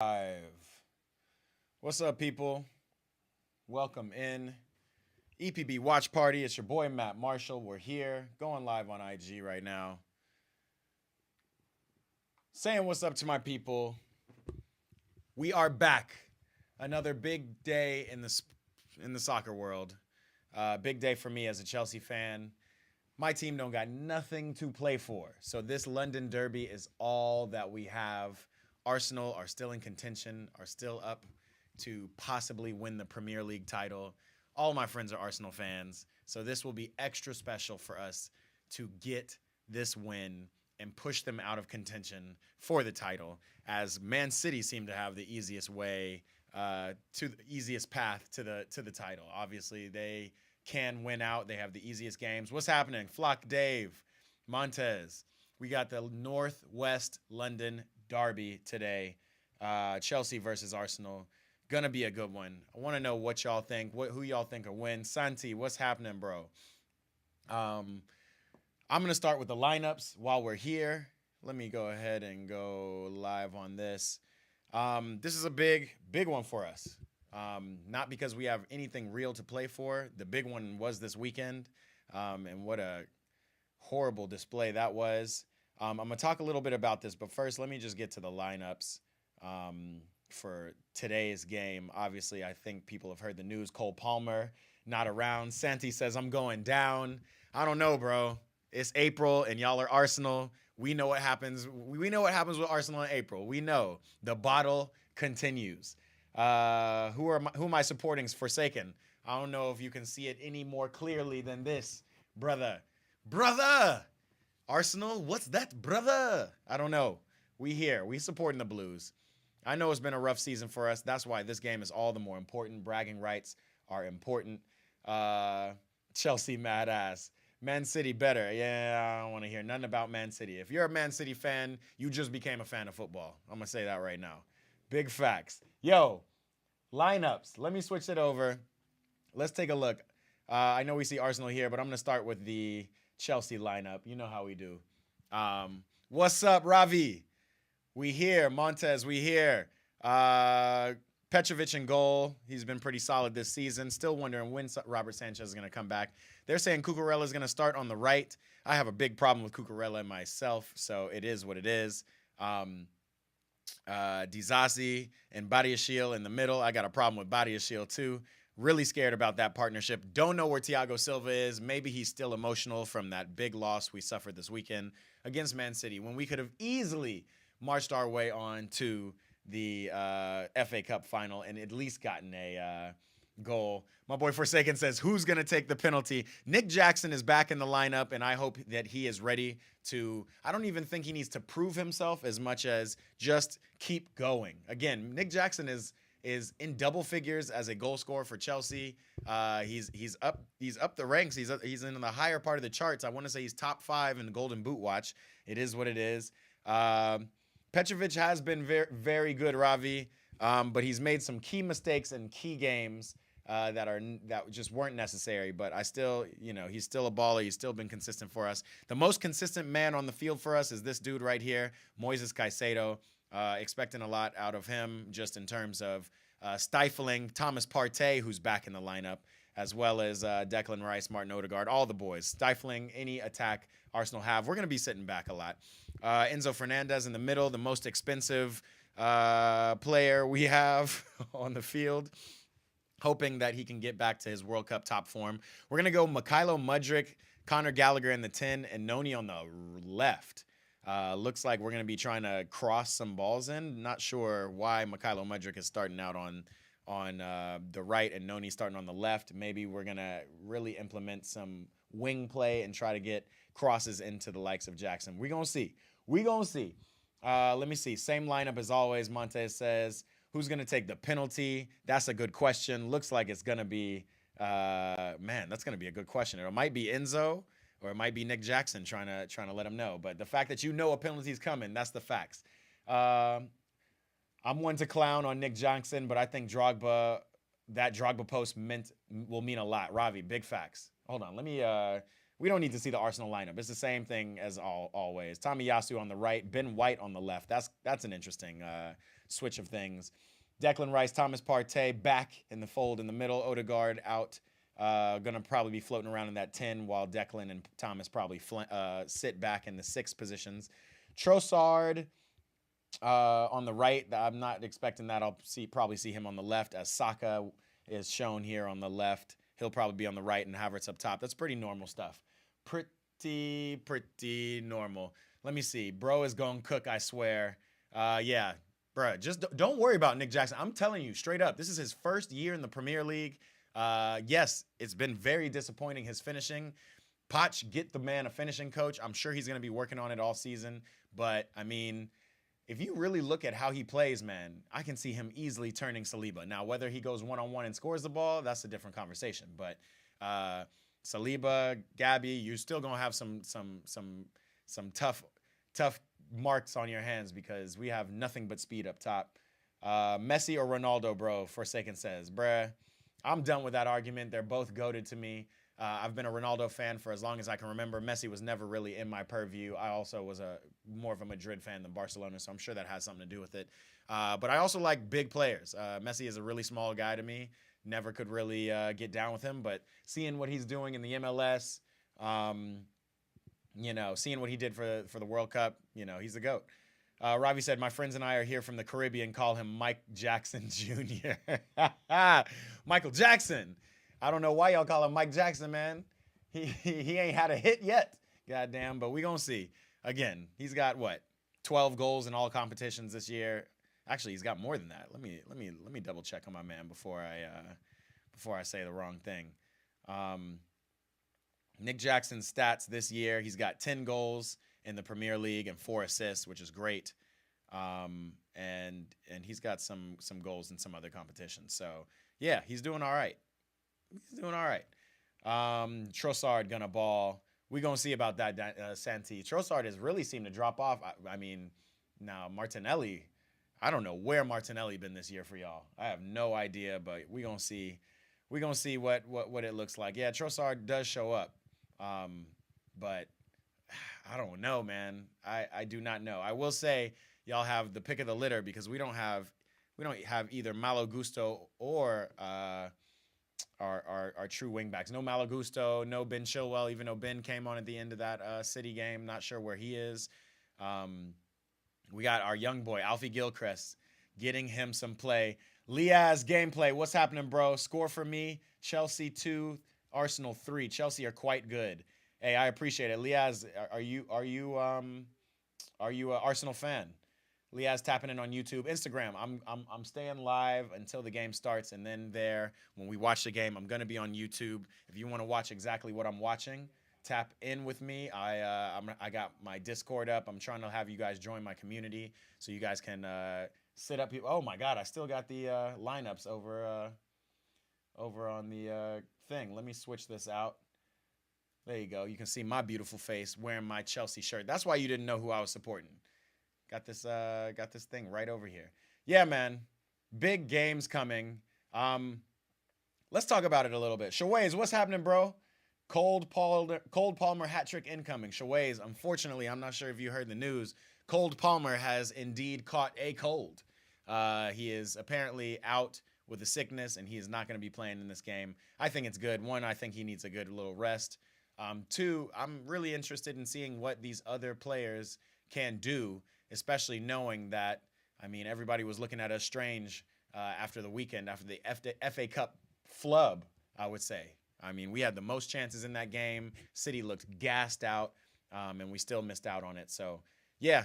Live. What's up, people? Welcome in. EPB Watch Party. It's your boy, Matt Marshall. We're here, going live on IG right now. Saying what's up to my people. We are back. Another big day in the soccer world. Big day for me as a Chelsea fan. My team don't got nothing to play for. So this London derby is all that we have. Arsenal are still in contention, are still up to possibly win the Premier League title. All my friends are Arsenal fans, so this will be extra special for us to get this win and push them out of contention for the title, as Man City seem to have the easiest way to the easiest path to the title. Obviously, they can win out. They have the easiest games. What's happening? Flock Dave, Montez. We got the Northwest London derby today. Chelsea versus Arsenal. Gonna be a good one. I want to know what y'all think. Who y'all think will win? Santi, what's happening, bro? I'm gonna start with the lineups while we're here. Let me go ahead and go live on this. This is a big one for us. Not because we have anything real to play for. The big one was this weekend, and what a horrible display that was. I'm going to talk a little bit about this, but first, let me just get to the lineups for today's game. Obviously, I think people have heard the news. Cole Palmer not around. Santi says, I'm going down. I don't know, bro. It's April, and y'all are Arsenal. We know what happens. We know what happens with Arsenal in April. We know the bottle continues. Who am I supporting? Forsaken. I don't know if you can see it any more clearly than this, brother. Arsenal, what's that, brother? I don't know. We here. We supporting the Blues. I know it's been a rough season for us. That's why this game is all the more important. Bragging rights are important. Chelsea mad ass. Man City better. Yeah, I don't want to hear nothing about Man City. If you're a Man City fan, you just became a fan of football. I'm going to say that right now. Big facts. Yo, lineups. Let me switch it over. Let's take a look. I know we see Arsenal here, but I'm going to start with the Chelsea lineup. You know how we do. What's up, Ravi? We here. Montez, we here. Petrovic in goal. He's been pretty solid this season. Still wondering when Robert Sanchez is going to come back. They're saying Cucurella is going to start on the right. I have a big problem with Cucurella myself, so it is what it is. Disasi and Badiashile in the middle. I got a problem with Badiashile too. Really scared about that partnership. Don't know where Thiago Silva is. Maybe he's still emotional from that big loss we suffered this weekend against Man City when we could have easily marched our way on to the FA Cup final and at least gotten a goal. My boy Forsaken says, who's going to take the penalty? Nick Jackson is back in the lineup, and I hope that he is ready to – I don't even think he needs to prove himself as much as just keep going. Again, Nick Jackson is in double figures as a goal scorer for Chelsea. He's up the ranks. He's in the higher part of the charts. I want to say he's top 5 in the Golden Boot watch. It is what it is. Petrovic has been very, very good, Ravi, but he's made some key mistakes in key games that just weren't necessary. But I still, he's still a baller. He's still been consistent for us. The most consistent man on the field for us is this dude right here, Moises Caicedo. Expecting a lot out of him just in terms of stifling Thomas Partey, who's back in the lineup, as well as Declan Rice, Martin Odegaard, all the boys, stifling any attack Arsenal have. We're going to be sitting back a lot. Enzo Fernandez in the middle, the most expensive player we have on the field, hoping that he can get back to his World Cup top form. We're going to go Mykhailo Mudryk, Conor Gallagher in the 10, and Noni on the left. Looks like we're going to be trying to cross some balls in. Not sure why Mykhailo Mudryk is starting out on the right and Noni starting on the left. Maybe we're going to really implement some wing play and try to get crosses into the likes of Jackson. We're going to see. Let me see. Same lineup as always, Montez says. Who's going to take the penalty? That's a good question. Looks like it's going to be, that's going to be a good question. It might be Enzo. Or it might be Nick Jackson trying to let him know. But the fact that you know a penalty's coming, that's the facts. I'm one to clown on Nick Jackson, but I think that Drogba post will mean a lot. Ravi, big facts. Hold on. Let me We don't need to see the Arsenal lineup. It's the same thing as always. Tomiyasu on the right, Ben White on the left. That's an interesting switch of things. Declan Rice, Thomas Partey back in the fold in the middle. Odegaard out. Gonna probably be floating around in that 10 while Declan and Thomas probably sit back in the 6 positions. Trossard on the right. I'm not expecting that. I'll probably see him on the left as Saka is shown here on the left. He'll probably be on the right and Havertz up top. That's pretty normal stuff. Pretty normal. Let me see. Bro is going cook, I swear. Yeah, bro, just don't worry about Nick Jackson. I'm telling you straight up, this is his first year in the Premier League. Yes, it's been very disappointing, his finishing. Poch, get the man a finishing coach. I'm sure he's going to be working on it all season. But, I mean, if you really look at how he plays, man, I can see him easily turning Saliba. Now, whether he goes one-on-one and scores the ball, that's a different conversation. But Saliba, Gabby, you're still going to have some tough marks on your hands because we have nothing but speed up top. Messi or Ronaldo, bro, Forsaken says. Bruh, I'm done with that argument. They're both goated to me. I've been a Ronaldo fan for as long as I can remember. Messi was never really in my purview. I also was more of a Madrid fan than Barcelona, so I'm sure that has something to do with it. But I also like big players. Messi is a really small guy to me. Never could really get down with him, but seeing what he's doing in the MLS, seeing what he did for the World Cup, he's the GOAT. Ravi said, my friends and I are here from the Caribbean. Call him Mike Jackson Jr. Michael Jackson. I don't know why y'all call him Mike Jackson, man. He ain't had a hit yet. Goddamn, but we gonna see. Again, he's got 12 goals in all competitions this year. Actually, he's got more than that. Let me double check on my man before I say the wrong thing. Nick Jackson's stats this year, he's got 10 goals in the Premier League and 4 assists, which is great. And he's got some goals in some other competitions. So, yeah, he's doing all right. Trossard gonna ball. We're going to see about that, Santi. Trossard has really seemed to drop off. I mean, now Martinelli, I don't know where Martinelli been this year for y'all. I have no idea, but we're going to see. We're going to see what it looks like. Yeah, Trossard does show up. But I don't know, man. I do not know. I will say y'all have the pick of the litter because we don't have either Malo Gusto or our true wingbacks. No Malo Gusto, no Ben Chilwell, even though Ben came on at the end of that City game. Not sure where he is. We got our young boy, Alfie Gilchrist, getting him some play. Liaz gameplay. What's happening, bro? Score for me. Chelsea 2, Arsenal 3. Chelsea are quite good. Hey, I appreciate it. Liaz, are you an Arsenal fan? Liaz tapping in on YouTube, Instagram. I'm staying live until the game starts, and then when we watch the game, I'm gonna be on YouTube. If you want to watch exactly what I'm watching, tap in with me. I got my Discord up. I'm trying to have you guys join my community so you guys can sit up here. Oh my God, I still got the lineups over on the thing. Let me switch this out. There you go. You can see my beautiful face wearing my Chelsea shirt. That's why you didn't know who I was supporting. Got this thing right over here. Yeah, man. Big games coming. Let's talk about it a little bit. Shaways, what's happening, bro? Cold Palmer hat trick incoming. Shaways, unfortunately, I'm not sure if you heard the news. Cold Palmer has indeed caught a cold. He is apparently out with a sickness, and he is not going to be playing in this game. I think it's good. 1, I think he needs a good little rest. 2, I'm really interested in seeing what these other players can do, especially knowing that, everybody was looking at us strange after the weekend, after the FA Cup flub, I would say. We had the most chances in that game. City looked gassed out, and we still missed out on it. So, yeah,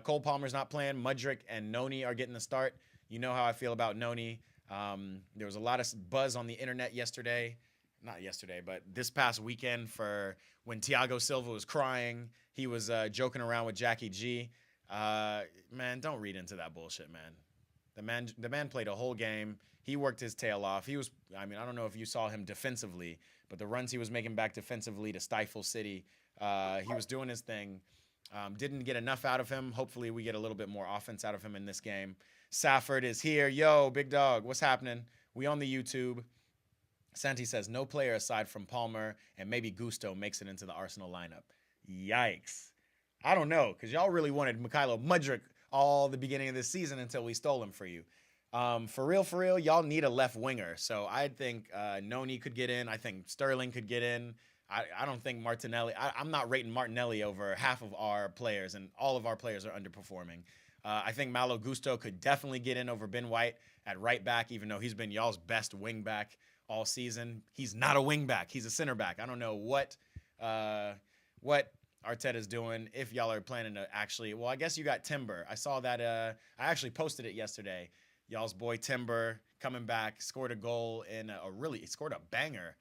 Cole Palmer's not playing. Mudryk and Noni are getting the start. You know how I feel about Noni. There was a lot of buzz on the internet not yesterday, but this past weekend for when Thiago Silva was crying. He was joking around with Jackie G. Man, don't read into that bullshit, man. The man played a whole game. He worked his tail off. He was, I don't know if you saw him defensively, but the runs he was making back defensively to stifle City, he was doing his thing. Didn't get enough out of him. Hopefully we get a little bit more offense out of him in this game. Safford is here. Yo, big dog, what's happening? We on the YouTube. Santi says no player aside from Palmer and maybe Gusto makes it into the Arsenal lineup. Yikes. I don't know, because y'all really wanted Mykhailo Mudryk all the beginning of this season until we stole him for you. For real, y'all need a left winger. So I think Noni could get in. I think Sterling could get in. I don't think Martinelli. I'm not rating Martinelli over half of our players, and all of our players are underperforming. I think Malo Gusto could definitely get in over Ben White at right back, even though he's been y'all's best wing back all season. He's not a wing back. He's a center back. I don't know what Arteta's doing if y'all are planning to actually. Well, I guess you got Timber. I saw that. I actually posted it yesterday. Y'all's boy Timber coming back, scored a goal in he scored a banger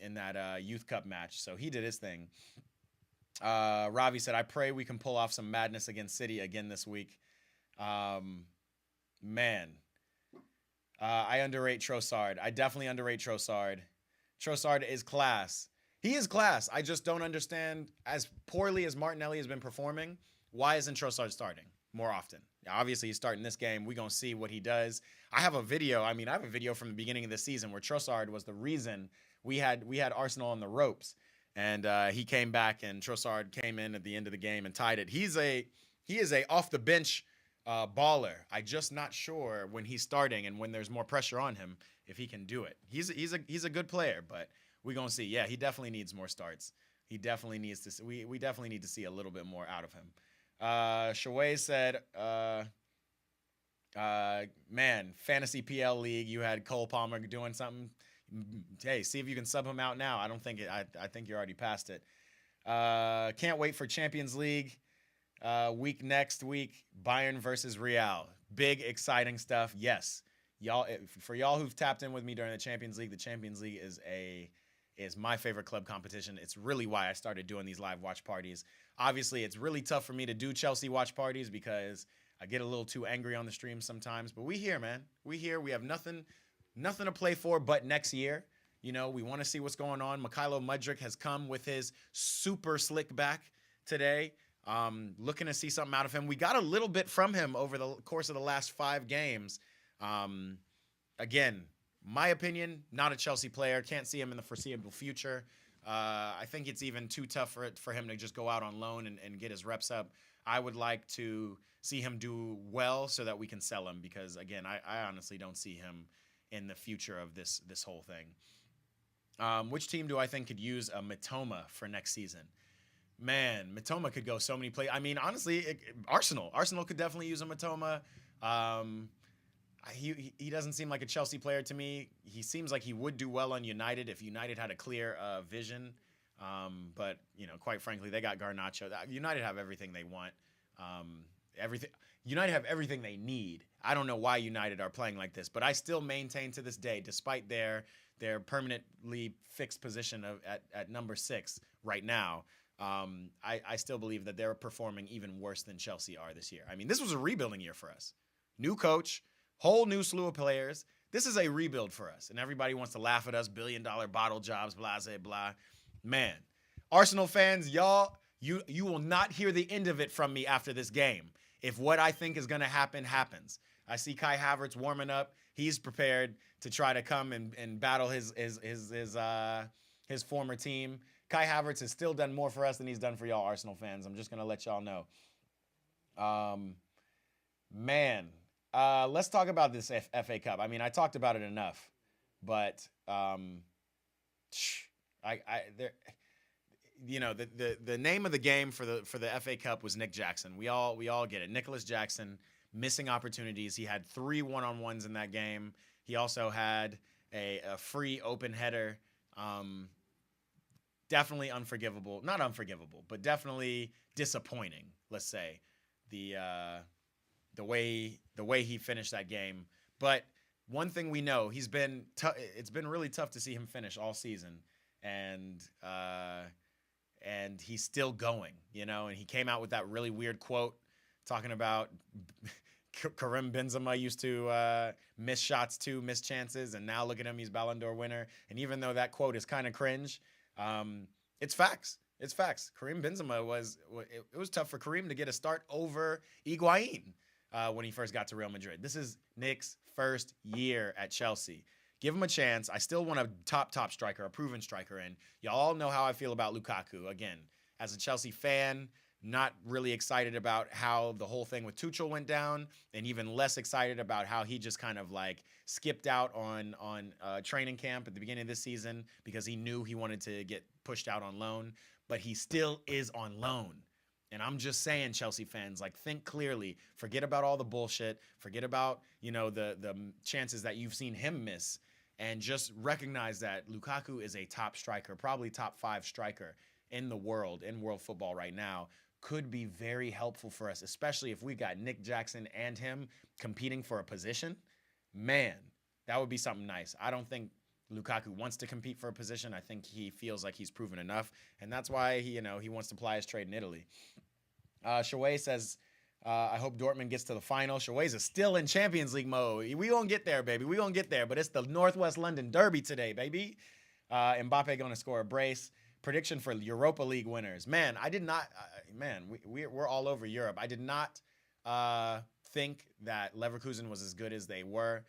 in that Youth Cup match. So he did his thing. Ravi said, I pray we can pull off some madness against City again this week. Man. I underrate Trossard. I definitely underrate Trossard. Trossard is class. He is class. I just don't understand, as poorly as Martinelli has been performing, why isn't Trossard starting more often? Obviously, he's starting this game. We're going to see what he does. I have a video from the beginning of the season where Trossard was the reason we had Arsenal on the ropes. And he came back, and Trossard came in at the end of the game and tied it. He is a off the bench baller. I'm just not sure when he's starting and when there's more pressure on him if he can do it. He's a good player, but we're gonna see. Yeah, he definitely needs more starts. He definitely needs to. We definitely need to see a little bit more out of him. Shaway said, man, fantasy PL league. You had Cole Palmer doing something. Hey, see if you can sub him out now. I don't think it. I think you're already past it. Can't wait for Champions League. Week next week, Bayern versus Real. Big, exciting stuff. Yes, y'all. For y'all who've tapped in with me during the Champions League is my favorite club competition. It's really why I started doing these live watch parties. Obviously, it's really tough for me to do Chelsea watch parties because I get a little too angry on the stream sometimes. But we here, man. We here. We have nothing to play for but next year. You know, we want to see what's going on. Mykhailo Mudryk has come with his super slick back today. Looking to see something out of him. We got a little bit from him over the course of the last 5 games. Again, my opinion, not a Chelsea player. Can't see him in the foreseeable future. I think it's even too tough for him to just go out on loan and get his reps up. I would like to see him do well so that we can sell him because, again, I honestly don't see him in the future of this whole thing. Which team do I think could use a Mitoma for next season? Man, Mitoma could go so many places. I mean, honestly, Arsenal could definitely use a Mitoma. He doesn't seem like a Chelsea player to me. He seems like he would do well on United if United had a clear vision. But, you know, quite frankly, they got Garnacho. United have everything they want. United have everything they need. I don't know why United are playing like this, but I still maintain to this day, despite their permanently fixed position at number 6 right now, I still believe that they're performing even worse than Chelsea are this year. I mean, this was a rebuilding year for us. New coach, whole new slew of players. This is a rebuild for us, and everybody wants to laugh at us, billion-dollar bottle jobs, blah, blah, blah. Man, Arsenal fans, y'all, you will not hear the end of it from me after this game. If what I think is going to happen happens. I see Kai Havertz warming up. He's prepared to try to come and battle his former team. Kai Havertz has still done more for us than he's done for y'all Arsenal fans. I'm just going to let y'all know. Man, let's talk about this FA Cup. I mean, I talked about it enough, but the name of the game for the FA Cup was Nick Jackson. We all get it. Nicholas Jackson missing opportunities. He had 3 1-on-1s in that game. He also had a free open header. Definitely unforgivable. Not unforgivable, but definitely disappointing. Let's say the way he finished that game. But one thing we know, it's been really tough to see him finish all season, and he's still going, you know. And he came out with that really weird quote talking about Karim Benzema used to miss shots too, miss chances, and now look at him, he's Ballon d'Or winner. And even though that quote is kind of cringe, it's facts. It's facts. Karim Benzema it was tough for Karim to get a start over Higuain when he first got to Real Madrid. This is Nick's first year at Chelsea. Give him a chance. I still want a top striker, a proven striker. And y'all all know how I feel about Lukaku. Again, as a Chelsea fan, not really excited about how the whole thing with Tuchel went down, and even less excited about how he just kind of like skipped out on training camp at the beginning of this season because he knew he wanted to get pushed out on loan. But he still is on loan. And I'm just saying, Chelsea fans, like, think clearly. Forget about all the bullshit. Forget about, the chances that you've seen him miss. And just recognize that Lukaku is a top striker, probably top 5 striker in the world, in world football right now. Could be very helpful for us, especially if we got Nick Jackson and him competing for a position. Man, that would be something nice. I don't think Lukaku wants to compete for a position. I think he feels like he's proven enough, and that's why he wants to ply his trade in Italy. Shaway says, I hope Dortmund gets to the final. Shaway's is still in Champions League mode. We gonna get there, baby. We gonna get there, but it's the Northwest London Derby today, baby. Mbappe gonna score a brace. Prediction for Europa League winners. Man, I did not. We're all over Europe. I did not think that Leverkusen was as good as they were.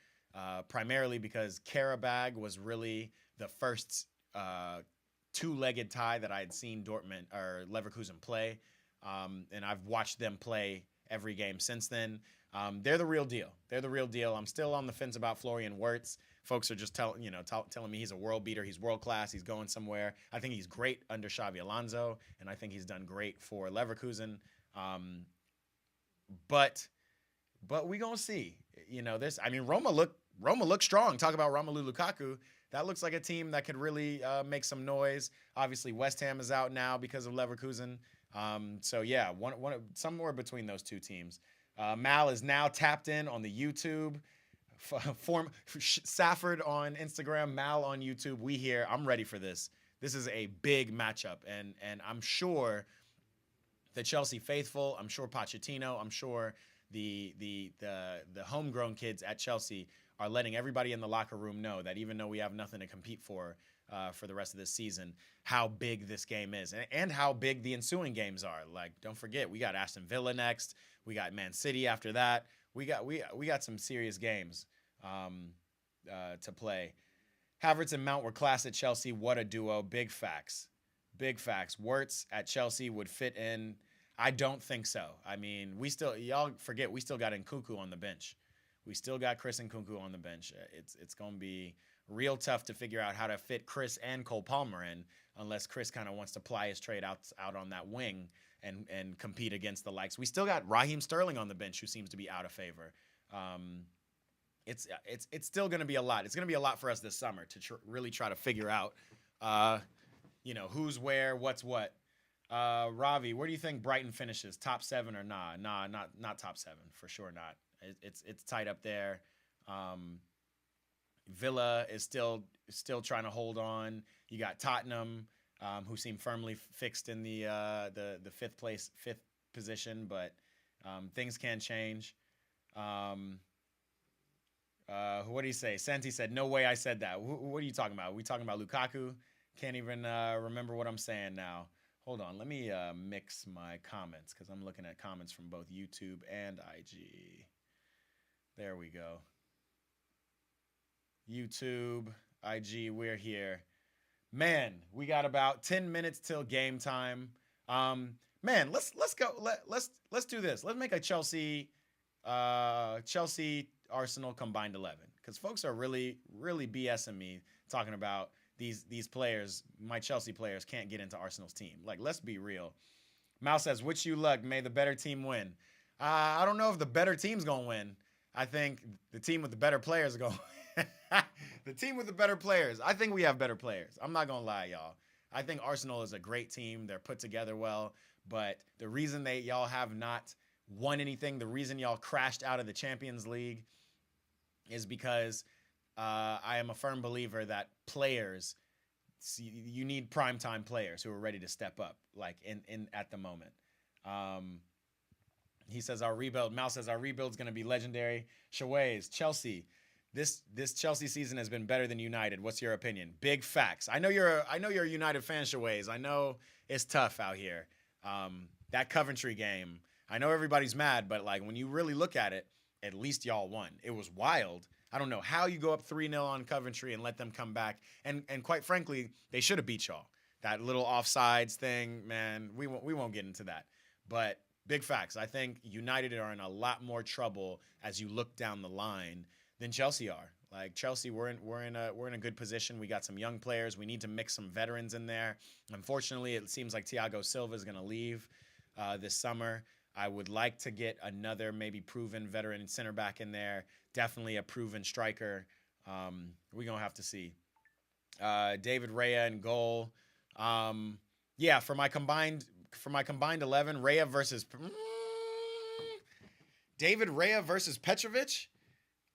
Primarily because Karabag was really the first two-legged tie that I had seen Dortmund or Leverkusen play, and I've watched them play every game since then. They're the real deal. They're the real deal. I'm still on the fence about Florian Wirtz. Folks are just telling me he's a world beater. He's world class. He's going somewhere. I think he's great under Xabi Alonso, and I think he's done great for Leverkusen. But we gonna see. Roma looks strong. Talk about Romelu Lukaku. That looks like a team that could really make some noise. Obviously, West Ham is out now because of Leverkusen. So yeah, somewhere between those two teams. Mal is now tapped in on the YouTube. Safford on Instagram, Mal on YouTube. We here. I'm ready for this. This is a big matchup, and I'm sure the Chelsea faithful, I'm sure Pochettino, I'm sure the homegrown kids at Chelsea are letting everybody in the locker room know that even though we have nothing to compete for the rest of this season, how big this game is and how big the ensuing games are. Like, don't forget, we got Aston Villa next. We got Man City after that. We got some serious games to play. Havertz and Mount were class at Chelsea. What a duo. Big facts. Big facts. Wirtz at Chelsea would fit in. I don't think so. I mean, y'all forget, we still got Nkunku on the bench. We still got Chris Nkunku on the bench. It's going to be real tough to figure out how to fit Chris and Cole Palmer in, unless Chris kind of wants to ply his trade out on that wing and compete against the likes. We still got Raheem Sterling on the bench, who seems to be out of favor. It's still going to be a lot. It's going to be a lot for us this summer to really try to figure out, who's where, what's what. Ravi, where do you think Brighton finishes? Top 7 or nah? Nah, not top 7 for sure. Not. It's tight up there. Villa is still trying to hold on. You got Tottenham, who seem firmly fixed in the fifth position, but things can change. What do you say? Santi said, "No way I said that." What are you talking about? Are we talking about Lukaku? Can't even remember what I'm saying now. Hold on, let me mix my comments because I'm looking at comments from both YouTube and IG. There we go. YouTube, IG, we're here. Man, we got about 10 minutes till game time. Man, let's go. Let's do this. Let's make a Chelsea Arsenal combined 11, because folks are really BSing me talking about these players. My Chelsea players can't get into Arsenal's team. Like, let's be real. Mal says, "Wish you luck. May the better team win." I don't know if the better team's gonna win. I think the team with the better players are going to win. The team with the better players. I think we have better players. I'm not going to lie, y'all. I think Arsenal is a great team. They're put together well. But the reason y'all have not won anything, the reason y'all crashed out of the Champions League is because I am a firm believer that players, you need primetime players who are ready to step up, like in at the moment. He says our rebuild. Mal says our rebuild's going to be legendary. Shaways, Chelsea. This Chelsea season has been better than United. What's your opinion? Big facts. I know you're a United fan, Shaways. I know it's tough out here. That Coventry game. I know everybody's mad, but like when you really look at it, at least y'all won. It was wild. I don't know how you go up 3-0 on Coventry and let them come back. And quite frankly, they should have beat y'all. That little offsides thing, man, we won't get into that. But big facts. I think United are in a lot more trouble as you look down the line than Chelsea are. Like Chelsea, we're in a good position. We got some young players. We need to mix some veterans in there. Unfortunately, it seems like Thiago Silva is going to leave this summer. I would like to get another maybe proven veteran center back in there. Definitely a proven striker. We're going to have to see. David Raya in goal. Yeah, for my combined 11, Raya versus David Raya versus Petrovic.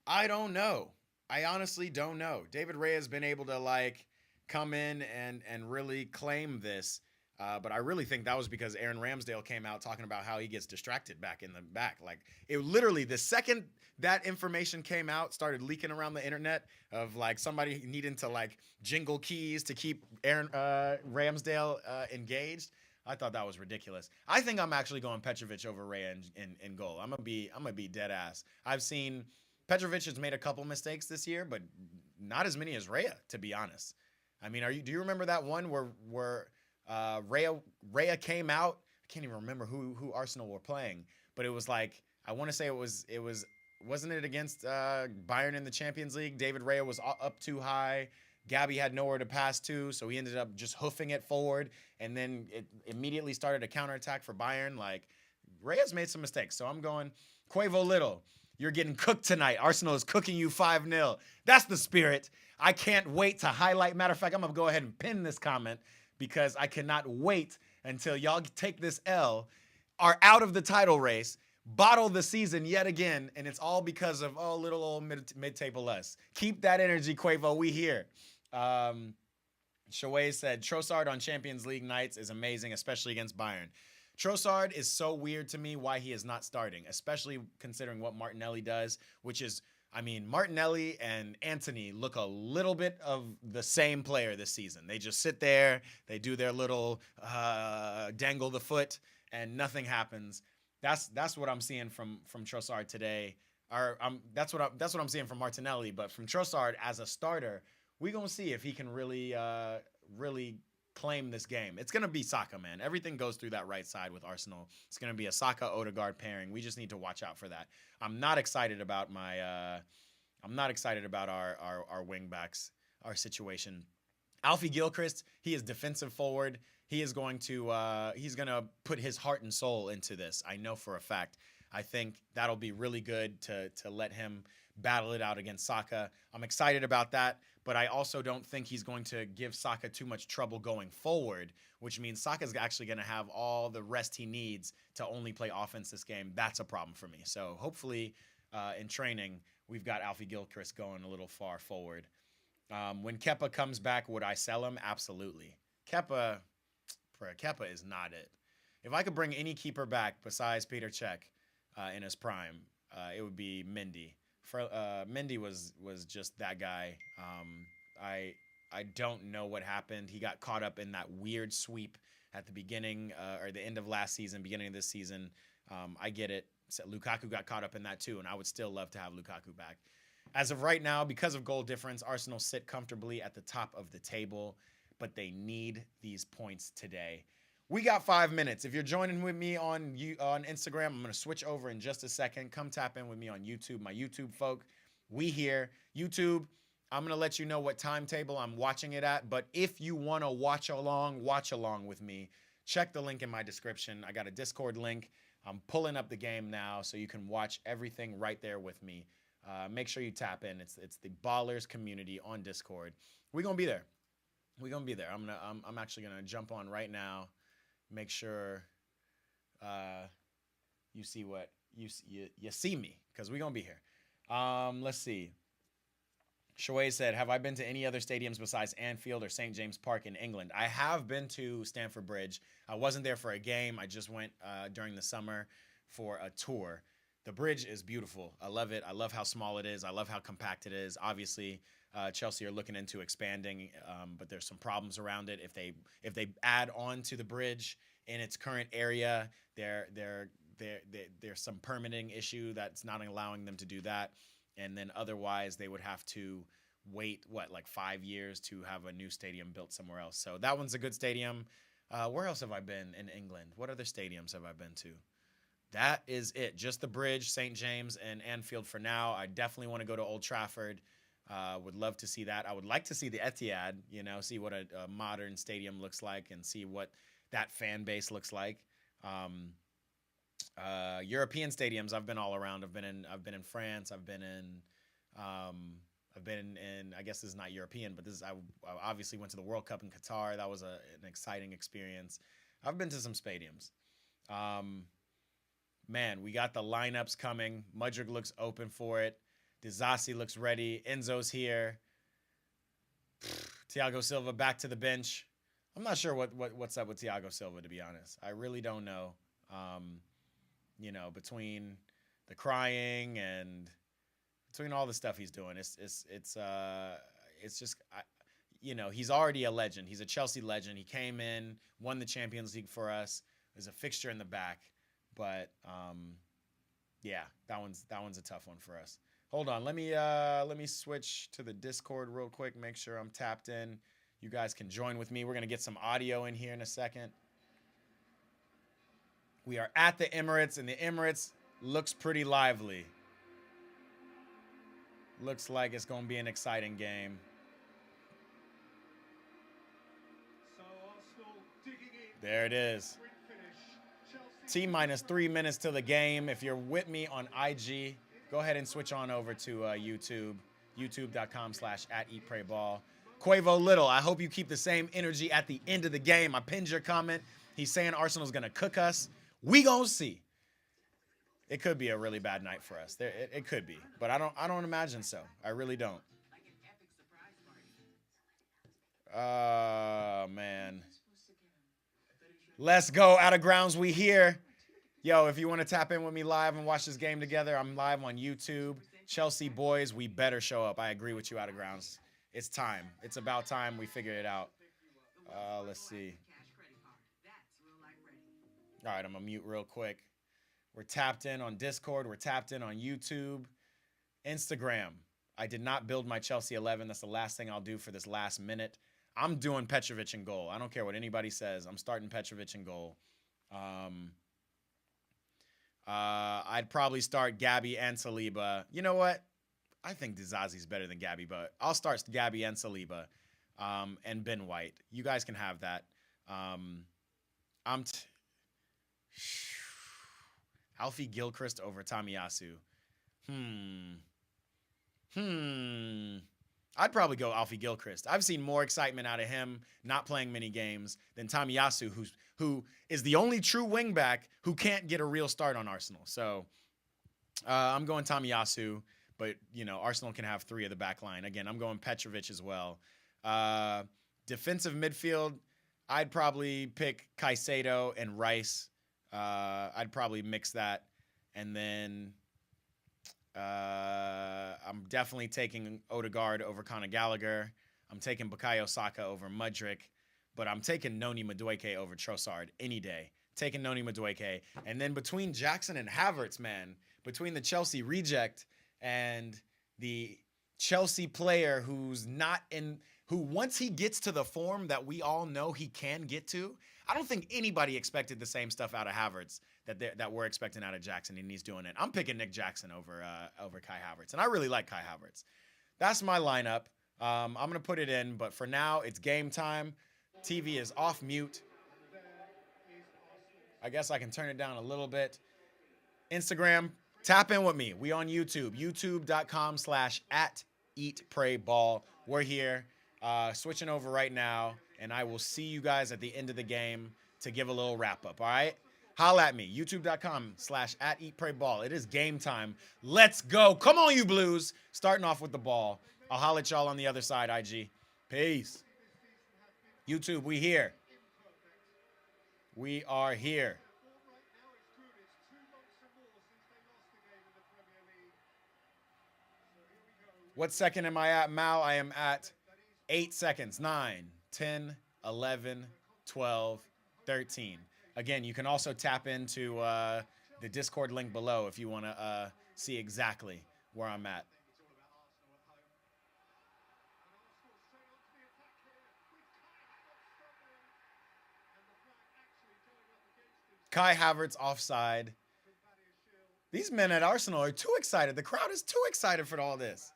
I don't know. I honestly don't know. David Raya has been able to like come in and really claim this. But I really think that was because Aaron Ramsdale came out talking about how he gets distracted back in the back. Like it literally, the second that information came out, started leaking around the internet of like somebody needing to like jingle keys to keep Aaron Ramsdale engaged. I thought that was ridiculous. I think I'm actually going Petrovic over Raya in goal. I'm gonna be dead ass. I've seen Petrovic has made a couple mistakes this year, but not as many as Raya, to be honest. I mean, do you remember that one where Raya came out? I can't even remember who Arsenal were playing, but it was like I want to say it was wasn't it against Bayern in the Champions League? David Raya was up too high. Gabby had nowhere to pass to, so he ended up just hoofing it forward, and then it immediately started a counterattack for Bayern. Like Raya's made some mistakes, so I'm going Quavo Little. You're getting cooked tonight. Arsenal is cooking you 5-0. That's the spirit. I can't wait to highlight. Matter of fact, I'm going to go ahead and pin this comment because I cannot wait until y'all take this L, are out of the title race, bottle the season yet again, and it's all because of, little old mid-table us. Keep that energy, Quavo. We here. Shaway said, Trossard on Champions League nights is amazing, especially against Bayern. Trossard is so weird to me why he is not starting, especially considering what Martinelli does, which is, I mean, Martinelli and Antony look a little bit of the same player this season. They just sit there, they do their little dangle the foot, and nothing happens. That's what I'm seeing from Trossard today. That's what I'm seeing from Martinelli, but from Trossard as a starter, we're gonna see if he can really claim this game. It's going to be Saka, man. Everything goes through that right side with Arsenal. It's going to be a Saka-Odegaard pairing. We just need to watch out for that. I'm not excited about our wing backs, our situation. Alfie Gilchrist, he is defensive forward. He is going to put his heart and soul into this. I know for a fact. I think that'll be really good to let him battle it out against Saka. I'm excited about that, but I also don't think he's going to give Saka too much trouble going forward, which means Saka's actually going to have all the rest he needs to only play offense this game. That's a problem for me. So hopefully in training, we've got Alfie Gilchrist going a little far forward. When Kepa comes back, would I sell him? Absolutely. Kepa is not it. If I could bring any keeper back besides Peter Cech in his prime, it would be Mendy. Mendy was just that guy. I don't know what happened. He got caught up in that weird sweep at the beginning or the end of last season, beginning of this season. I get it. So Lukaku got caught up in that too, and I would still love to have Lukaku back. As of right now, because of goal difference, Arsenal sit comfortably at the top of the table, but they need these points today. We got 5 minutes. If you're joining with me on Instagram, I'm going to switch over in just a second. Come tap in with me on YouTube, my YouTube folk. We here. YouTube, I'm going to let you know what timetable I'm watching it at. But if you want to watch along with me, check the link in my description. I got a Discord link. I'm pulling up the game now so you can watch everything right there with me. Make sure you tap in. It's the Ballers community on Discord. We're going to be there. I'm actually going to jump on right now. Make sure you see what you see me, because we're gonna be here. Let's see. Shaway said, have I been to any other stadiums besides Anfield or St. James Park in England? I have been to Stamford Bridge. I wasn't there for a game. I just went during the summer for a tour. The bridge is beautiful. I love it. I love how small it is. I love how compact it is. Obviously, Chelsea are looking into expanding, but there's some problems around it. If they add on to the bridge in its current area, there's some permitting issue that's not allowing them to do that. And then otherwise, they would have to wait, like 5 years to have a new stadium built somewhere else. So that one's a good stadium. Where else have I been in England? What other stadiums have I been to? That is it. Just the Bridge, St. James, and Anfield for now. I definitely want to go to Old Trafford. Would love to see that. I would like to see the Etihad, see what a modern stadium looks like and see what that fan base looks like. European stadiums, I've been all around. I've been in France. I've been in, I guess this is not European, but I obviously went to the World Cup in Qatar. That was an exciting experience. I've been to some stadiums. Man, we got the lineups coming. Mudryk looks open for it. Disasi looks ready. Enzo's here. Thiago Silva back to the bench. I'm not sure what's up with Thiago Silva, to be honest. I really don't know. Between the crying and between all the stuff he's doing, it's just he's already a legend. He's a Chelsea legend. He came in, won the Champions League for us. There's a fixture in the back, but yeah, that one's a tough one for us. Hold on, let me switch to the Discord real quick. Make sure I'm tapped in. You guys can join with me. We're gonna get some audio in here in a second. We are at the Emirates, and the Emirates looks pretty lively. Looks like it's going to be an exciting game. There it is. T-minus 3 minutes to the game. If you're with me on IG, go ahead and switch on over to YouTube, youtube.com/@eatprayball. Quavo Little, I hope you keep the same energy at the end of the game. I pinned your comment. He's saying Arsenal's going to cook us. We gonna see. It could be a really bad night for us. It could be, but I don't imagine so. I really don't. Man. Let's go. Out of grounds, we here. Yo, if you want to tap in with me live and watch this game together, I'm live on YouTube. Chelsea boys, we better show up. I agree with you, Out of grounds. It's time. It's about time we figure it out. Let's see. All right, I'm going to mute real quick. We're tapped in on Discord. We're tapped in on YouTube. Instagram. I did not build my Chelsea 11. That's the last thing I'll do for this last minute. I'm doing Petrovic in goal. I don't care what anybody says. I'm starting Petrovic in goal. I'd probably start Gabby and Saliba. You know what? I think Dizazi's better than Gabby, but I'll start Gabby and Saliba and Ben White. You guys can have that. Alfie Gilchrist over Tomiyasu. I'd probably go Alfie Gilchrist. I've seen more excitement out of him not playing many games than Tomiyasu, who is the only true wingback who can't get a real start on Arsenal. So I'm going Tomiyasu, but Arsenal can have three of the back line. Again, I'm going Petrovic as well. Defensive midfield, I'd probably pick Caicedo and Rice. I'd probably mix that. And then I'm definitely taking Odegaard over Conor Gallagher. I'm taking Bukayo Saka over Mudryk. But I'm taking Noni Madueke over Trossard any day. Taking Noni Madueke. And then between Jackson and Havertz, man, between the Chelsea reject and the Chelsea player who once he gets to the form that we all know he can get to, I don't think anybody expected the same stuff out of Havertz that we're expecting out of Jackson, and he's doing it. I'm picking Nick Jackson over Kai Havertz, and I really like Kai Havertz. That's my lineup. I'm going to put it in, but for now, it's game time. TV is off mute. I guess I can turn it down a little bit. Instagram, tap in with me. We on YouTube, youtube.com/@eatprayball. We're here. Switching over right now, and I will see you guys at the end of the game to give a little wrap up, all right? Holla at me, youtube.com/@eatprayball. It is game time. Let's go. Come on, you Blues. Starting off with the ball. I'll holla at y'all on the other side, IG. Peace. YouTube, we here. We are here. What second am I at, Mal? I am at 8 seconds. 9, 10, 11, 12, 13. Again, you can also tap into the Discord link below if you want to see exactly where I'm at. Kai Havertz offside. These men at Arsenal are too excited. The crowd is too excited for all this.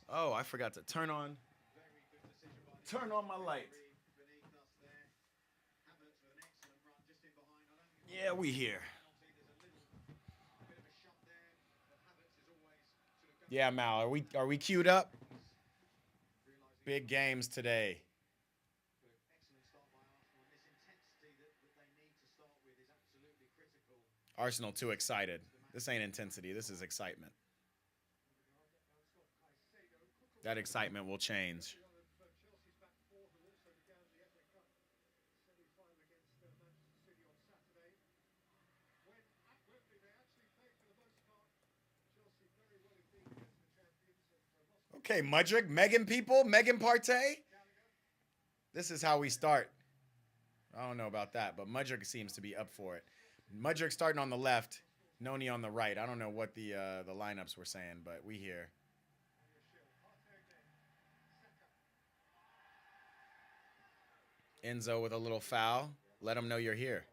Oh, I forgot to turn on my light. Yeah, we here. Yeah, Mal, are we queued up? Big games today. Arsenal too excited. This ain't intensity. This is excitement. That excitement will change. Okay, Mudrick, Megan people, Megan Partey. This is how we start. I don't know about that, but Mudrick seems to be up for it. Mudrick starting on the left, Noni on the right. I don't know what the lineups were saying, but we here. Enzo with a little foul. Let him know you're here.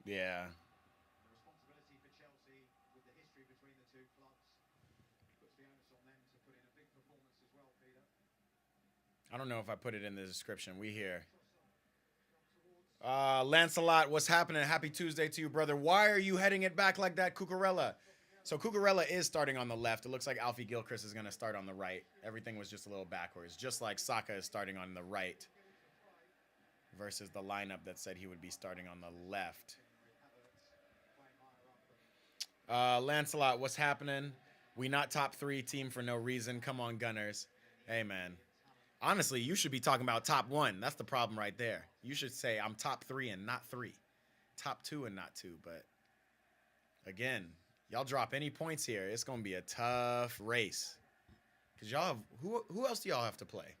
Yeah. I don't know if I put it in the description. We here. Lancelot, what's happening? Happy Tuesday to you, brother. Why are you heading it back like that, Cucurella? So Cucurella is starting on the left. It looks like Alfie Gilchrist is going to start on the right. Everything was just a little backwards, just like Saka is starting on the right versus the lineup that said he would be starting on the left. Lancelot, what's happening? We not top 3 team for no reason. Come on, Gunners. Hey, man. Honestly, you should be talking about top 1. That's the problem right there. You should say I'm top 3 and not 3. Top 2 and not 2. But again, y'all drop any points here, it's going to be a tough race. Because y'all have, who else do y'all have to play?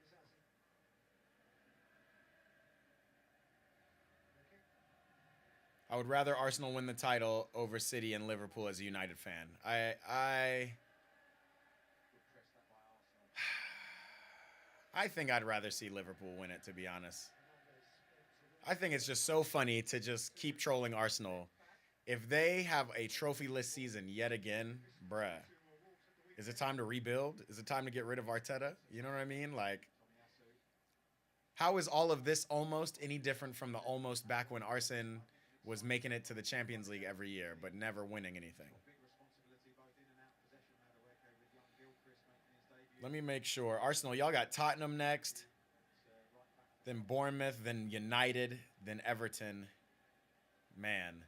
I would rather Arsenal win the title over City and Liverpool as a United fan. I think I'd rather see Liverpool win it, to be honest. I think it's just so funny to just keep trolling Arsenal. If they have a trophyless season yet again, bruh, is it time to rebuild? Is it time to get rid of Arteta? You know what I mean? Like, how is all of this almost any different from the almost back when Arsene was making it to the Champions League every year, but never winning anything? Let me make sure. Arsenal, y'all got Tottenham next, then Bournemouth, then United, then Everton. Man.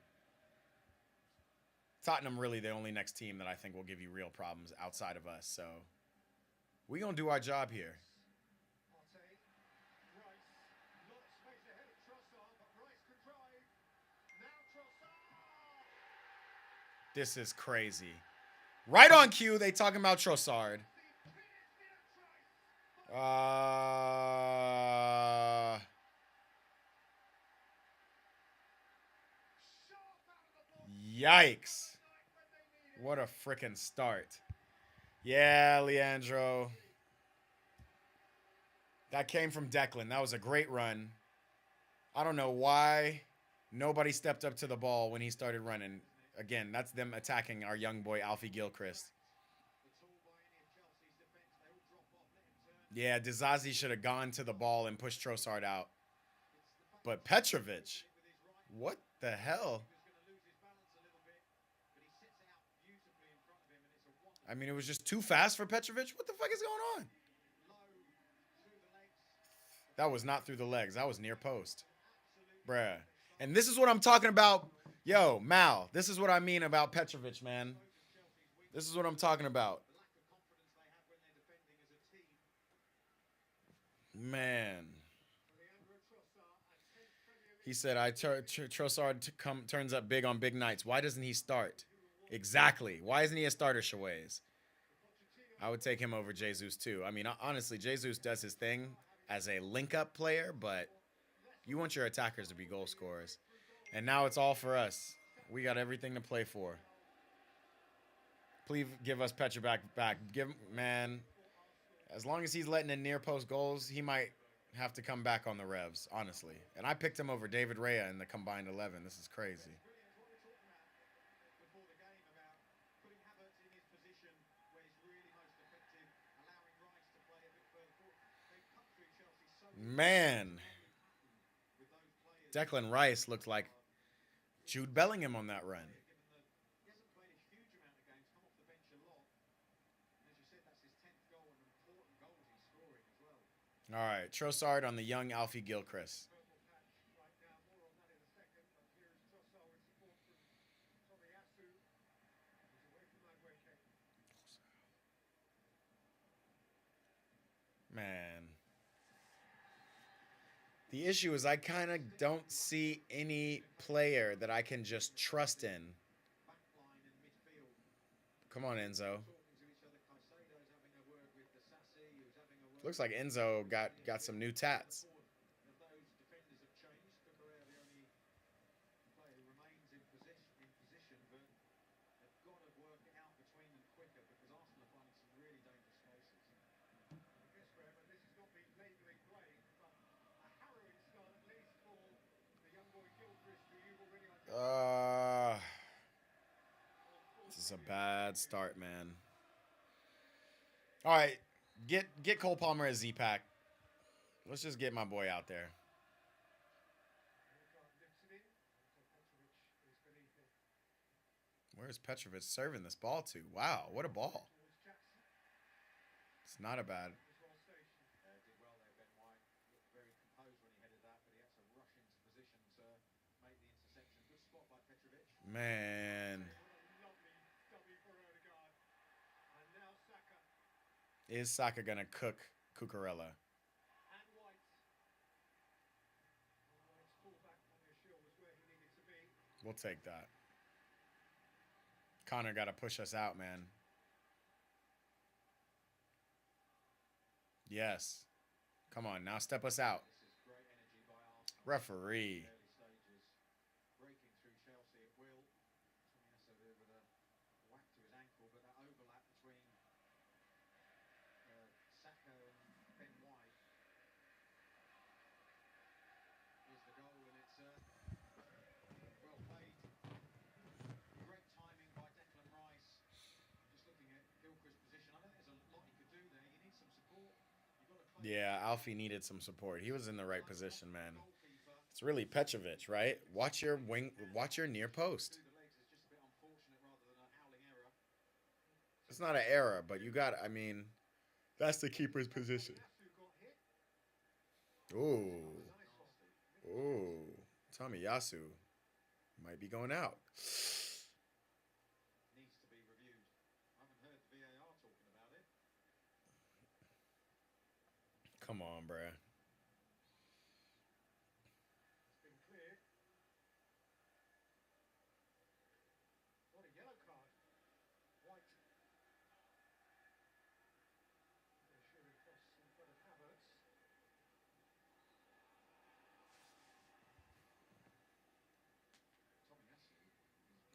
Tottenham really the only next team that I think will give you real problems outside of us. So we're going to do our job here. This is crazy. Right on cue, they talking about Trossard. Yikes. What a freaking start. Yeah, Leandro. That came from Declan. That was a great run. I don't know why nobody stepped up to the ball when he started running. Again, that's them attacking our young boy, Alfie Gilchrist. Yeah, Dizazi should have gone to the ball and pushed Trossard out. But Petrovic, what the hell? I mean, it was just too fast for Petrovic. What the fuck is going on? That was not through the legs. That was near post. Bruh. And this is what I'm talking about. Yo, Mal, this is what I mean about Petrovic, man. This is what I'm talking about. Man. He said, Trossard turns up big on big nights. Why doesn't he start? Exactly. Why isn't he a starter, Shaways? I would take him over Jesus, too. I mean, honestly, Jesus does his thing as a link-up player, but you want your attackers to be goal scorers. And now it's all for us. We got everything to play for. Please give us Petrovic back. Man. As long as he's letting in near post goals, he might have to come back on the Revs, honestly. And I picked him over David Raya in the combined 11. This is crazy. Man, Declan Rice looked like Jude Bellingham on that run. All right, Trossard on the young Alfie Gilchrist. Man. The issue is I kind of don't see any player that I can just trust in. Come on, Enzo. Looks like Enzo got some new tats. This is a bad start, man. All right, get Cole Palmer as Z-Pack. Let's just get my boy out there. Where's Petrovic serving this ball to? Wow, what a ball. It's not a bad. Man. Is Saka going to cook Cucurella? We'll take that. Connor got to push us out, man. Yes. Come on, now step us out. Referee. Yeah, Alfie needed some support. He was in the right position, man. It's really Petrovic, right? Watch your wing, watch your near post. It's not an error, but you got, I mean, that's the keeper's position. Ooh. Ooh. Tommy Yasu might be going out. Come on, bruh.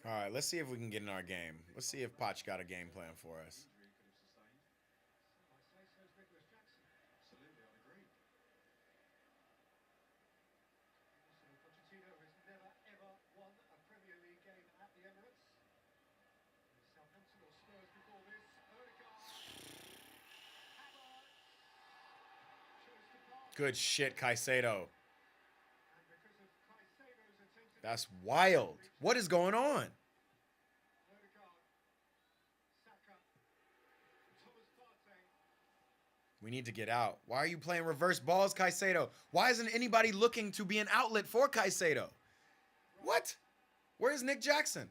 All right, let's see if we can get in our game. Let's see if Poch got a game plan for us. Good shit, Caicedo. That's wild. What is going on? We need to get out. Why are you playing reverse balls, Caicedo? Why isn't anybody looking to be an outlet for Caicedo? What? Where's Nick Jackson?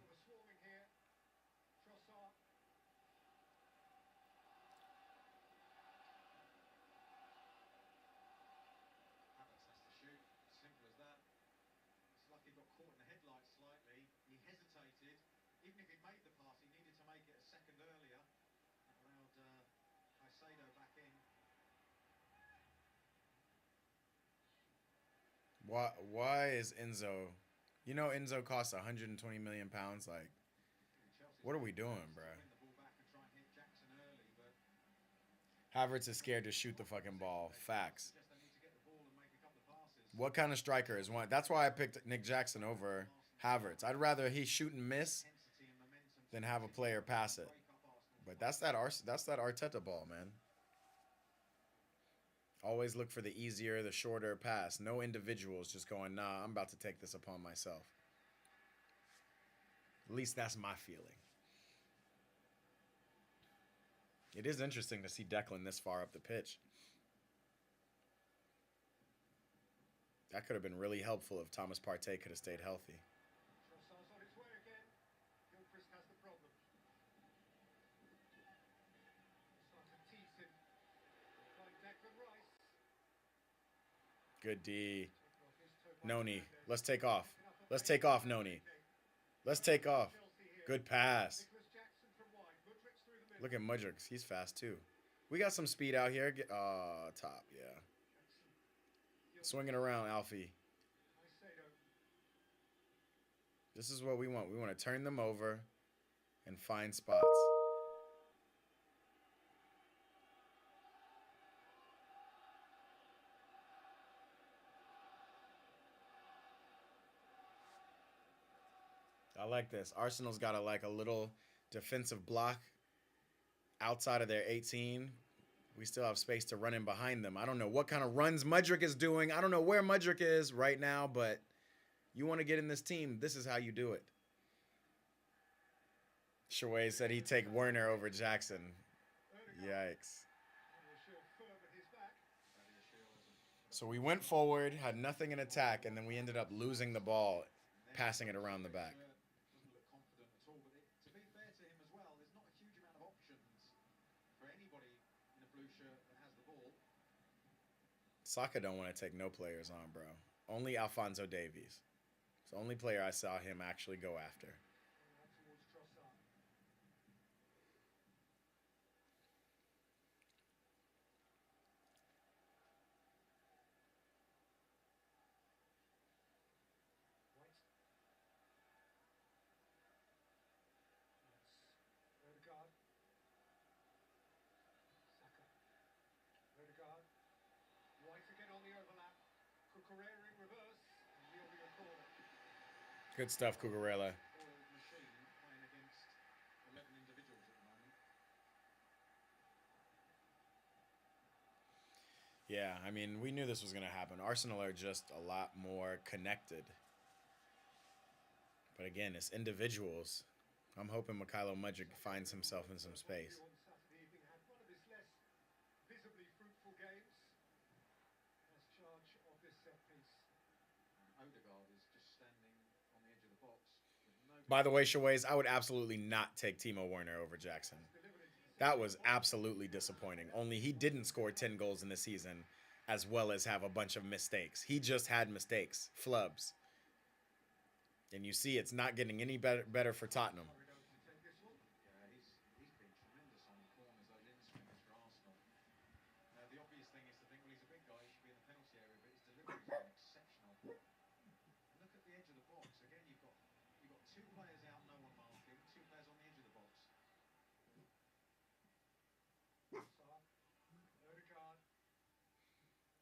Why is Enzo You know, Enzo costs 120 million pounds. Like, what are we doing, bro? Havertz is scared to shoot the fucking ball. Facts. What kind of striker is one? That's why I picked Nick Jackson over Havertz. I'd rather he shoot and miss than have a player pass it. But that's that Arteta ball, man. Always look for the easier, the shorter pass. No individuals just going, nah, I'm about to take this upon myself. At least that's my feeling. It is interesting to see Declan this far up the pitch. That could have been really helpful if Thomas Partey could have stayed healthy. Good D. Noni, let's take off. Let's take off, Noni. Let's take off. Good pass. Look at Mudrick. He's fast too. We got some speed out here. Top, yeah. Swinging around, Alfie. This is what we want. We want to turn them over and find spots. I like this. Arsenal's got a little defensive block outside of their 18. We still have space to run in behind them. I don't know what kind of runs Mudrick is doing. I don't know where Mudrick is right now, but you want to get in this team, this is how you do it. Shaway said he'd take Werner over Jackson. Yikes. So we went forward, had nothing in attack, and then we ended up losing the ball, passing it around the back. Saka don't want to take no players on, bro. Only Alphonso Davies. It's the only player I saw him actually go after. Good stuff, Cucurella. Yeah, I mean, we knew this was going to happen. Arsenal are just a lot more connected. But again, it's individuals. I'm hoping Mykhailo Mudryk finds himself in some space. By the way, Shaways, I would absolutely not take Timo Werner over Jackson. That was absolutely disappointing. Only he didn't score 10 goals in the season, as well as have a bunch of mistakes. He just had mistakes, flubs. And you see it's not getting any better for Tottenham.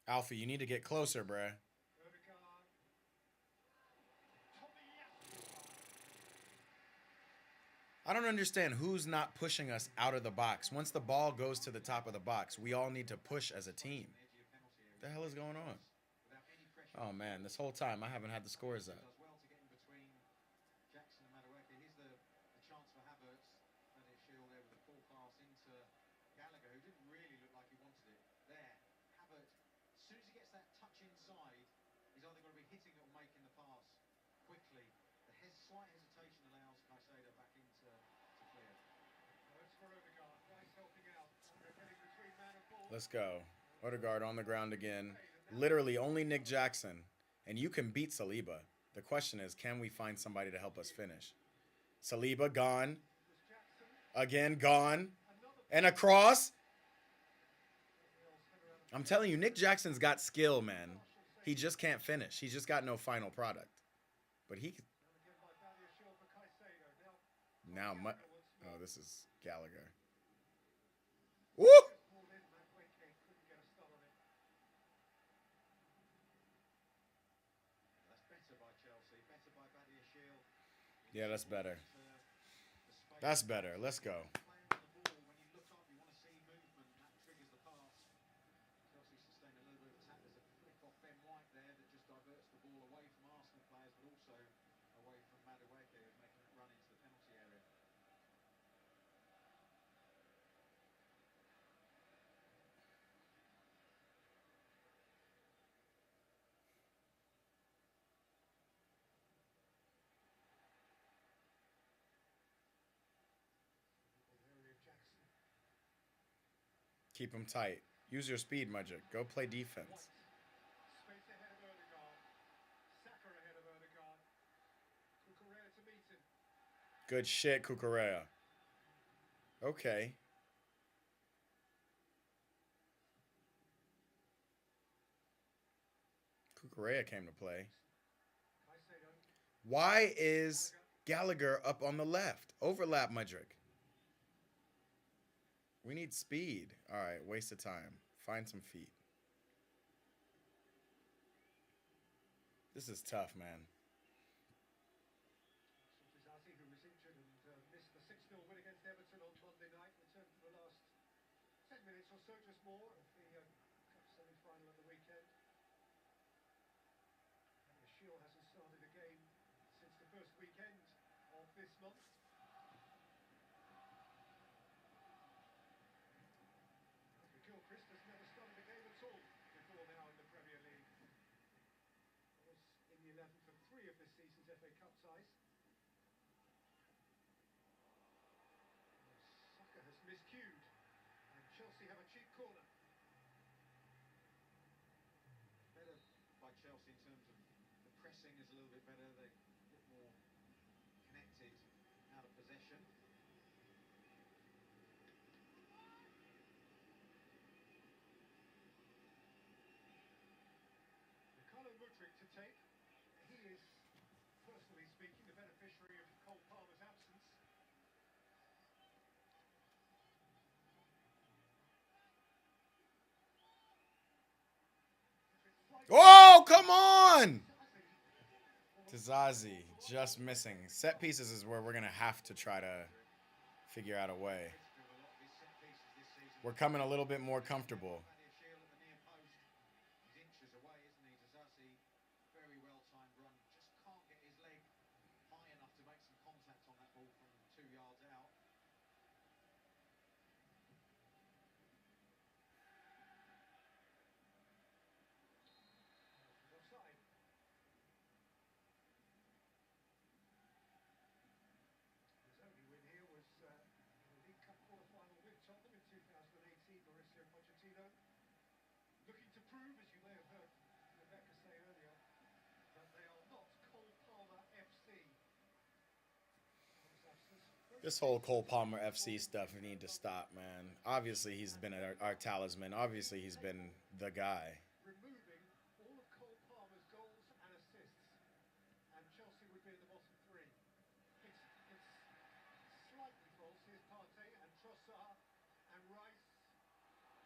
Alfie, you need to get closer, bruh. I don't understand who's not pushing us out of the box. Once the ball goes to the top of the box, we all need to push as a team. What the hell is going on? Oh, man, this whole time I haven't had the scores up. Let's go. Odegaard on the ground again. Literally only Nick Jackson. And you can beat Saliba. The question is, can we find somebody to help us finish? Saliba gone. Again, gone. And across. I'm telling you, Nick Jackson's got skill, man. He just can't finish. He's just got no final product. But he now. Oh, this is Gallagher. Woo! Yeah, that's better. That's better. Let's go. Keep him tight. Use your speed, Mudrick. Go play defense. Good shit, Cucurella. Okay. Cucurella came to play. Why is Gallagher up on the left? Overlap, Mudrick. We need speed. All right, waste of time. Find some feet. This is tough, man. Oh, come on! Tazazi just missing. Set pieces is where we're going to have to try to figure out a way. We're coming a little bit more comfortable. This whole Cole Palmer FC stuff we need to stop, man. Obviously, he's been our talisman. Obviously, he's been the guy.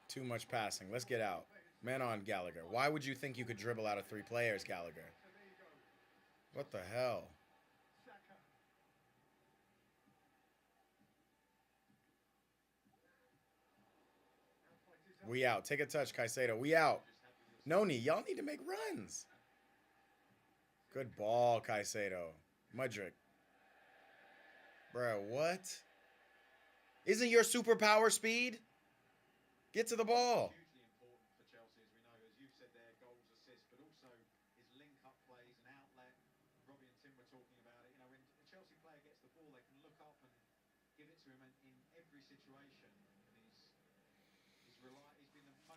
Too much passing. Let's get out. Man on Gallagher. Why would you think you could dribble out of 3 players, Gallagher? What the hell? We out. Take a touch, Caicedo. We out. Noni, y'all need to make runs. Good ball, Caicedo. Mudrick. Bro, what? Isn't your superpower speed? Get to the ball.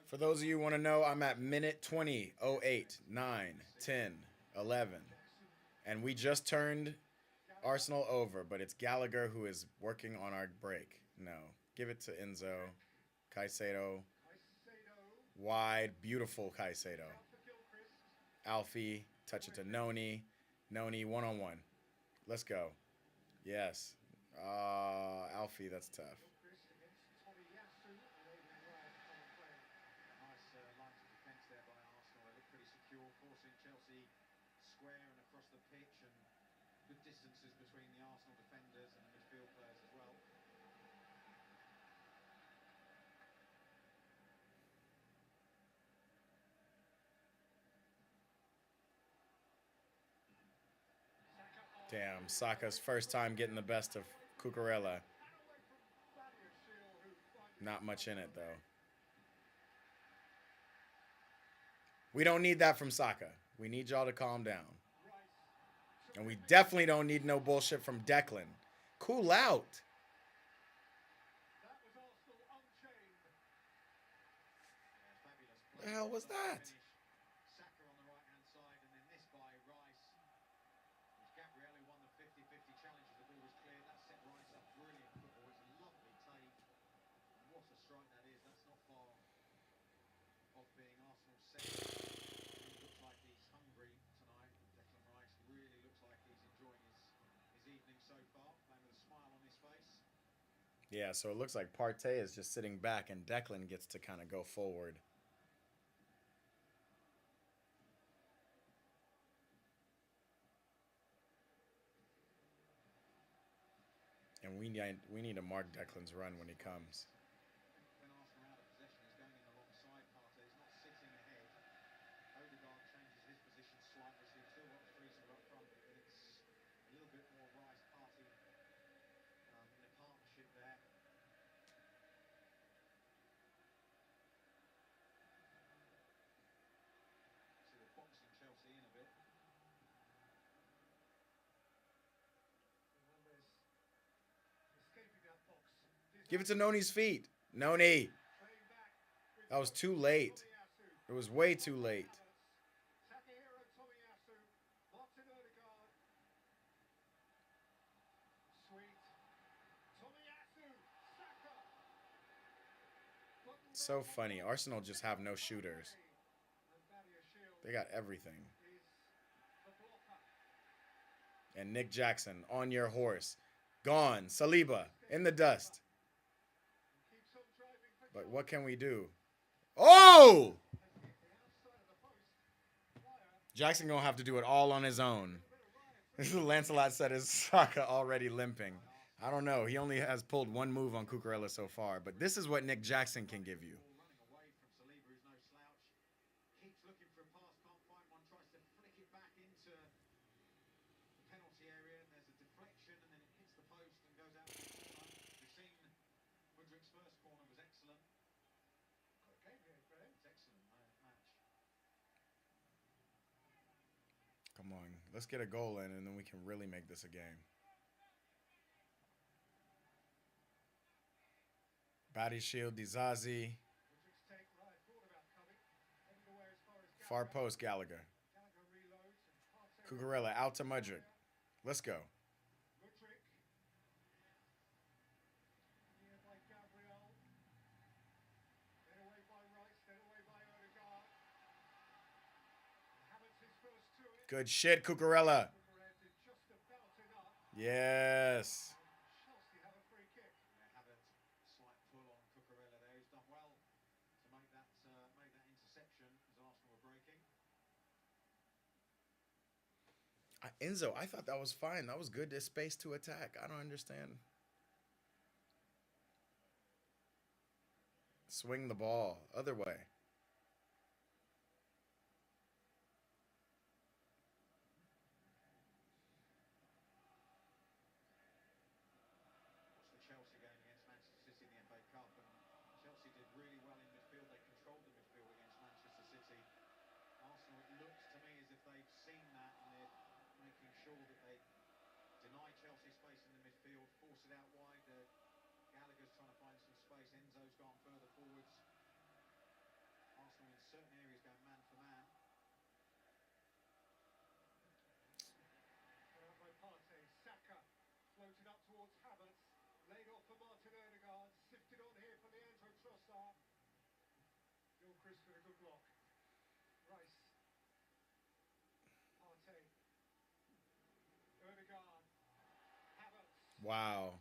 For those of you who want to know, I'm at minute 20, 08, 9, 10, 11. And we just turned Arsenal over, but it's Gallagher who is working on our break. No. Give it to Enzo. Caicedo. Wide. Beautiful Caicedo. Alfie. Touch it to Noni. Noni, one-on-one. Let's go. Yes. Alfie, that's tough. Nice lines of defence there by Arsenal. They look pretty secure, forcing Chelsea square and across the pitch, and good distances between the Arsenal defenders and the midfield players as well. Damn, Saka's first time getting the best of Cucurella. Not much in it, though. We don't need that from Saka. We need y'all to calm down. And we definitely don't need no bullshit from Declan. Cool out. The hell was that? Saka on the right-hand side, and then this by Rice. Gabriel who won the 50-50 challenge as the ball was cleared. That set Rice up. Brilliant football. It's a lovely take. And what a strike that is. That's not far off being Arsenal's second. He looks like he's hungry tonight. Declan Rice really looks like he's enjoying his evening so far, playing with a smile on his face. Yeah, so it looks like Partey is just sitting back and Declan gets to kind of go forward. And we need to mark Declan's run when he comes. When Arsenal are out of possession, he's going in alongside Partey. He's not sitting ahead. Odegaard changes his position slightly, so you've still got the threes who are up front, but it's a little bit more Rice Partey in a partnership there. So they're boxing Chelsea in a bit. Give it to Noni's feet. Noni. That was too late. It was way too late. So funny. Arsenal just have no shooters. They got everything. And Nick Jackson on your horse. Gone. Saliba in the dust. But what can we do? Oh! Jackson gonna have to do it all on his own. Lancelot said his Saka already limping. I don't know. He only has pulled one move on Cucurella so far, but this is what Nick Jackson can give you. Running away from Saliba, who's no slouch. Keeps looking for a pass, can't find one, tries to flick it back into the penalty area, and there's a deflection, and then it hits the post and goes out for a corner. We've seen Mudrik's first corner was excellent. It's excellent match. Come on. Let's get a goal in, and then we can really make this a game. Body shield, Dizazi. Far post, Gallagher. Cucurella out to Mudrik. Let's go. Good shit, Cucurella. Yes. Slight pull on Cucurella there. He's done well to make that interception as Arsenal were breaking. Enzo, I thought that was fine. That was good space to attack. I don't understand. Swing the ball. Other way. Watch the Chelsea game against Manchester City in the FA Cup, and Chelsea did really well in midfield. They controlled the midfield against Manchester City. Arsenal, it looks to me as if they've seen that and they're making sure that they deny Chelsea space in the midfield, force it out wide. Gallagher's trying to find some space. Enzo's gone further forwards. Wow.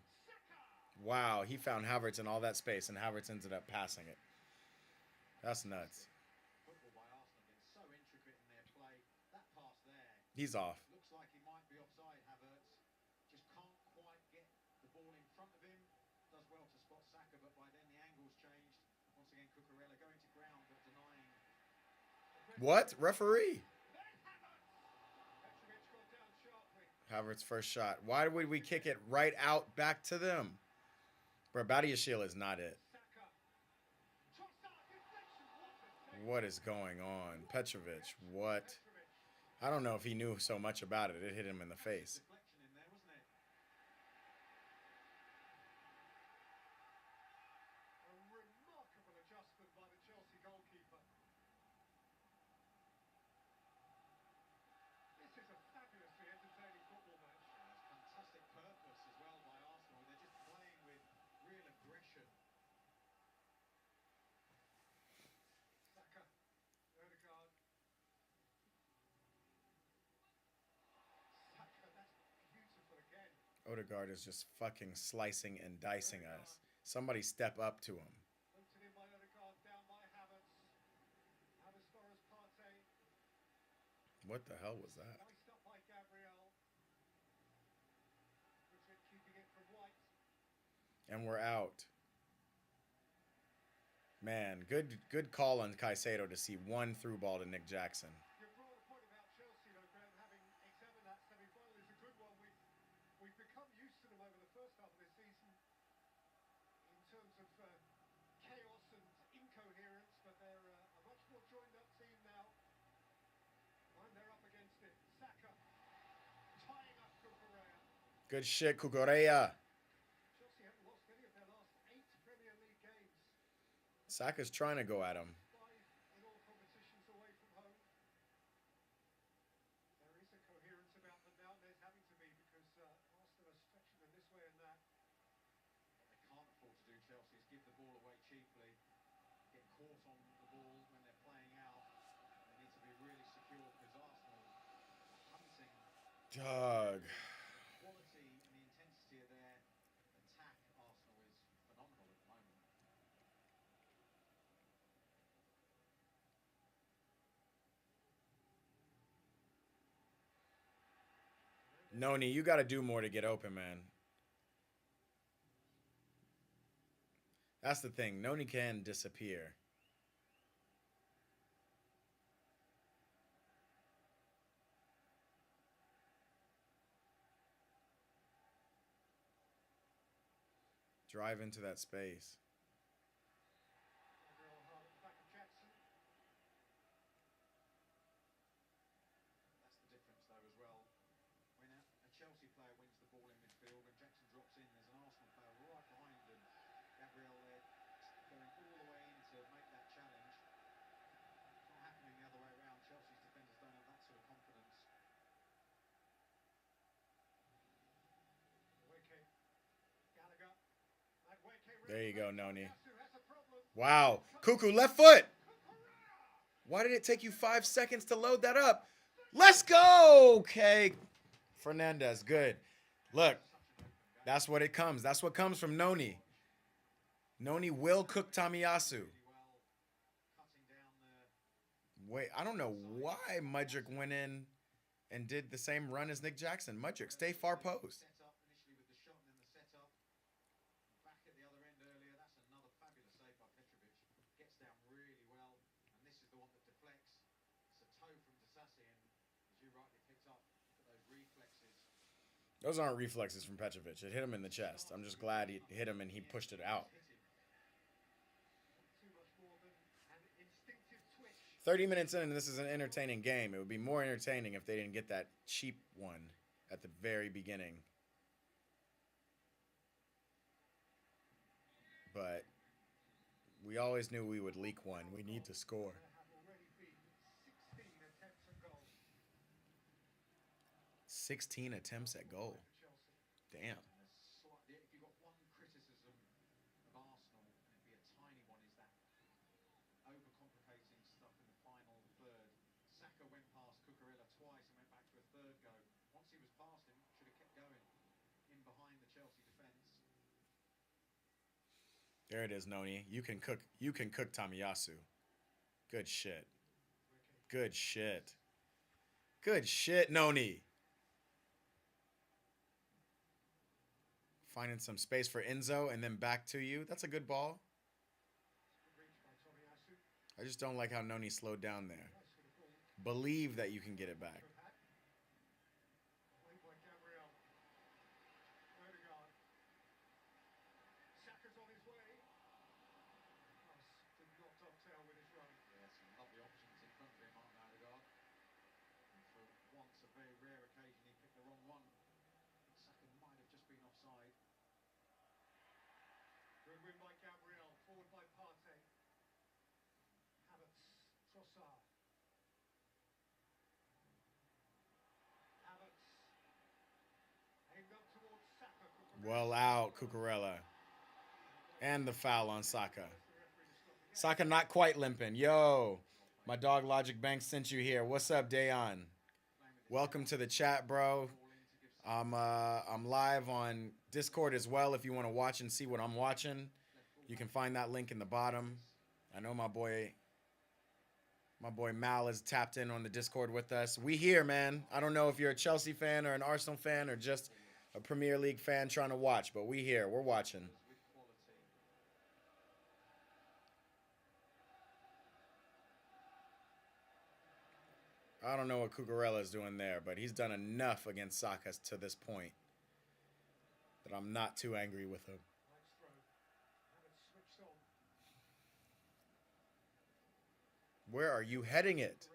Wow. He found Havertz in all that space, and Havertz ended up passing it. That's nuts. Football by Arsenal again, so intricate in their play. That pass there He's off. looks like he might be offside. Havertz just can't quite get the ball in front of him. Does well to spot Saka, but by then the angle's changed. Once again, Cucurella going to ground but denying. What? Referee. Petrovic got down sharply. Havertz's first shot. Why would we kick it right out back to them? Bro, Badiashile is not it. Saka. Trossard deflection. What a save. What is going on? Petrovic, what? Petrovic. I don't know if he knew so much about it. It hit him in the face. Deflection in there, wasn't it? A remarkable adjustment by the Chelsea goalkeeper. This is a fabulously entertaining football match. Fantastic purpose as well by Arsenal. They're just playing with real aggression. Saka, Odegaard. Saka, that's beautiful again. Odegaard is just fucking slicing and dicing us. Somebody step up to him. Looked in by Odegaard, down by Havertz. Out as far as Partey. What the hell was that? Sliced up by Gabriel. Madrid keeping it from White. And we're out. Man, good call on Caicedo to see one through ball to Nick Jackson. Your broader point about Chelsea, though, Graham, having examined that semi-final, is a good one. We've become used to them over the first half of this season in terms of chaos and incoherence, but they're a much more joined-up team now. And they're up against it. Saka tying up Cucurella. Good shit, Cucurella. Chelsea haven't lost any of their last 8 Premier League games. Saka's trying to go at him. 5 in all competitions away from home. There is a coherence about them now, and there's having to be because Arsenal are stretching them this way and that. What they can't afford to do, Chelsea, is give the ball away cheaply, get caught on the ball when they're playing out. They need to be really secure because Arsenal are hunting. Doug. Quality and the intensity of their attack, Arsenal, is phenomenal at the moment. Noni, you got to do more to get open, man. That's the thing. Noni can disappear. Drive into that space. Gabriel hard at the back of Jackson. That's the difference, though, as well. When a Chelsea player wins the ball in midfield, when Jackson drops in, there's an Arsenal player right behind them. Gabriel there going all the way in to make that challenge. It's not happening the other way around. Chelsea's defenders don't have that sort of confidence. Wake, Gallagher. There you go, Noni. Has a problem. Wow. Cuckoo, left foot. Why did it take you 5 seconds to load that up? Let's go. Okay. Fernandez, good. Look, that's what it comes. That's what comes from Noni. Noni will cook Tamiyasu. Wait, I don't know why Mudryk went in and did the same run as Nick Jackson. Mudryk, stay far post. Set up initially with the shot and then the setup. Back at the other end earlier. That's another fabulous save by Petrovic. Gets down really well, and this is the one that deflects. It's a toe from Disasi, and as you rightly picked up, look at those reflexes. Those aren't reflexes from Petrovic. It hit him in the chest. I'm just glad he hit him and he pushed it out. Not too much more than an instinctive twitch. 30 minutes in, and this is an entertaining game. It would be more entertaining if they didn't get that cheap one at the very beginning. But we always knew we would leak one. We need to score. There have already been 16 attempts at goal 16 attempts at goal. for Chelsea. Damn. And if you've got one criticism of Arsenal, and it'd be a tiny one, is that overcomplicating stuff in the final third. Saka went past Cucurella twice and went back to a third go. Once he was past him, should have kept going in behind the Chelsea There it is, Noni. You can cook. You can cook Tamiyasu. Good shit. Good shit. Good shit, Noni. Finding some space for Enzo and then back to you. That's a good ball. I just don't like how Noni slowed down there. Believe that you can get it back. Saka's on his way. Did not dovetail with his run. Yeah, some lovely options in front of him, Martin Odegaard. And for once, a very rare occasion, he picked the wrong one. I think Saka might have just been offside. Good win by Gabriel, forward by Partey. Havertz, Trossard. Havertz. Aimed up towards Saka. Well out, Cucurella. And the foul on Saka. Saka not quite limping. Yo, my dog Logic Bank sent you here. What's up, Dayon? Welcome to the chat, bro. I'm live on Discord as well. If you want to watch and see what I'm watching, you can find that link in the bottom. I know my boy Mal is tapped in on the Discord with us. We here, man. I don't know if you're a Chelsea fan or an Arsenal fan or just a Premier League fan trying to watch, but we here. We're watching. I don't know what Cucurella is doing there, but he's done enough against Saka to this point that I'm not too angry with him. Where are you heading it?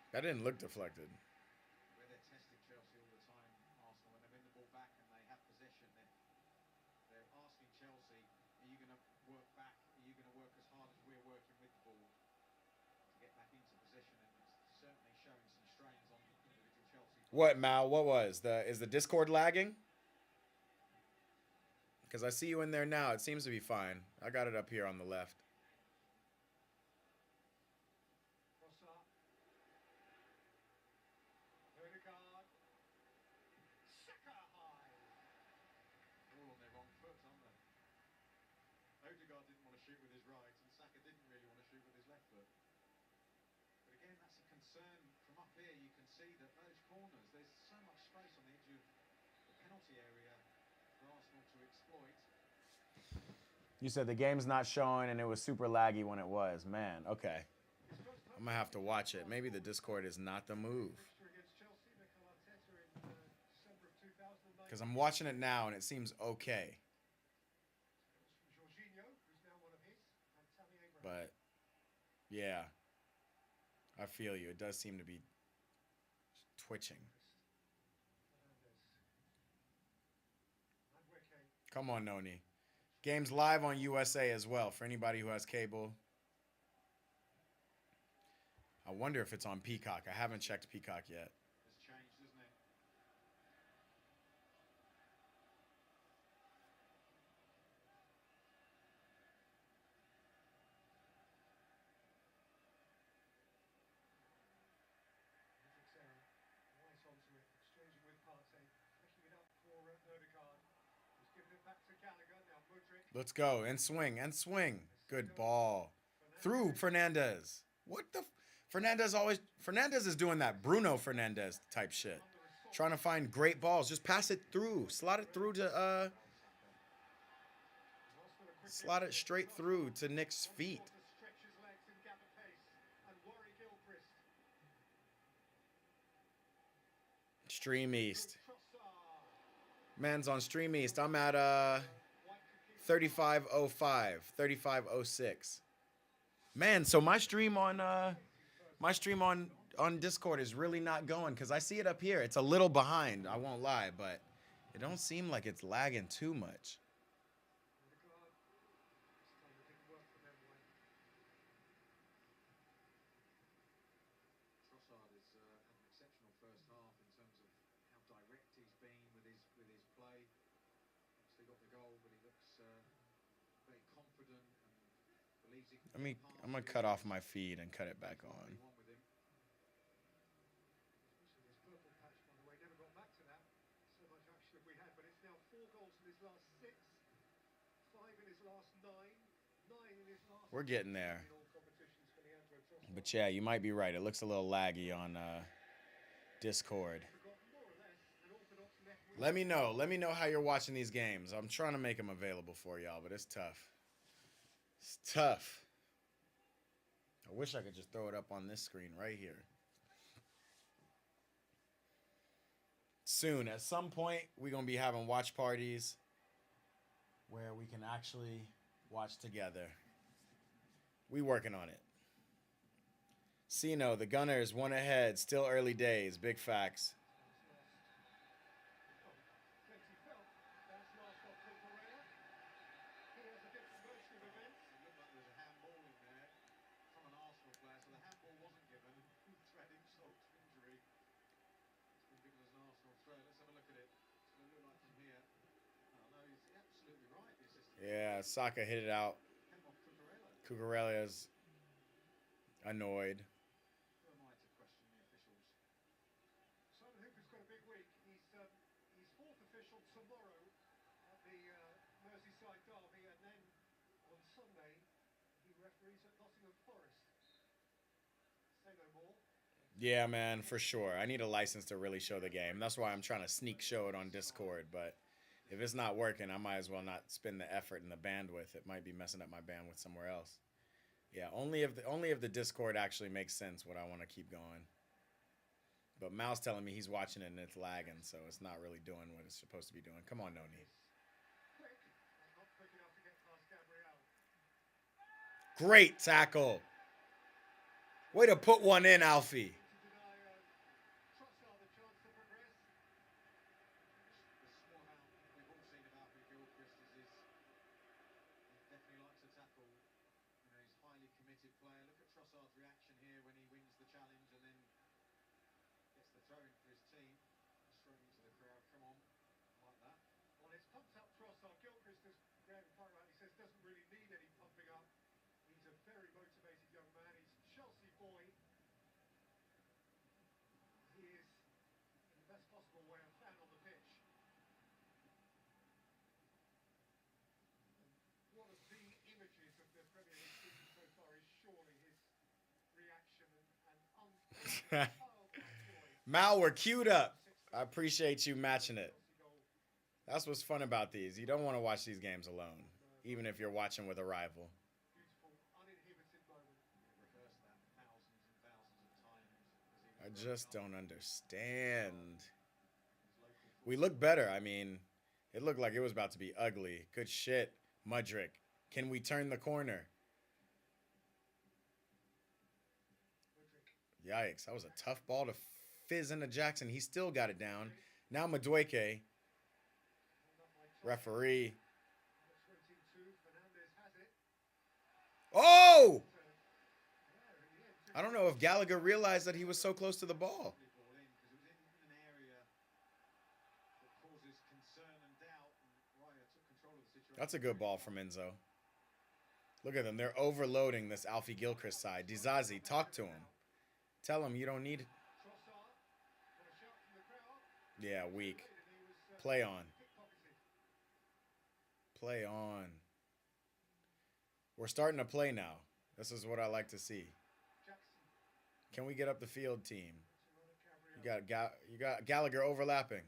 That didn't look deflected. Where they're testing Chelsea all the time, Arsenal, when they win the ball back and they have possession, they're asking Chelsea, are you going to work back? Are you going to work as hard as we're working with the ball to get back into position? And it's certainly showing some strains on individual Chelsea players. What, Mal? What was? Is the Discord lagging? Because I see you in there now. It seems to be fine. I got it up here on the left. Odegaard didn't want to shoot with his right, and Saka didn't really want to shoot with his left foot. But again, that's a concern from up here. You can see that those corners, there's so much space on the edge of the penalty area for Arsenal to exploit. You said the game's not showing and it was super laggy when it was. Man, okay. I'm going to have to watch it. Maybe the Discord is not the move. Because I'm watching it now and it seems okay. But, yeah. I feel you. It does seem to be twitching. Come on, Noni. Game's live on USA as well for anybody who has cable. I wonder if it's on Peacock. I haven't checked Peacock yet. It's changed, isn't it? Let's go. And swing. And swing. Good ball. Through Fernandez. What the... Fernandez is doing that Bruno Fernandez type shit. Trying to find great balls. Just pass it through. Slot it through to... Slot it straight through to Nick's feet. Stream East. Man's on Stream East. I'm at 3505, 3506. Man, so my stream on Discord is really not going because I see it up here. It's a little behind, I won't lie, but it don't seem like it's lagging too much. Trossard has had an exceptional first half in terms of how direct he's been with his play. very confident and believes he can I'm get past gonna the cut off my feed and cut it back on. one with him. Especially this purple patch, by the way, never got back to that. So much action have we had, but it's now 4 goals in his last 6, 5 in his last 9, 9 in his last. We're getting there. In all competitions for Leandro Trossard. But yeah, you might be right. It looks a little laggy on Discord. Let me know. Let me know how you're watching these games. I'm trying to make them available for y'all, but it's tough. It's tough. I wish I could just throw it up on this screen right here. Soon, at some point, we're going to be having watch parties where we can actually watch together. We working on it. Sino, the Gunners, one ahead. Still early days. Big facts. Yeah, Saka hit it out. Cucurella's annoyed. Who am I to question the officials? Simon Hooper's got a big week. He's fourth official tomorrow at the Merseyside derby, and then on Sunday he referees at Nottingham Forest. Say no more. Yeah, man, for sure. I need a license to really show the game. That's why I'm trying to sneak show it on Discord, but if it's not working, I might as well not spend the effort and the bandwidth. It might be messing up my bandwidth somewhere else. Yeah, only if the Discord actually makes sense what I want to keep going. But Mal's telling me he's watching it and it's lagging, so it's not really doing what it's supposed to be doing. Come on, Noni. Great tackle. Way to put one in, Alfie. Player. Look at Trossard's reaction here when he wins the challenge and then gets the throw in for his team. Straight into the crowd. Come on, like that. Well, it's pumped up Trossard. Gilchrist, as Graham quite rightly says, doesn't really need any pumping up. He's a very motivated young man. He's a Chelsea boy. He is, in the best possible way, a fan on the pitch. One of the images of the Premier League season so far is surely his reaction and Mal, we're queued up. I appreciate you matching it. That's what's fun about these. You don't want to watch these games alone, even if you're watching with a rival. I just don't understand. We look better. I mean, it looked like it was about to be ugly. Good shit, Mudrick. Can we turn the corner? Yikes, that was a tough ball to fizz into Jackson. He still got it down. Now Madueke. Referee. Oh! I don't know if Gallagher realized that he was so close to the ball. That's a good ball from Enzo. Look at them. They're overloading this Alfie Gilchrist side. Dizazi, talk to him. Tell him you don't need it. Yeah, weak. Play on. Play on. We're starting to play now. This is what I like to see. Can we get up the field, team? You got Gallagher overlapping.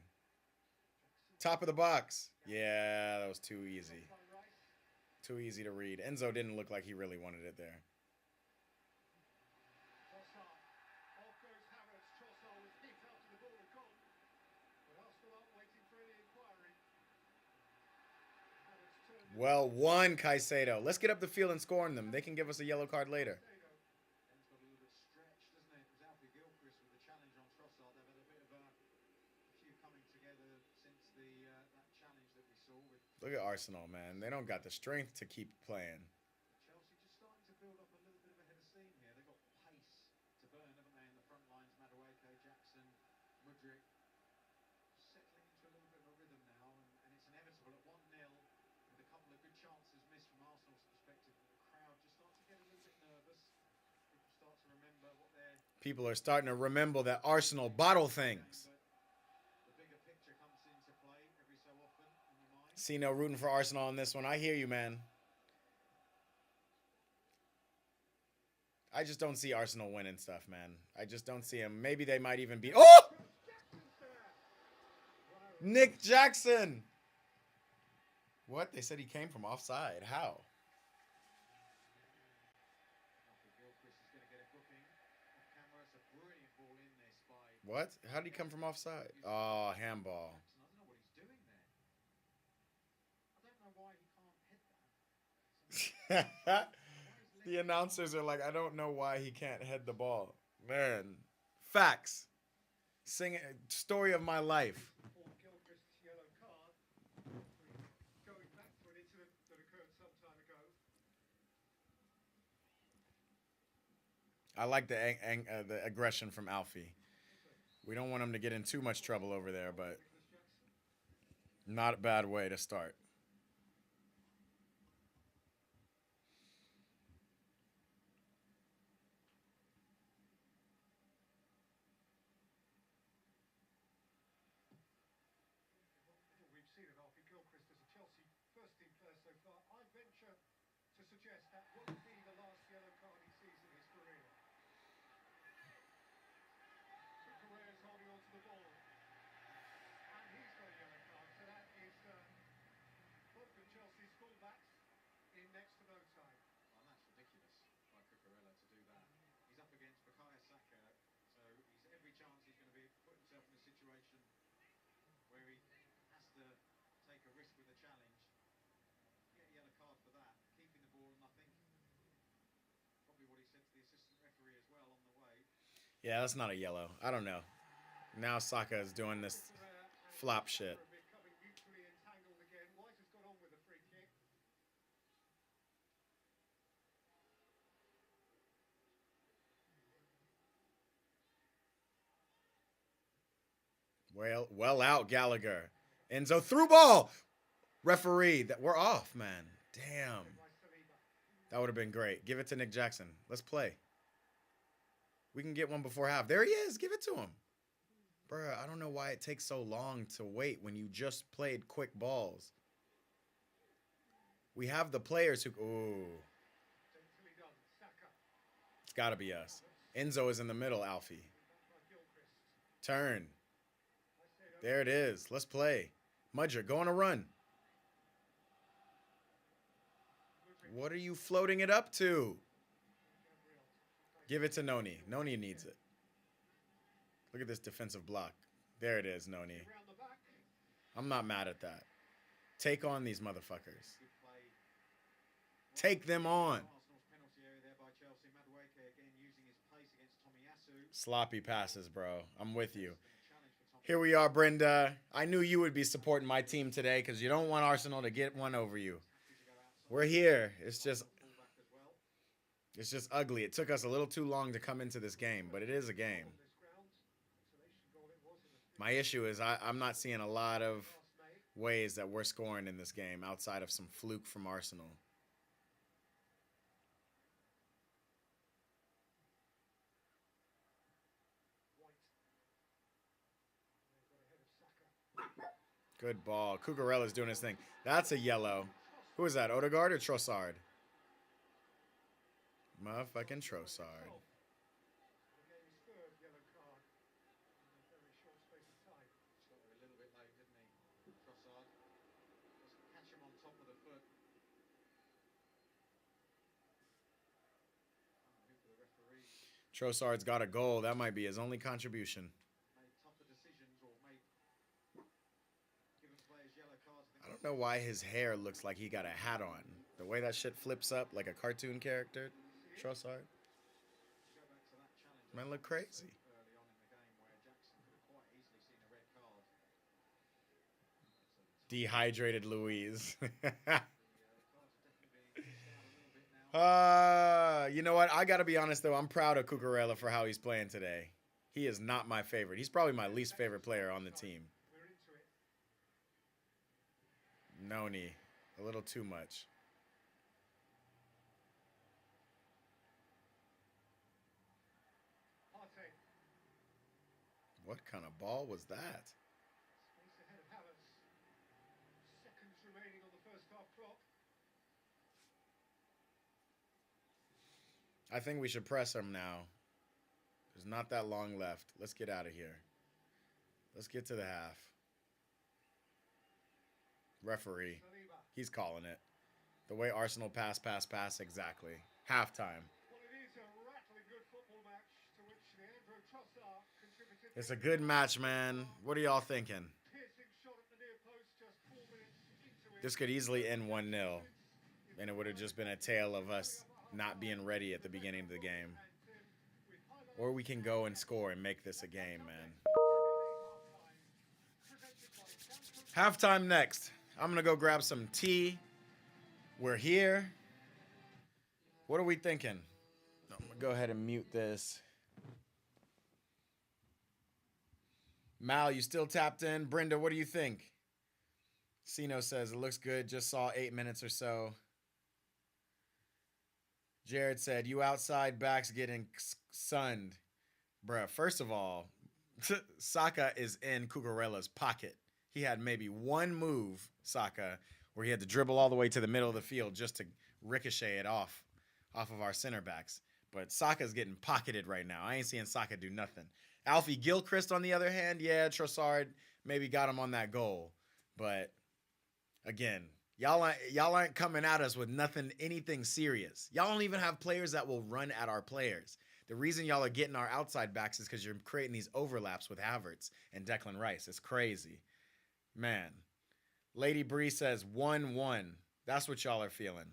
Top of the box. Yeah, that was too easy. Too easy to read. Enzo didn't look like he really wanted it there. Well, one Caicedo. Let's get up the field and score on them. They can give us a yellow card later. Look at Arsenal, man. They don't got the strength to keep playing. Chelsea just starting to build up a little bit of a head of steam here. They've got pace to burn, haven't they, in the front lines? Madueke, Jackson, Mudrick. Settling into a little bit of a rhythm now, and it's inevitable at 1-0 with a couple of good People are starting to remember that Arsenal bottle things. The bigger picture comes into play every so often in your mind. See no rooting for Arsenal on this one. I hear you, man. I just don't see Arsenal winning stuff, man. I just don't see them. Maybe they might even be. Oh! Nick Jackson! What? They said he came from offside. How? Gilchrist is going to get a booking off camera. It's a brilliant ball in this by. What? How did he come from offside? Oh, handball. Jackson. I don't know what he's doing there. I don't know why he can't hit that. The announcers are like, I don't know why he can't head the ball. Man. Facts. Sing it. Story of my life. Paul Gilchrist's yellow card. Going back to an incident that occurred some time ago. I like the aggression from Alfie. We don't want him to get in too much trouble over there, but not a bad way to start. We've seen of Alfie Gilchrist as a Chelsea first team player so far. I venture to suggest that won't be the last yellow card he sees in his career. So Correa's holding on to the ball. And he's got a yellow card. So that is both of Chelsea's fullbacks in next to no time. Well, that's ridiculous by Cucurella to do that. He's up against Bukayo Saka, so he's every chance he's going to put himself in a situation where he has to take a risk with a challenge. Get a yellow card for that. Keeping the ball, and I think probably what he said to the assistant referee as well on the way. Yeah, that's not a yellow. I don't know. Now Saka is doing this flop shit. Becoming mutually entangled again. White has got on with the free kick. Well out, Gallagher. Enzo through ball. Referee, that we're off, man. Damn. That would have been great. Give it to Nick Jackson. Let's play. We can get one before half. There he is. Give it to him. Bruh, I don't know why it takes so long to wait when you just played quick balls. We have the players who... Ooh. It's got to be us. Enzo is in the middle, Alfie. Turn. There it is. Let's play. Mudger, go on a run. What are you floating it up to? Give it to Noni. Noni needs it. Look at this defensive block. There it is, Noni. I'm not mad at that. Take on these motherfuckers. Take them on. Sloppy passes, bro. I'm with you. Here we are, Brenda. I knew you would be supporting my team today because you don't want Arsenal to get one over you. We're here. It's just ugly. It took us a little too long to come into this game, but it is a game. My issue is I'm not seeing a lot of ways that we're scoring in this game outside of some fluke from Arsenal. Good ball. Cucurella's doing his thing. That's a yellow. Who is that, Odegaard or Trossard? Motherfucking Trossard. Trossard's got a goal. That might be his only contribution. I don't know why his hair looks like he got a hat on. The way that shit flips up like a cartoon character, Trossard. Man, look crazy. Dehydrated Louise. You know what? I got to be honest, though. I'm proud of Cucurella for how he's playing today. He is not my favorite. He's probably my least favorite player on the team. Noni. A little too much. What kind of ball was that? Space ahead of Havertz. Seconds remaining on the first half clock. I think we should press him now. There's not that long left. Let's get out of here. Let's get to the half. Referee. Saliba. He's calling it. The way Arsenal pass, exactly. Halftime. Well, it is a rattling good football match to which Leandro Trossard contributed. It's a good match, man. What are y'all thinking? Piercing shot at the near post just 4 minutes into it. This could easily end 1-0, and it would have just been a tale of us not being ready at the beginning of the game. Or we can go and score and make this a game, man. Halftime next. I'm going to go grab some tea. We're here. What are we thinking? I'm going to go ahead and mute this. Mal, you still tapped in? Brenda, what do you think? Sino says, it looks good. Just saw 8 minutes or so. Jared said, you outside backs getting sunned. Bruh, first of all, Saka is in Cucurella's pocket. He had maybe one move, Saka, where he had to dribble all the way to the middle of the field just to ricochet it off of our center backs. But Saka's getting pocketed right now. I ain't seeing Saka do nothing. Alfie Gilchrist, on the other hand, yeah, Trossard maybe got him on that goal. But, again, y'all aren't coming at us with anything serious. Y'all don't even have players that will run at our players. The reason y'all are getting our outside backs is because you're creating these overlaps with Havertz and Declan Rice. It's crazy. Man. Lady Bree says 1-1. That's what y'all are feeling.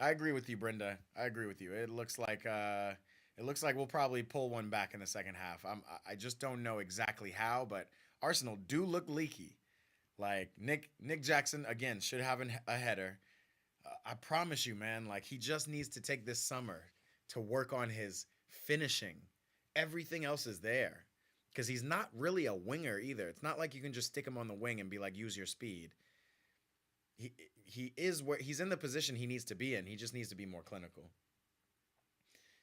I agree with you, Brenda. I agree with you. It looks like we'll probably pull one back in the second half. I just don't know exactly how, but Arsenal do look leaky. Like Nick Jackson again should have a header. I promise you, man. Like he just needs to take this summer to work on his finishing. Everything else is there because he's not really a winger either. It's not like you can just stick him on the wing and be like, use your speed. He is where he's in the position he needs to be in. He just needs to be more clinical.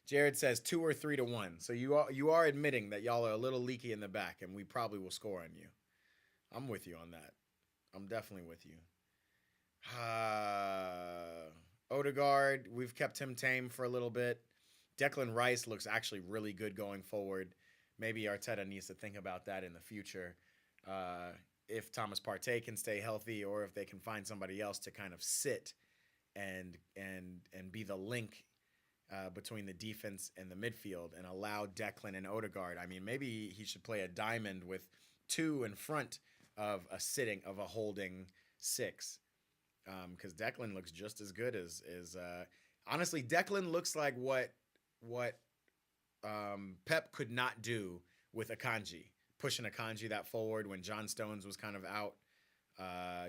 Jared says 2 or 3-1. So you are admitting that y'all are a little leaky in the back, and we probably will score on you. I'm with you on that. I'm definitely with you. Odegaard, we've kept him tame for a little bit. Declan Rice looks actually really good going forward. Maybe Arteta needs to think about that in the future. If Thomas Partey can stay healthy, or if they can find somebody else to kind of sit and be the link between the defense and the midfield and allow Declan and Odegaard. I mean, maybe he should play a diamond with 2 in front of a holding 6. Because Declan looks just as good as honestly, Declan looks like what Pep could not do with Akanji. Pushing Akanji that forward when John Stones was kind of out.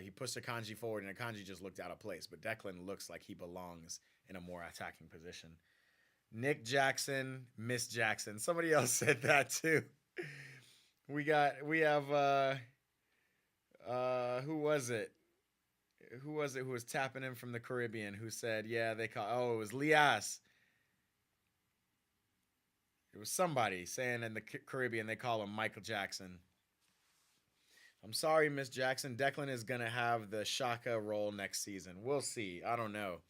He pushed Akanji forward, and Akanji just looked out of place. But Declan looks like he belongs in a more attacking position. Nick Jackson, Miss Jackson. Somebody else said that too. We have who was it? Who was tapping in from the Caribbean who said, yeah, it was Lias. It was somebody saying in the Caribbean they call him Michael Jackson. I'm sorry, Miss Jackson. Declan is going to have the Shaka role next season. We'll see. I don't know.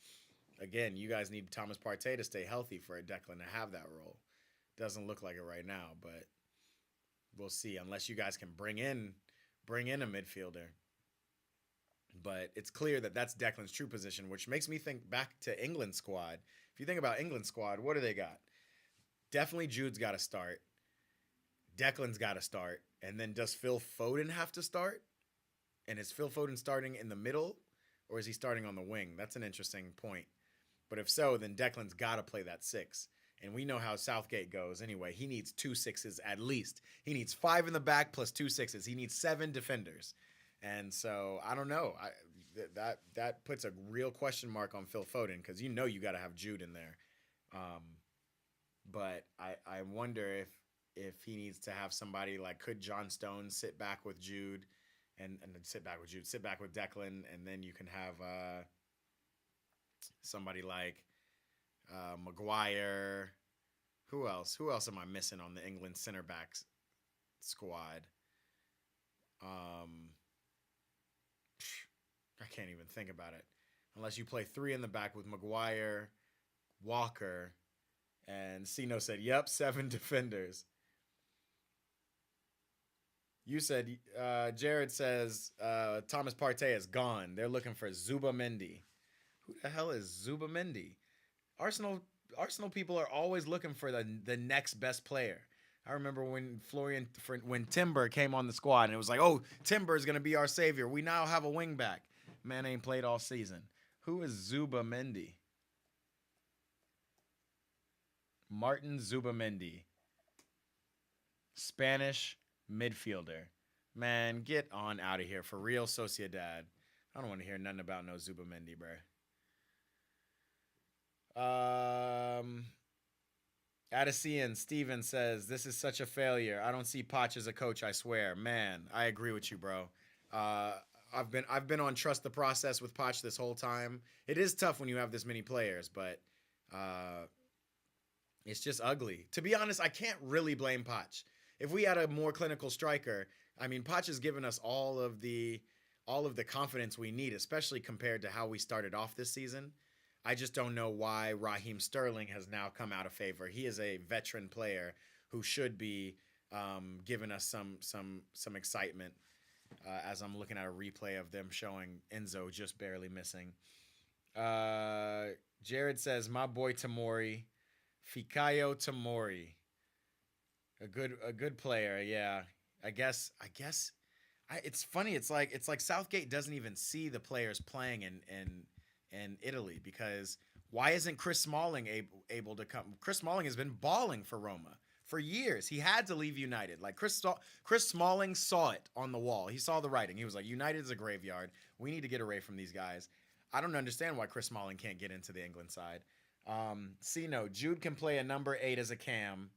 Again, you guys need Thomas Partey to stay healthy for Declan to have that role. Doesn't look like it right now, but we'll see. Unless you guys can bring in a midfielder. But it's clear that that's Declan's true position, which makes me think back to England's squad. If you think about England's squad, what do they got? Definitely Jude's got to start. Declan's got to start. And then does Phil Foden have to start? And is Phil Foden starting in the middle? Or is he starting on the wing? That's an interesting point. But if so, then Declan's got to play that 6. And we know how Southgate goes anyway. He needs 2 6s at least. He needs 5 in the back plus 2 6s. He needs 7 defenders. And so, I don't know. That puts a real question mark on Phil Foden because you got to have Jude in there. But I wonder if he needs to have somebody like, could John Stones sit back with Jude and sit back with Declan, and then you can have somebody like Maguire. Who else am I missing on the England center backs? squad. Um, I can't even think about it. Unless you play three in the back with Maguire, Walker, and Sino said, "Yep, seven defenders." You said Jared says Thomas Partey is gone. They're looking for Zuba Mendy. Who the hell is Zuba Mendy? Arsenal Arsenal people are always looking for the next best player. I remember when Timber came on the squad and it was like, oh, Timber is gonna be our savior. We now have a wing back. Man ain't played all season. Who is Zuba Mendy? Martin Zubamendi, Spanish midfielder. Man, get on out of here for real, Sociedad. I don't want to hear nothing about no Zubamendi, bro. Addisian Steven says, this is such a failure. I don't see Poch as a coach, I swear. Man, I agree with you, bro. Uh, I've been on trust the process with Poch this whole time. It is tough when you have this many players, but it's just ugly. To be honest, I can't really blame Poch. If we had a more clinical striker, I mean, Poch has given us all of the confidence we need, especially compared to how we started off this season. I just don't know why Raheem Sterling has now come out of favor. He is a veteran player who should be giving us some excitement. As I'm looking at a replay of them showing Enzo just barely missing. Jared says, "My boy Tamori, Fikayo Tamori, a good player." Yeah, I guess. It's funny. It's like Southgate doesn't even see the players playing in Italy because why isn't Chris Smalling able to come? Chris Smalling has been balling for Roma for years. He had to leave United. Like Chris Smalling saw it on the wall. He saw the writing. He was like, United is a graveyard. We need to get away from these guys. I don't understand why Chris Smalling can't get into the England side. Sino, Jude can play a number 8 as a cam,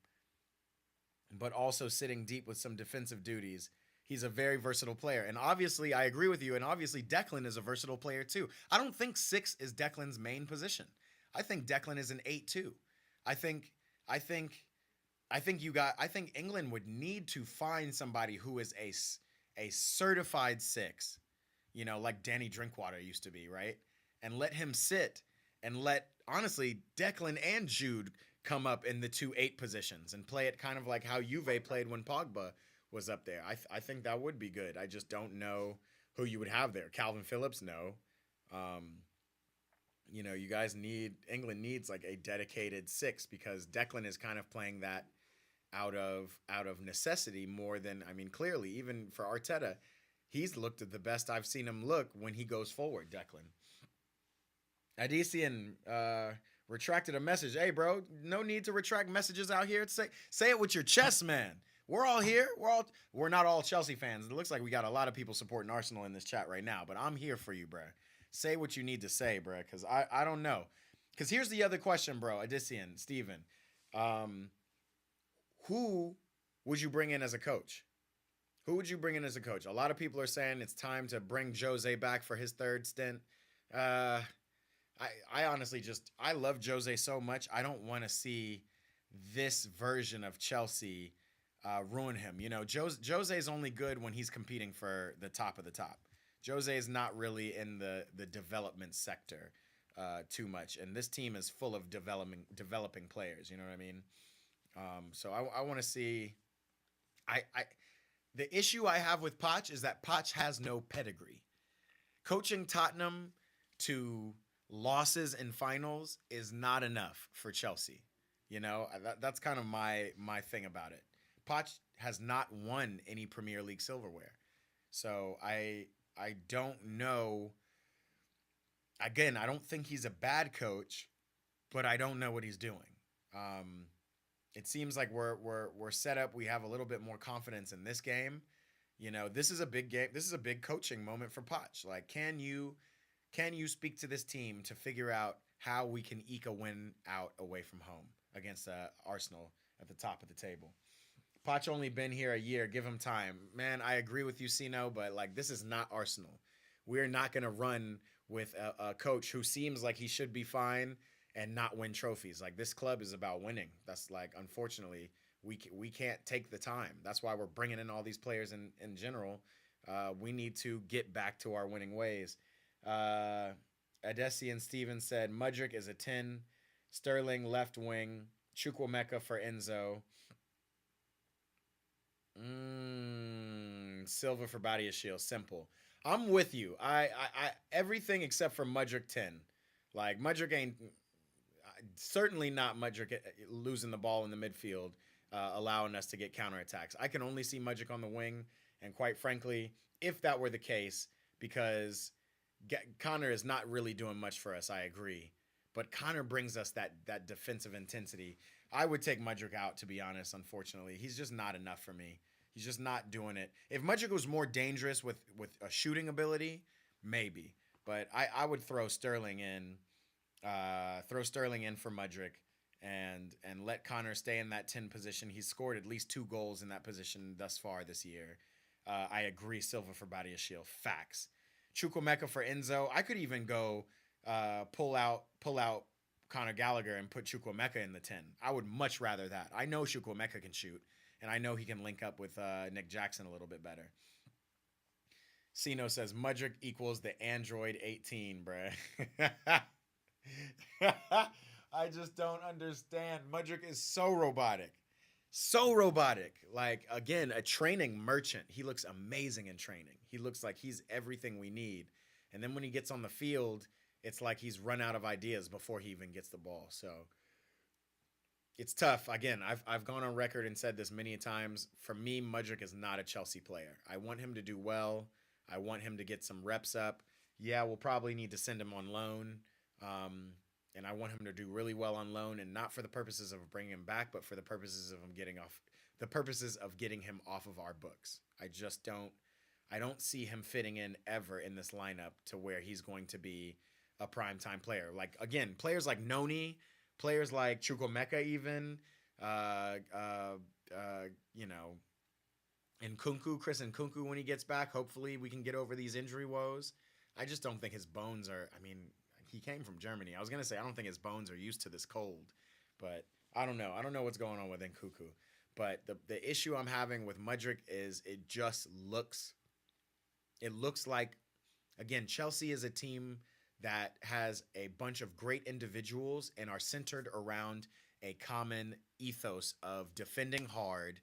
but also sitting deep with some defensive duties. He's a very versatile player. And obviously, I agree with you. And obviously, Declan is a versatile player too. I don't think 6 is Declan's main position. I think Declan is an 8 too. I think I think I think England would need to find somebody who is a certified 6, like Danny Drinkwater used to be, right? And let him sit and let honestly Declan and Jude come up in the 2 8 positions and play it kind of like how Juve played when Pogba was up there. I think that would be good. I just don't know who you would have there. Calvin Phillips, no. Um, you guys England needs like a dedicated 6 because Declan is kind of playing that out of necessity more than I mean clearly even for Arteta, he's looked at the best I've seen him look when he goes forward. Declan. Adesian retracted a message. Hey, bro, no need to retract messages out here. Say it with your chest, man. We're all here. We're not all Chelsea fans. It looks like we got a lot of people supporting Arsenal in this chat right now, but I'm here for you, bro. Say what you need to say, bro, because I don't know. Because here's the other question, bro. Adesian, Steven. Who would you bring in as a coach? Who would you bring in as a coach? A lot of people are saying it's time to bring Jose back for his third stint. I honestly I love Jose so much. I don't want to see this version of Chelsea ruin him. Jose is only good when he's competing for the top of the top. Jose is not really in the development sector too much, and this team is full of developing players. You know what I mean? So I want to see. The issue I have with Poch is that Poch has no pedigree. Coaching Tottenham to losses in finals is not enough for Chelsea. That's kind of my thing about it. Poch has not won any Premier League silverware. So I don't know. Again, I don't think he's a bad coach, but I don't know what he's doing. It seems like we're set up. We have a little bit more confidence in this game. This is a big game. This is a big coaching moment for Poch. Like, can you speak to this team to figure out how we can eke a win out away from home against Arsenal at the top of the table? Poch only been here a year. Give him time. Man, I agree with you, Sino, but like this is not Arsenal. We're not going to run with a coach who seems like he should be fine and not win trophies. Like this club is about winning. That's like, unfortunately, we can't take the time. That's why we're bringing in all these players in general. We need to get back to our winning ways. Uh, Adesi and Stevens said Mudrick is a 10, Sterling left wing, Chukwemeka for Enzo, Silva for Badia Shield. Simple. I'm with you. I everything except for Mudrick 10. Like Mudrick ain't certainly not Mudrick losing the ball in the midfield, allowing us to get counterattacks. I can only see Mudrick on the wing, and quite frankly, if that were the case, because Connor is not really doing much for us, I agree. But Connor brings us that defensive intensity. I would take Mudrick out, to be honest. Unfortunately, he's just not enough for me. He's just not doing it. If Mudrick was more dangerous with a shooting ability, maybe. But I would throw Sterling in for Mudrick and let Connor stay in that 10 position. He's scored at least 2 goals in that position thus far this year. I agree. Silva for Badia Shield. Facts. Chukwemeka for Enzo. I could even go pull out Conor Gallagher and put Chukwemeka in the 10. I would much rather that. I know Chukwemeka can shoot, and I know he can link up with Nick Jackson a little bit better. Sino says Mudrick equals the Android 18, bruh. I just don't understand. Mudrick is so robotic. So robotic. Like, again, a training merchant. He looks amazing in training. He looks like he's everything we need. And then when he gets on the field, it's like he's run out of ideas before he even gets the ball. So it's tough. Again, I've gone on record and said this many times. For me, Mudrick is not a Chelsea player. I want him to do well. I want him to get some reps up. Yeah, we'll probably need to send him on loan. And I want him to do really well on loan, and not for the purposes of bringing him back, but for the purposes of getting him off of our books. I don't see him fitting in ever in this lineup to where he's going to be a primetime player. Like, again, players like Noni, players like Chukwemeka even, you know, and Chris Nkunku when he gets back. Hopefully we can get over these injury woes. I just don't think his bones are, I mean, he came from Germany. I was going to say, I don't think his bones are used to this cold, but I don't know. I don't know what's going on with Nkunku. But the issue I'm having with Mudrick is it looks like, again, Chelsea is a team that has a bunch of great individuals and are centered around a common ethos of defending hard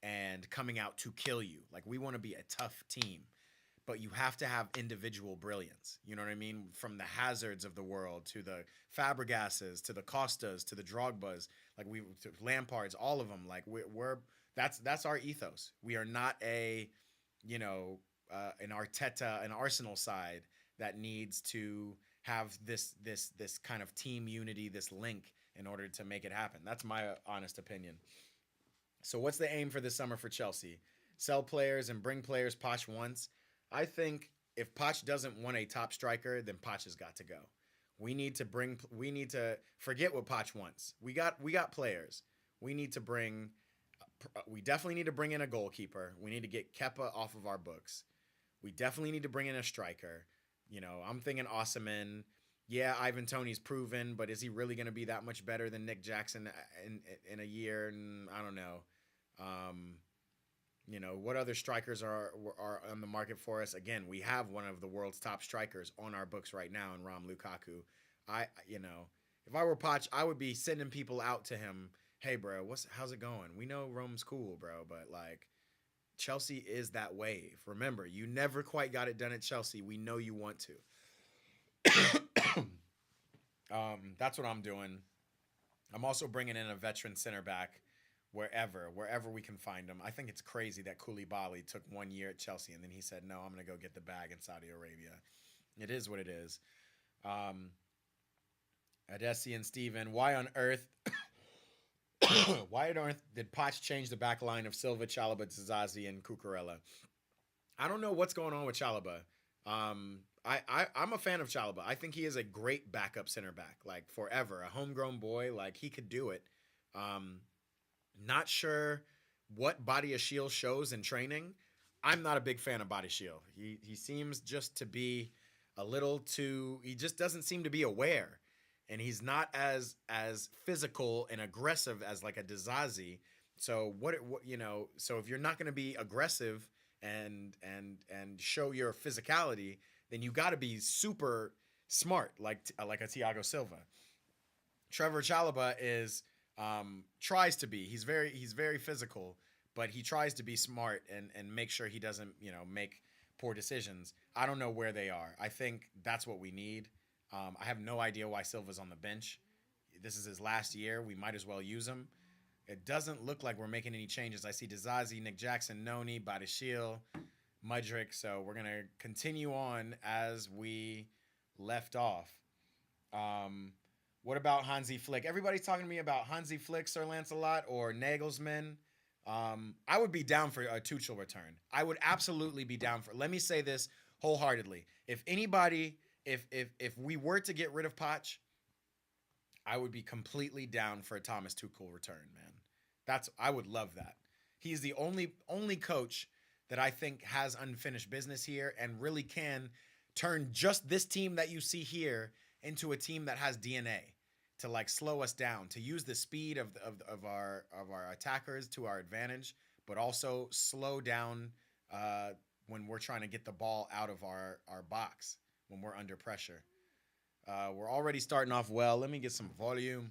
and coming out to kill you. Like, we want to be a tough team. But you have to have individual brilliance. You know what I mean? From the Hazards of the world to the Fabregases to the Costas to the Drogbas, like to Lampards, all of them. Like that's our ethos. We are not an Arteta, an Arsenal side that needs to have this kind of team unity, this link in order to make it happen. That's my honest opinion. So what's the aim for this summer for Chelsea? Sell players and bring players Poch wants. I think if Poch doesn't want a top striker, then Poch has got to go. We need to forget what Poch wants. We got players. We definitely need to bring in a goalkeeper. We need to get Kepa off of our books. We definitely need to bring in a striker. You know, I'm thinking Osimhen. Yeah, Ivan Toney's proven, but is he really going to be that much better than Nick Jackson in a year? I don't know. You know, what other strikers are on the market for us? Again, we have one of the world's top strikers on our books right now in Rom Lukaku. If I were Poch, I would be sending people out to him. Hey, bro, how's it going? We know Rome's cool, bro, but like Chelsea is that wave. Remember, you never quite got it done at Chelsea. We know you want to. That's what I'm doing. I'm also bringing in a veteran center back. Wherever we can find him. I think it's crazy that Koulibaly took 1 year at Chelsea and then he said, no, I'm going to go get the bag in Saudi Arabia. It is what it is. Adesi and Steven, why on earth did Poch change the back line of Silva, Chalobah, Zazi, and Cucurella? I don't know what's going on with Chalobah. I'm a fan of Chalobah. I think he is a great backup center back, like forever. A homegrown boy, like he could do it. Not sure what Badia Shield shows in training. I'm not a big fan of Badia Shield. He seems just to be a little too. He just doesn't seem to be aware, and he's not as physical and aggressive as like a Dizazi. So what so if you're not going to be aggressive and show your physicality, then you got to be super smart, like a Thiago Silva. Trevor Chalaba is tries to be. He's very physical, but he tries to be smart and make sure he doesn't make poor decisions. I don't know where they are. I think that's what we need. I have no idea why Silva's on the bench. This is his last year. We might as well use him. It doesn't look like we're making any changes. I see Dizazi, Nick Jackson, Noni, Badishil, Mudrick. So we're gonna continue on as we left off. Um, what about Hansi Flick? Everybody's talking to me about Hansi Flick, Sir Lancelot, or Nagelsmann. I would be down for a Tuchel return. I would absolutely be down for. Let me say this wholeheartedly. If anybody, if we were to get rid of Poch, I would be completely down for a Thomas Tuchel return, man. I would love that. He's the only coach that I think has unfinished business here and really can turn just this team that you see here into a team that has DNA to like slow us down, to use the speed of our attackers to our advantage, but also slow down when we're trying to get the ball out of our box when we're under pressure. We're already starting off well. Let me get some volume.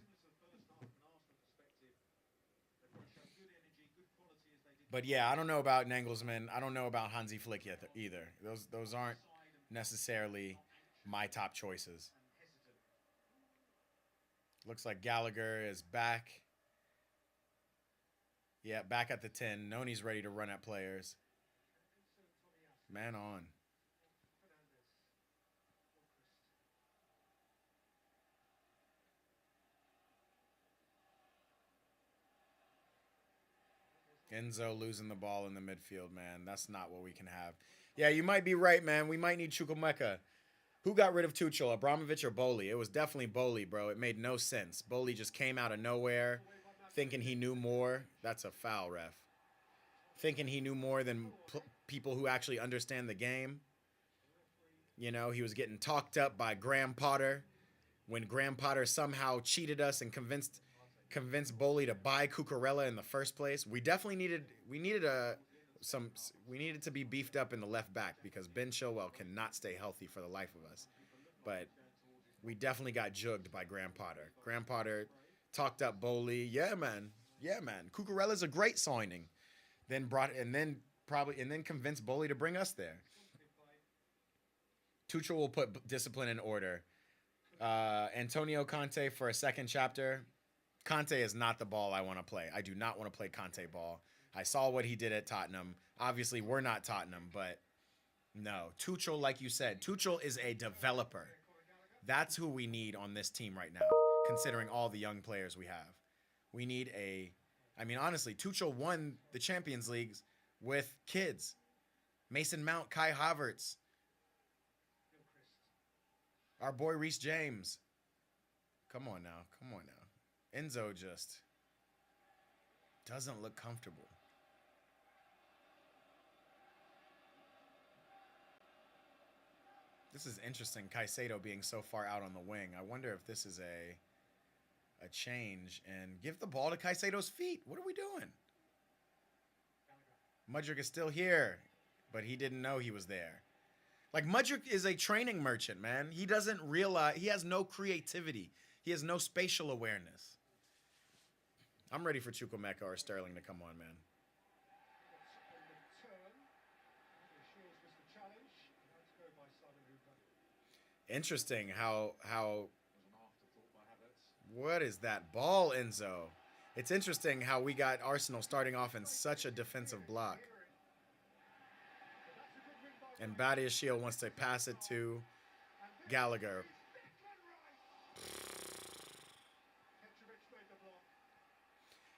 But yeah, I don't know about Nagelsmann. I don't know about Hansi Flick yet either. Those aren't necessarily my top choices. Looks like Gallagher is back. Yeah, back at the 10. Noni's ready to run at players. Man on. Enzo losing the ball in the midfield, man. That's not what we can have. Yeah, you might be right, man. We might need Chukwemeka. Who got rid of Tuchel, Abramovich or Bowley? It was definitely Bowley, bro. It made no sense. Bowley just came out of nowhere thinking he knew more. That's a foul, ref. Thinking he knew more than people who actually understand the game. He was getting talked up by Graham Potter when Graham Potter somehow cheated us and convinced Bowley to buy Cucurella in the first place. We needed to be beefed up in the left back because Ben Chilwell cannot stay healthy for the life of us. But we definitely got jugged by Graham Potter. Graham Potter talked up Bowley. Yeah, man. Yeah, man. Cucurella's a great signing. Then convinced Bowley to bring us there. Tuchel will put discipline in order. Antonio Conte for a second chapter. Conte is not the ball I want to play. I do not want to play Conte ball. I saw what he did at Tottenham. Obviously, we're not Tottenham, but no. Tuchel, like you said, Tuchel is a developer. That's who we need on this team right now, considering all the young players we have. We need honestly, Tuchel won the Champions Leagues with kids. Mason Mount, Kai Havertz, our boy Reece James. Come on now. Come on now. Enzo just doesn't look comfortable. This is interesting, Caicedo being so far out on the wing. I wonder if this is a change and give the ball to Caicedo's feet. What are we doing? Mudrick is still here, but he didn't know he was there. Like Mudrick is a training merchant, man. He doesn't realize he has no creativity. He has no spatial awareness. I'm ready for Chukwemeka or Sterling to come on, man. Interesting how what is that ball, Enzo? It's interesting how we got Arsenal starting off in such a defensive block. And Badiashile wants to pass it to Gallagher.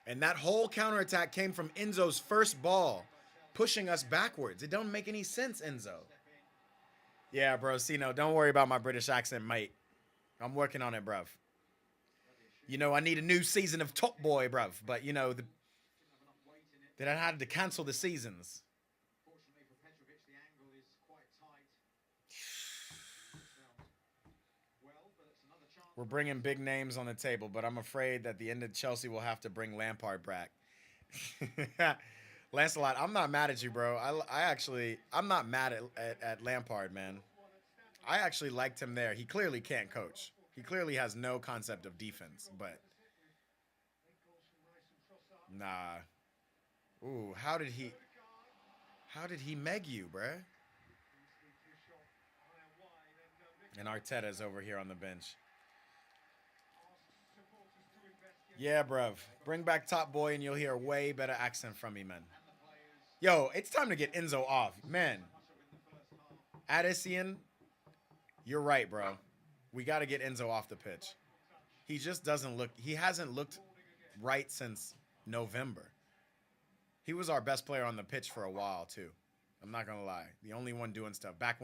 And that whole counterattack came from Enzo's first ball, pushing us backwards. It don't make any sense, Enzo. Yeah, bro, Sino, don't worry about my British accent, mate. I'm working on it, bruv. I need a new season of Top Boy, bruv. But, that I had to cancel the seasons. We're bringing big names on the table, but I'm afraid that the end of Chelsea will have to bring Lampard back. Lancelot, I'm not mad at you, bro. I'm not mad at Lampard, man. I actually liked him there. He clearly can't coach. He clearly has no concept of defense, but nah. Ooh, how did he meg you, bruh? And Arteta's over here on the bench. Yeah, bruv. Bring back Top Boy and you'll hear a way better accent from me, man. Yo, it's time to get Enzo off. Man, Addison, you're right, bro. We got to get Enzo off the pitch. He just doesn't look, he hasn't looked right since November. He was our best player on the pitch for a while, too. I'm not going to lie. The only one doing stuff. Back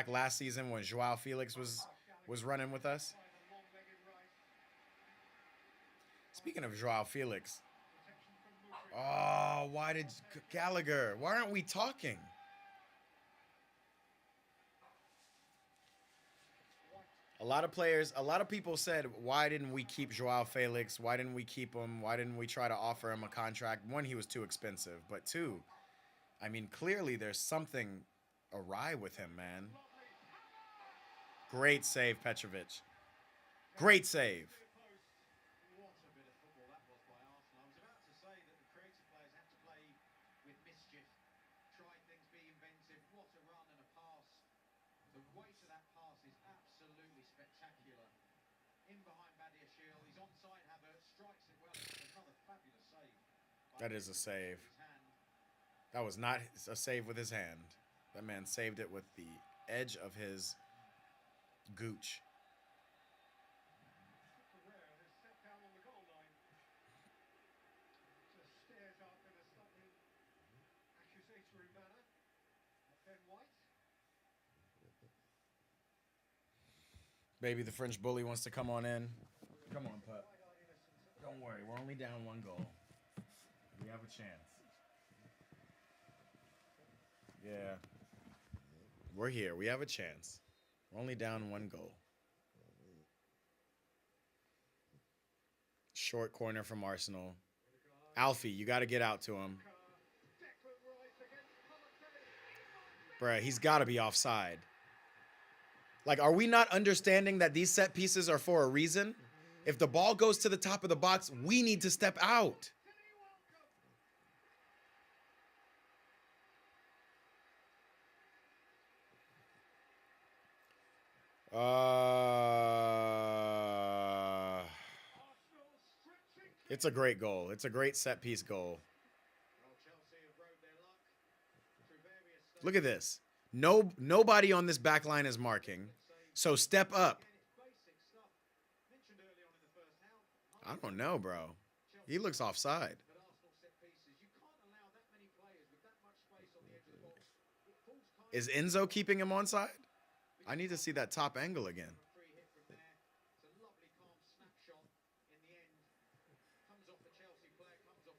last season when Joao Felix was running with us. Speaking of Joao Felix, oh, why did Gallagher? Why aren't we talking? A lot of people said, why didn't we keep Joao Felix? Why didn't we keep him? Why didn't we try to offer him a contract? One, he was too expensive. But two, I mean, clearly there's something awry with him, man. Great save, Petrovic. Great save. What a bit of football that was by Arsenal. I was about to say that the creative players had to play with mischief, try things, be inventive. What a run and a pass. The weight of that pass is absolutely spectacular. In behind Badiashile, he's onside. Havertz strikes it well. It's another fabulous save. That is a save. That was not a save with his hand. That man saved it with the edge of his gooch. Baby, the French bully wants to come on in. Come on, pup. Don't worry, we're only down 1 goal. We have a chance. Yeah. We're here. We have a chance. We're only down 1 goal. Short corner from Arsenal. Alfie, you got to get out to him. Bruh, he's got to be offside. Like, are we not understanding that these set pieces are for a reason? If the ball goes to the top of the box, we need to step out. It's a great goal. It's a great set piece goal. Look at this. Nobody on this back line is marking. So step up. I don't know, bro. He looks offside. Is Enzo keeping him onside? I need to see that top angle again.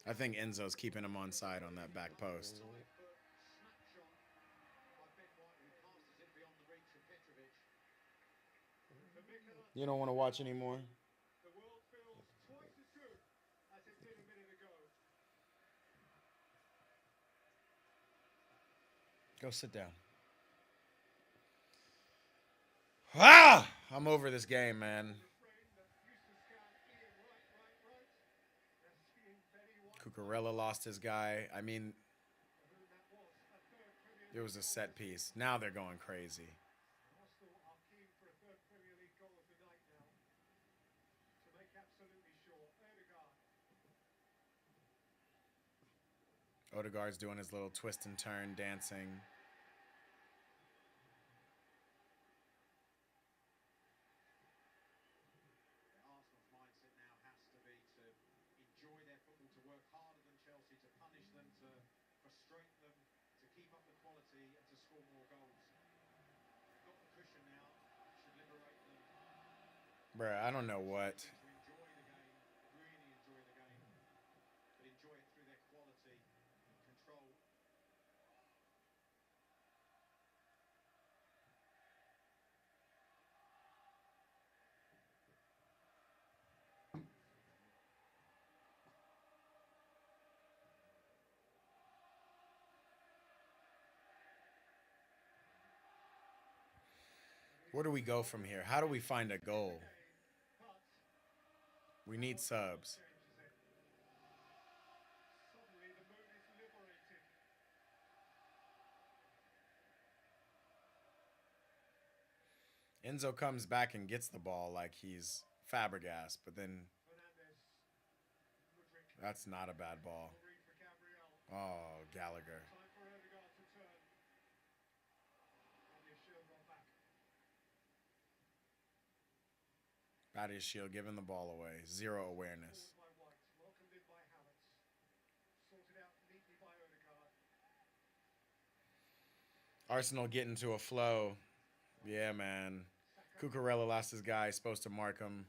I think Enzo's keeping him onside on that back post. You don't want to watch anymore? Go sit down. Ah! I'm over this game, man. Cucurella lost his guy. I mean, it was a set piece. Now they're going crazy. Odegaard's doing his little twist and turn dancing. Arsenal's mindset now has to be to enjoy their football, to work harder than Chelsea, to punish them, to frustrate them, to keep up the quality and to score more goals. Got the cushion now, should liberate them. Bruh, I don't know what. To enjoy the game, really enjoy the game, but enjoy it through their quality and control. Where do we go from here? How do we find a goal? We need subs. Suddenly the mood is liberated. Enzo comes back and gets the ball like he's Fabregas, but then Fernandez, Mudryk, that's not a bad ball. read for Gabriel. Oh, Gallagher. Time for Odegaard to turn. And the shield got back. Badia's shield giving the ball away. Zero awareness. Forward by White, welcomed in by Havertz. Sorted out neatly by Odegaard. Arsenal getting to a flow. Yeah, man. Cucurella lost his guy. He's supposed to mark him.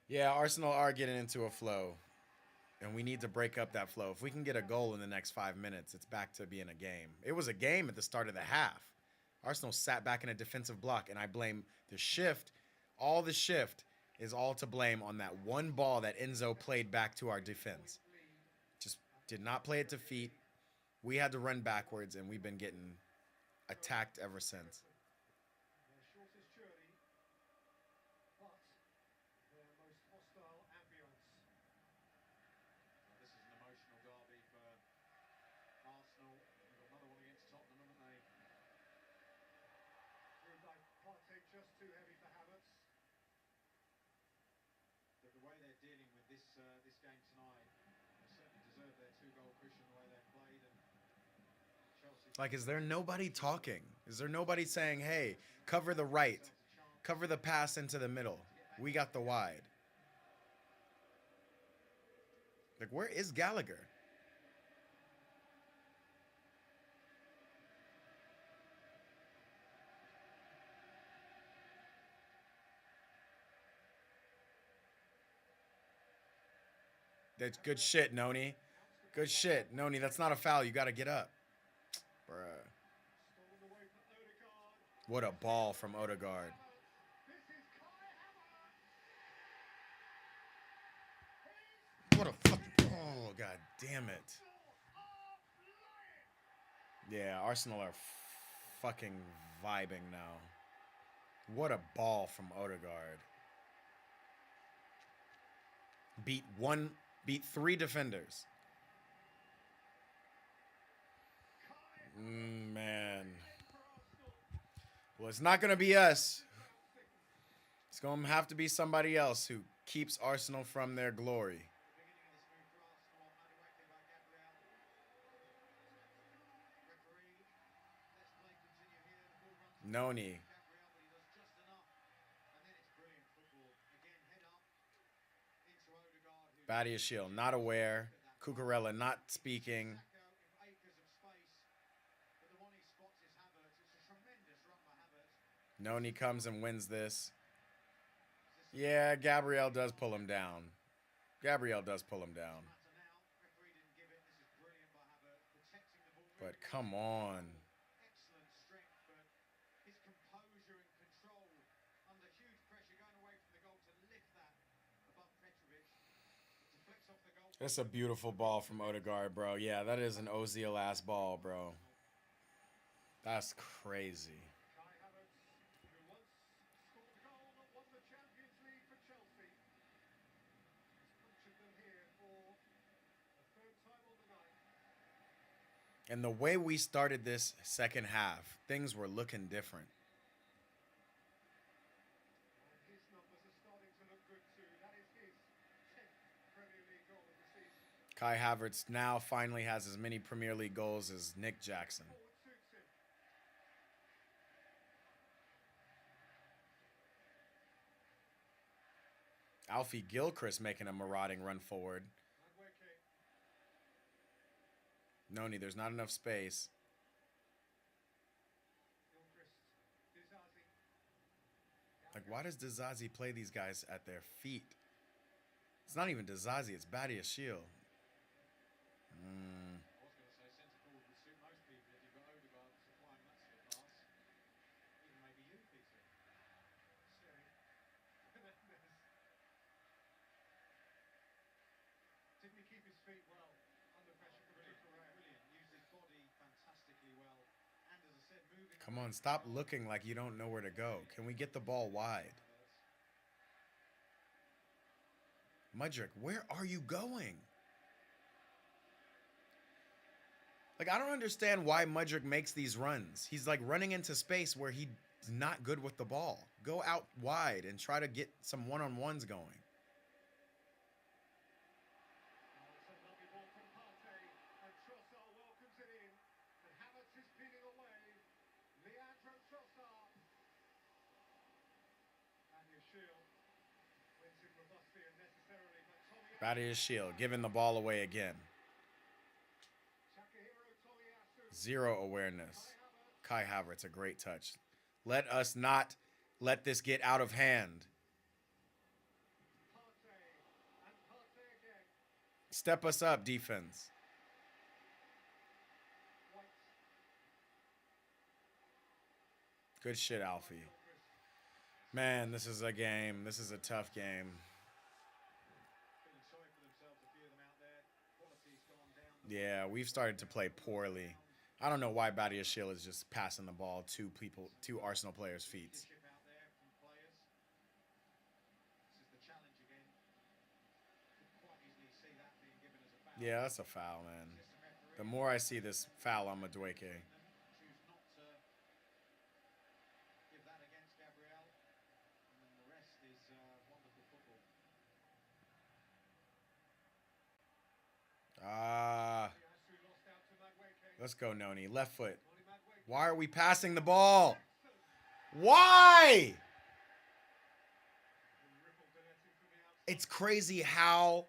Yeah, Arsenal are getting into a flow. And we need to break up that flow. If we can get a goal in the next 5 minutes, it's back to being a game. It was a game at the start of the half. Arsenal sat back in a defensive block, and I blame the shift. All the shift is all to blame on that one ball that Enzo played back to our defense. Just did not play it to feet. We had to run backwards, and we've been getting attacked ever since. Their shortest journey, but their most hostile ambience. This is an emotional derby for Arsenal. They've got another one against Tottenham, haven't they? Through by Partey, just too heavy for Havertz. But the way they're dealing with this game tonight, they certainly deserve their 2-goal cushion the way they've played. And Chelsea. Like, is there nobody talking? Is there nobody saying, hey, cover the right, cover the pass into the middle? We got the wide. Like, where is Gallagher? That's good shit, Noni. Good shit. Noni, that's not a foul. You got to get up. Bruh. Stolen away for Odegaard. What a ball from Odegaard. This is Kai Havertz. What a fucking... Oh, god damn it. Yeah, Arsenal are fucking vibing now. What a ball from Odegaard. Beat 3 defenders. Man. Well, it's not going to be us. It's going to have to be somebody else who keeps Arsenal from their glory. Noni. Badia's shield, not aware. Cucurella not speaking. Noni comes and wins this. Yeah, Gabriel does pull him down. Gabriel does pull him down. But come on. Excellent strength, but his composure and control under huge pressure going away from the goal to lift that above Petrovic. Deflects off the goal. That's a beautiful ball from Odegaard, bro. Yeah, that is an Ozil-ass ball, bro. That's crazy. Kai Havertz, who once scored the goal that won the Champions League for Chelsea, has punctured them here for the 3rd time on the night. And the way we started this second half, things were looking different. And his numbers are starting to look good too. That is his 10th Premier League goal of the season. Kai Havertz now finally has as many Premier League goals as Nick Jackson. Forward suits him. Alfie Gilchrist making a marauding run forward. Madueke. Noni, there's not enough space. Gilchrist. Dizazi. Like, why does Dizazi play these guys at their feet? It's not even Dizazi, it's Badia's shield. I was going to say centre forward would suit most people if you've got Odegaard supplying that sort of pass. Even maybe you, Peter. Fernandez. Didn't he keep his feet well under pressure from Cucurella? Brilliant. Used his body fantastically well. And as I said, Come on, stop looking like you don't know where to go. Can we get the ball wide? Mudryk, where are you going? Like, I don't understand why Mudryk makes these runs. He's like running into space where he's not good with the ball. Go out wide and try to get some one-on-ones going. Badia Shield giving the ball away again. Zero awareness. Kai Havertz, a great touch. Let us not let this get out of hand. Step us up, defense. Good shit, Alfie. Man, this is a game. This is a tough game. Yeah, we've started to play poorly. I don't know why Badia Shield is just passing the ball to Arsenal players' feet. Yeah, that's a foul, man. The more I see this foul on Madueke. Let's go, Noni. Left foot. Why are we passing the ball? Why? It's crazy how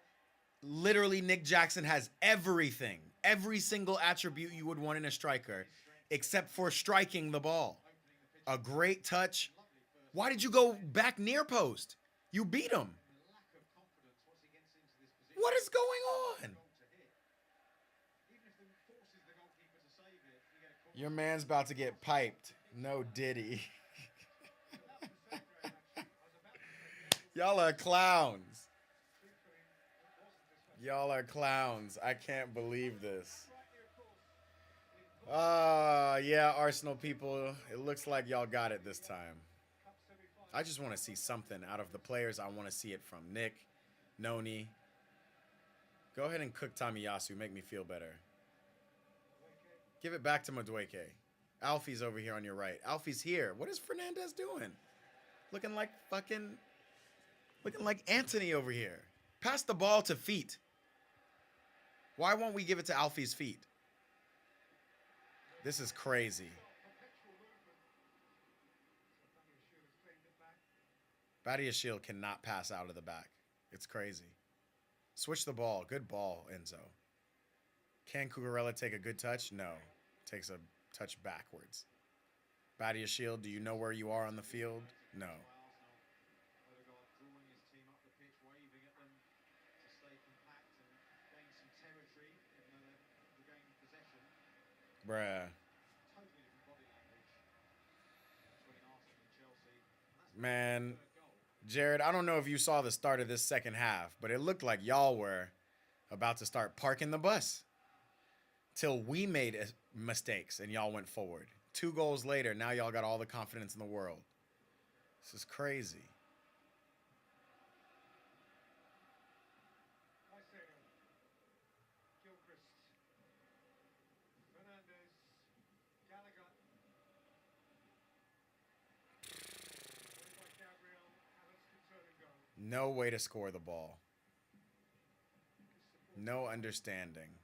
literally Nick Jackson has everything. Every single attribute you would want in a striker, except for striking the ball. A great touch. Why did you go back near post? You beat him. What is going on? Your man's about to get piped. No Diddy. Y'all are clowns. Y'all are clowns. I can't believe this. Yeah, Arsenal people. It looks like y'all got it this time. I just want to see something out of the players. I want to see it from Nick, Noni. Go ahead and cook Tomiyasu. Make me feel better. Give it back to Madueke. Alfie's over here on your right. Alfie's here. What is Fernandez doing? Looking like Anthony over here. Pass the ball to feet. Why won't we give it to Alfie's feet? This is crazy. Badia Shield cannot pass out of the back. It's crazy. Switch the ball. Good ball, Enzo. Can Cucurella take a good touch? No. Takes a touch backwards. Badia Shield, do you know where you are on the field? No. Bruh. Man, Jared, I don't know if you saw the start of this second half, but it looked like y'all were about to start parking the bus. Till we made mistakes and y'all went forward. 2 goals later, now y'all got all the confidence in the world. This is crazy. No way to score the ball. No understanding.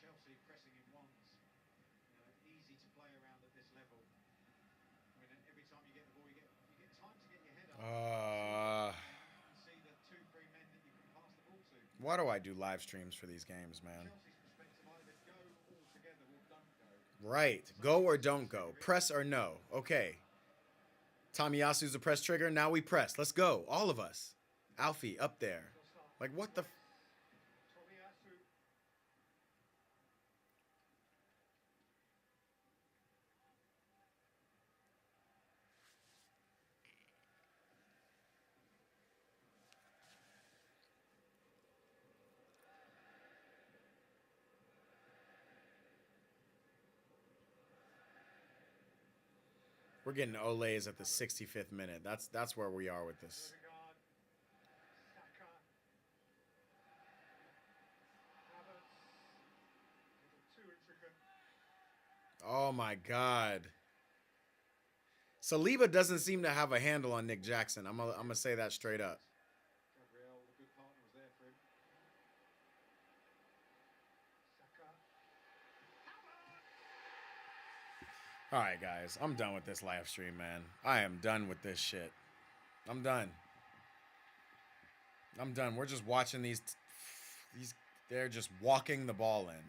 Chelsea pressing in ones. Easy to play around at this level. I mean, every time you get the ball, you get time to get your head up. You see the 2-3 men that you can pass the ball to. Why do I do live streams for these games, man? Chelsea's perspective, either go all together or don't go. Right. Go or don't go. Press or no. Okay. Tomiyasu's a press trigger. Now we press. Let's go. All of us. Alfie, up there. Like, what the... We're getting Olays at the 65th minute. That's where we are with this. Odegaard, Saka, Havertz. A little too intricate. Oh my God. Saliba doesn't seem to have a handle on Nick Jackson. I'm gonna say that straight up. Gabriel, the good partner, was there for him. Saka. Havertz. All right, guys. I'm done with this live stream, man. I am done with this shit. I'm done. I'm done. We're just watching these. They're just walking the ball in.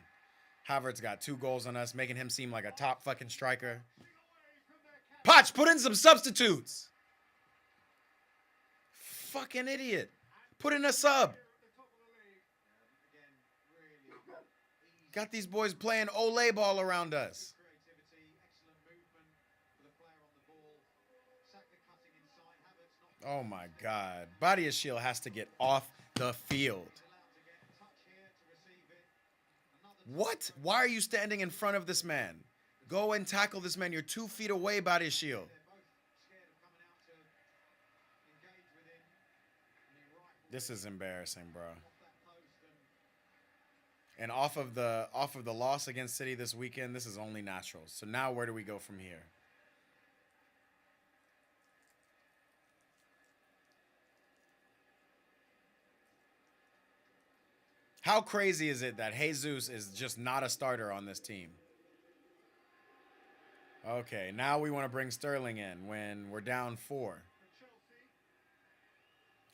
Havertz got 2 goals on us, making him seem like a top fucking striker. Potch, put in some substitutes. Fucking idiot. Put in a sub. Got these boys playing Olay ball around us. Creativity, excellent movement for the player on the ball. Saka cutting inside. Havertz not Oh my God. Badiashile has to get off the field. allowed to get a touch here to receive it. What? Why are you standing in front of this man? Go and tackle this man. You're 2 feet away, Badiashile. They're both scared of coming out to engage with him. And he rifles This is embarrassing, bro. off that post and And off of the loss against City this weekend, this is only natural. So now where do we go from here? How crazy is it that Jesus is just not a starter on this team? Okay, now we want to bring Sterling in when we're down 4.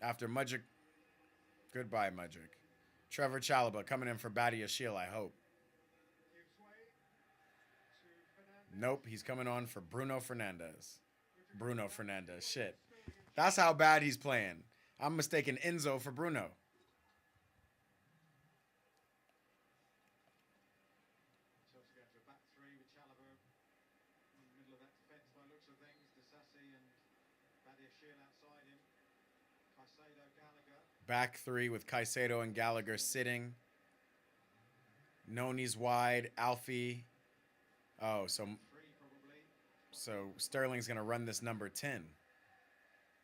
After Mudrick. Goodbye, Mudrick. Trevor Chalobah coming in for Badiashile, I hope. gives way to Fernandes. Nope, he's coming on for Bruno Fernandes. Bruno Fernandes, shit. That's how bad he's playing. I'm mistaking Enzo for Bruno. Chelsea going to a back 3 with Chalobah in the middle of that defence by looks of things. Disasi and Badiashile outside him. Caicedo, Gallagher. Back 3 with Caicedo and Gallagher sitting. Noni's wide. Alfie. Oh, 3 probably. so Sterling's going to run this number 10.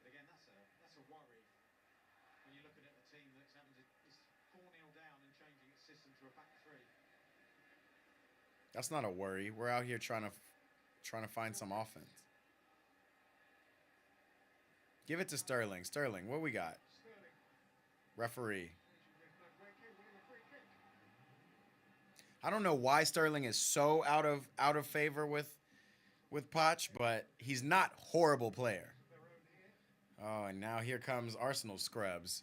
But again, that's a worry when you're looking at a team that's having to is 4-0 down and changing its system to a back 3. That's not a worry. We're out here trying to find some offense. Give it to Sterling. Sterling, what we got? Sterling. Referee. Madueke winning a free kick. I don't know why Sterling is so out of favor with Poch, but he's not horrible player. Their own here. Oh, and now here comes Arsenal scrubs.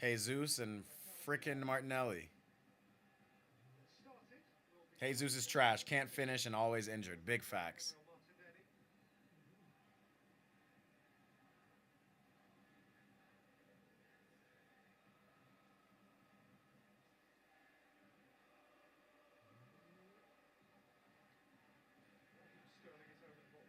Jesus and frickin' Martinelli. Started. Will be Jesus is trash, can't finish, and always injured. Big facts. Martinelli. Sterling is over the ball.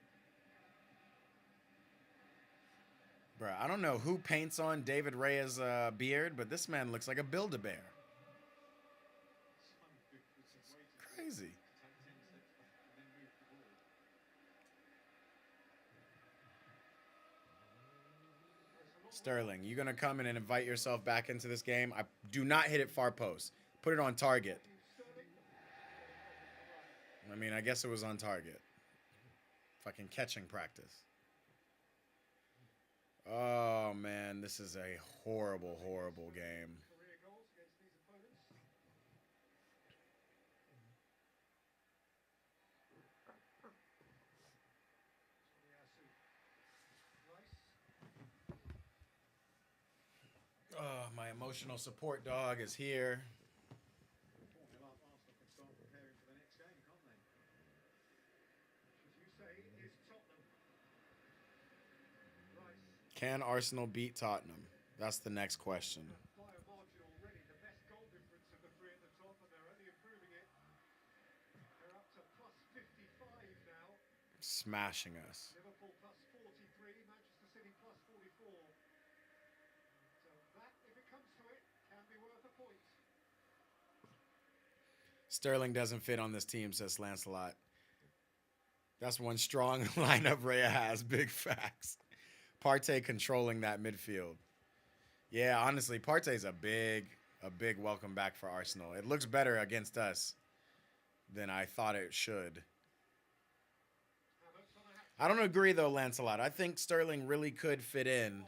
Bruh, I don't know who paints on David Raya's beard, but this man looks like a Build-A-Bear. Simon Big was waiting Crazy. to take 10 steps back and then move the ball. Sterling, you gonna come in and invite yourself back into this game? I do not hit it far post. Put it on target. Sterling. I mean, I guess it was on target. Fucking catching practice. Oh man, this is a horrible, horrible game. Career goals against these opponents. Tomiyasu. Rice. Oh, my emotional support dog is here. 4-0 up, Arsenal can start preparing for the next game, can't they? Which, as you say, is Tottenham. Rice. Can Arsenal beat Tottenham? That's the next question. By a margin already, the best goal difference of the 3 at the top, and they're only improving it. They're up to plus 55 now. Smashing us. Liverpool plus 43, Manchester City plus 44. So that, if it comes to it, can be worth a point. Sterling doesn't fit on this team, says Lancelot. That's one strong lineup Rhea has. Big facts. Partey controlling that midfield. Yeah, honestly, Partey's a big welcome back for Arsenal. It looks better against us than I thought it should. I don't agree though, Lancelot. I think Sterling really could fit in.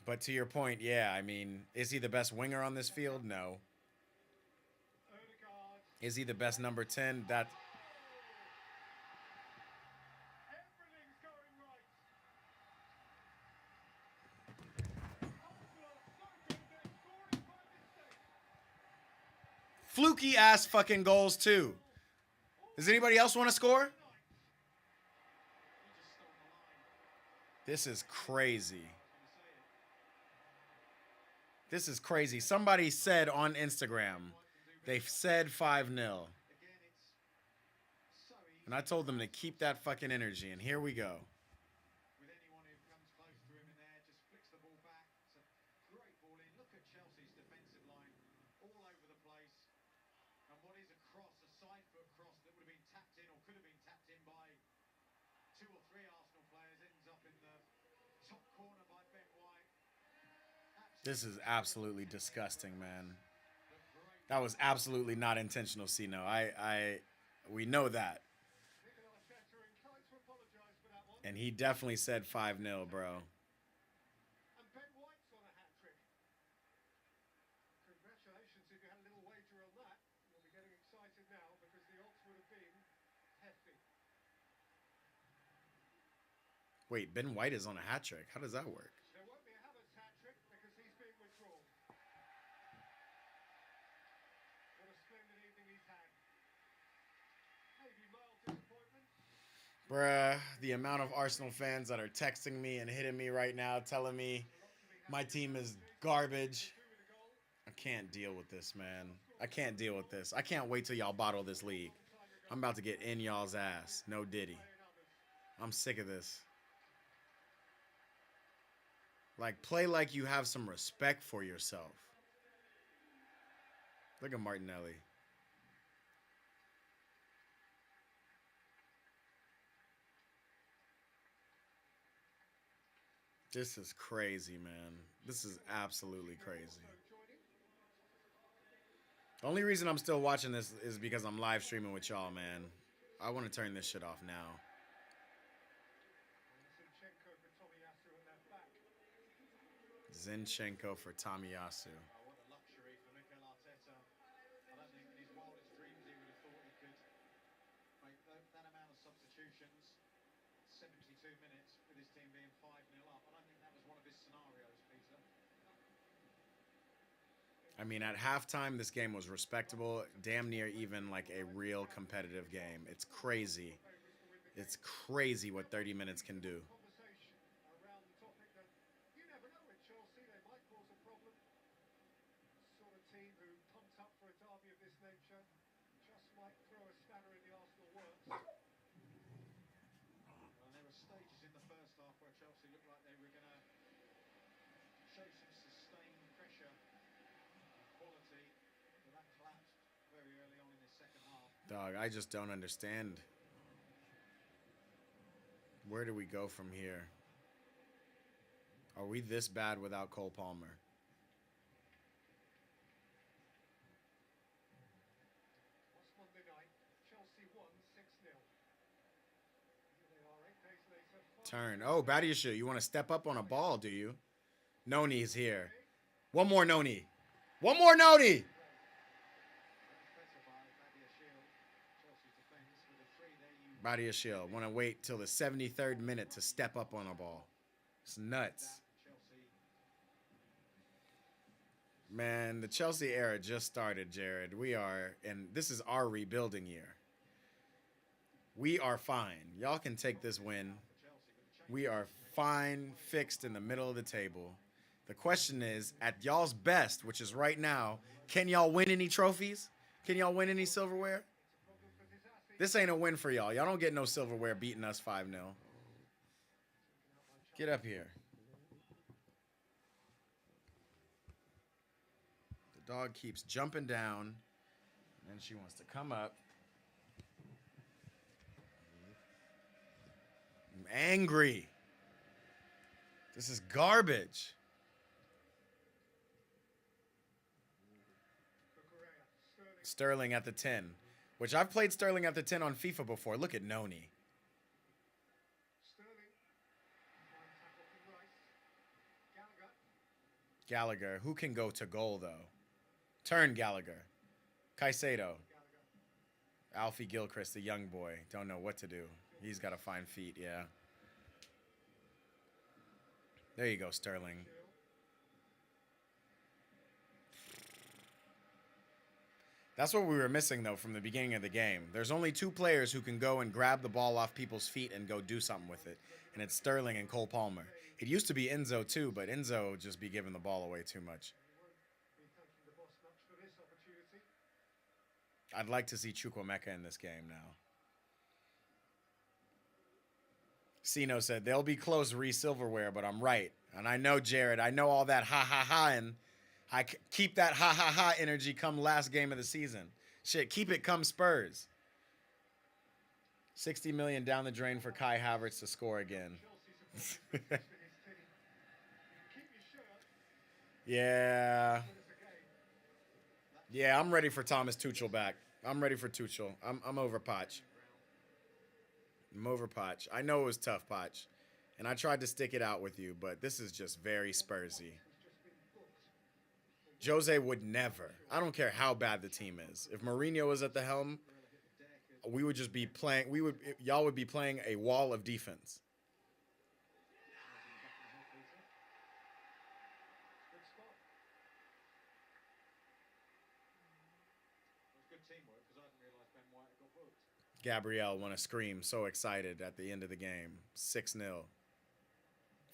But to your point, yeah, I mean, is he the best winger on this field? No. Is he the best number 10? That Everything's going right. Arsenal are so good, they're scoring by mistake. fluky ass fucking goals too. Does anybody else want to score? He just stole the line. This is crazy. I was going to say it. This is crazy. Somebody said on Instagram, they said 5-0. Again, it's so easy. And I told them to keep that fucking energy. And here we go. With anyone who comes close to him in there, just flicks the ball back. It's a great ball in. Look at Chelsea's defensive line all over the place. And what is a cross, a side foot cross that would have been tapped in or could have been tapped in by 2 or 3 Arsenal players, ends up in the top corner by Ben White. This is absolutely disgusting, man. That was absolutely not intentional, Sino. We know that. Mikel Arteta inclined to apologise for that one. And he definitely said 5-0, bro. And Ben White's on a hat-trick. Congratulations if you had a little wager on that. You'll be getting excited now because the odds would have been hefty. Wait, Ben White is on a hat trick. How does that work? There won't be a Havertz hat-trick because he's being withdrawn. What a splendid evening he's had. Maybe mild disappointment. Bruh, the amount of Arsenal fans that are texting me and hitting me right now telling me my team is garbage. I can't deal with this, man. I can't deal with this. I can't wait till y'all bottle this league. I'm about to get in y'all's ass. No diddy. I'm sick of this. Like, play like you have some respect for yourself. Look at Martinelli. This is crazy, man. This is absolutely crazy. The only reason I'm still watching this is because I'm live streaming with y'all, man. I want to turn this shit off now. Zinchenko Zinchenko for for Tomiyasu. Tamiyasu. Oh, what a luxury for Mikel Arteta. I don't think in his wildest dreams he would have thought he could make that amount of substitutions. 72 minutes with his team being 5-0 up. I don't think that was one of his scenarios, Peter. I mean, at halftime, this game was respectable, damn near even like a real competitive game. It's crazy. It's crazy what 30 minutes can do. Conversation around the topic that you never know with Chelsea, they might cause a problem. Sort of team who pumped up for a derby of this nature just might throw a spanner in the Arsenal works. And there were stages in the first half where Chelsea looked like they were going to show some sustained pressure and quality, but that collapsed very early on in the second half. Dog, I just don't understand. Where do we go from here? Are we this bad without Cole Palmer? Last Monday night, Chelsea won 6-0. Here they are 8 days later. Turn. Oh, Badiashile, you want to step up on a ball, do you? Noni's here. One more Noni. One more Noni! Badiashile, want to wait till the 73rd minute to step up on a ball. It's nuts. Man, the Chelsea era just started, Jared. And this is our rebuilding year. We are fine. Y'all can take this win. We are fine, fixed in the middle of the table. The question is, at y'all's best, which is right now, can y'all win any trophies? Can y'all win any silverware? This ain't a win for y'all. Y'all don't get no silverware beating us 5-0. Get up here. The dog keeps jumping down, and then she wants to come up. angry. This is garbage. Sterling at the 10, which I've played Sterling at the 10 on FIFA before. Look at Noni. Gallagher, who can go to goal, though? Turn Gallagher. Caicedo. Alfie Gilchrist, the young boy. Don't know what to do. He's got to find feet, yeah. There you go, Sterling. That's what we were missing, though, from the beginning of the game. There's only two players who can go and grab the ball off people's feet and go do something with it, and it's Sterling and Cole Palmer. It used to be Enzo, too, but Enzo just be giving the ball away too much. I'd like to see Chukwuemeka in this game now. Sino said, they'll be close re-silverware, but I'm right. And I know, Jared, I know all that ha-ha-ha, and I keep that ha-ha-ha energy come last game of the season. Shit, keep it come Spurs. 60 million down the drain for Kai Havertz to score again. Yeah. Yeah, I'm ready for Thomas Tuchel back. I'm ready for Tuchel. I'm over Poch. I'm over Poch. I know it was tough, Poch. And I tried to stick it out with you, but this is just very Spursy. Jose would never. I don't care how bad the team is. If Mourinho was at the helm, we would just be playing. Y'all would be playing a wall of defense. Gabrielle want to scream, so excited at the end of the game. 6-0.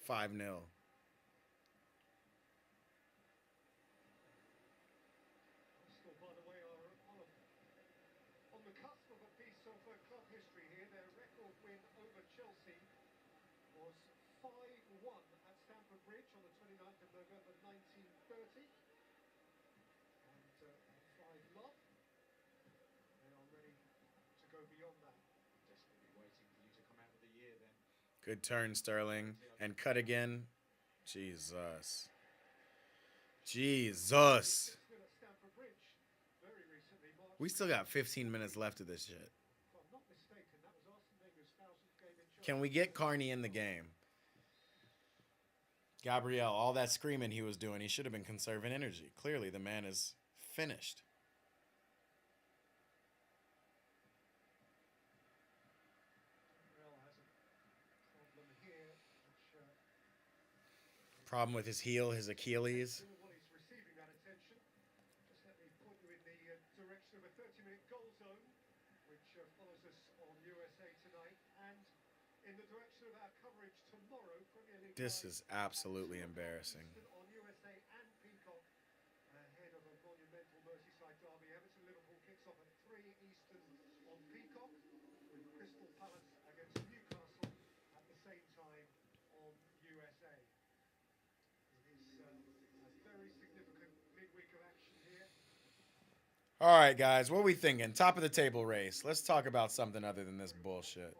5-0. Good turn, Sterling. And cut again. Jesus. Jesus. We still got 15 minutes left of this shit. Can we get Carney in the game? Gabriel, all that screaming he was doing, he should have been conserving energy. Clearly, the man is finished. Problem with his heel, his Achilles. This is absolutely embarrassing. All right, guys, what are we thinking? Top of the table race. Let's talk about something other than this bullshit.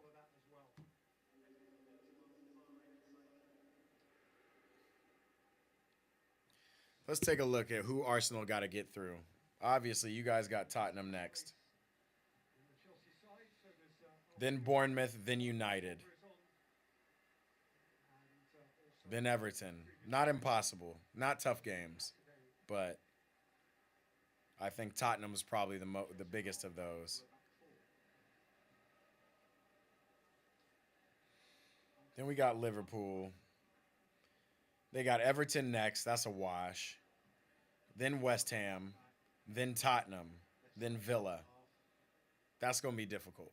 Let's take a look at who Arsenal got to get through. Obviously, you guys got Tottenham next. Then Bournemouth, then United. Then Everton. Not impossible. Not tough games. But I think Tottenham is probably the biggest of those. Then we got Liverpool. They got Everton next. That's a wash. Then West Ham. Then Tottenham. Then Villa. That's going to be difficult.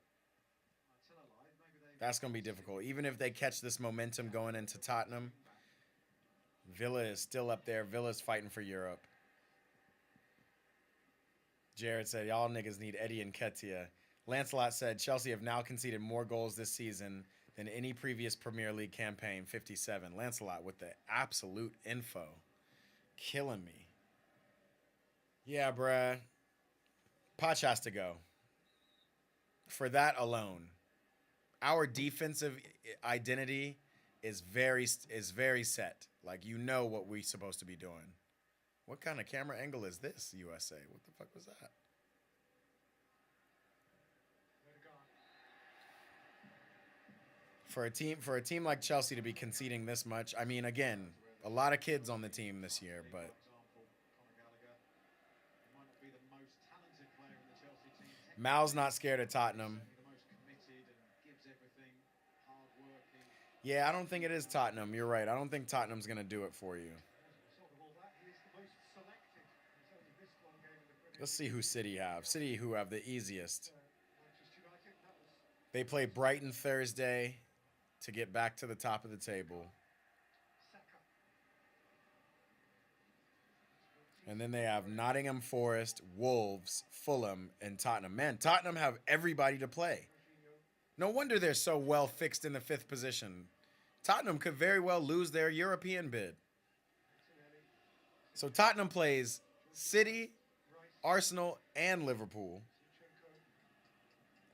That's going to be difficult. Even if they catch this momentum going into Tottenham, Villa is still up there. Villa's fighting for Europe. Jared said, y'all niggas need Eddie and Ketia. Lancelot said, Chelsea have now conceded more goals this season than any previous Premier League campaign, 57. Lancelot with the absolute info. Killing me. Yeah, bruh. Poch has to go. For that alone. our defensive identity is very set. Like you know what we're supposed to be doing. What kind of camera angle is this, USA? What the fuck was that? For a team like Chelsea to be conceding this much, I mean, again, a lot of kids on the team this year, but Mal's not scared of Tottenham. Yeah, I don't think it is Tottenham. You're right. I don't think Tottenham's gonna do it for you. Let's see who City have. City who have the easiest. They play Brighton Thursday to get back to the top of the table. And then they have Nottingham Forest, Wolves, Fulham, and Tottenham. Man, Tottenham have everybody to play. No wonder they're so well fixed in the fifth position. Tottenham could very well lose their European bid. So Tottenham plays City, Arsenal, and Liverpool.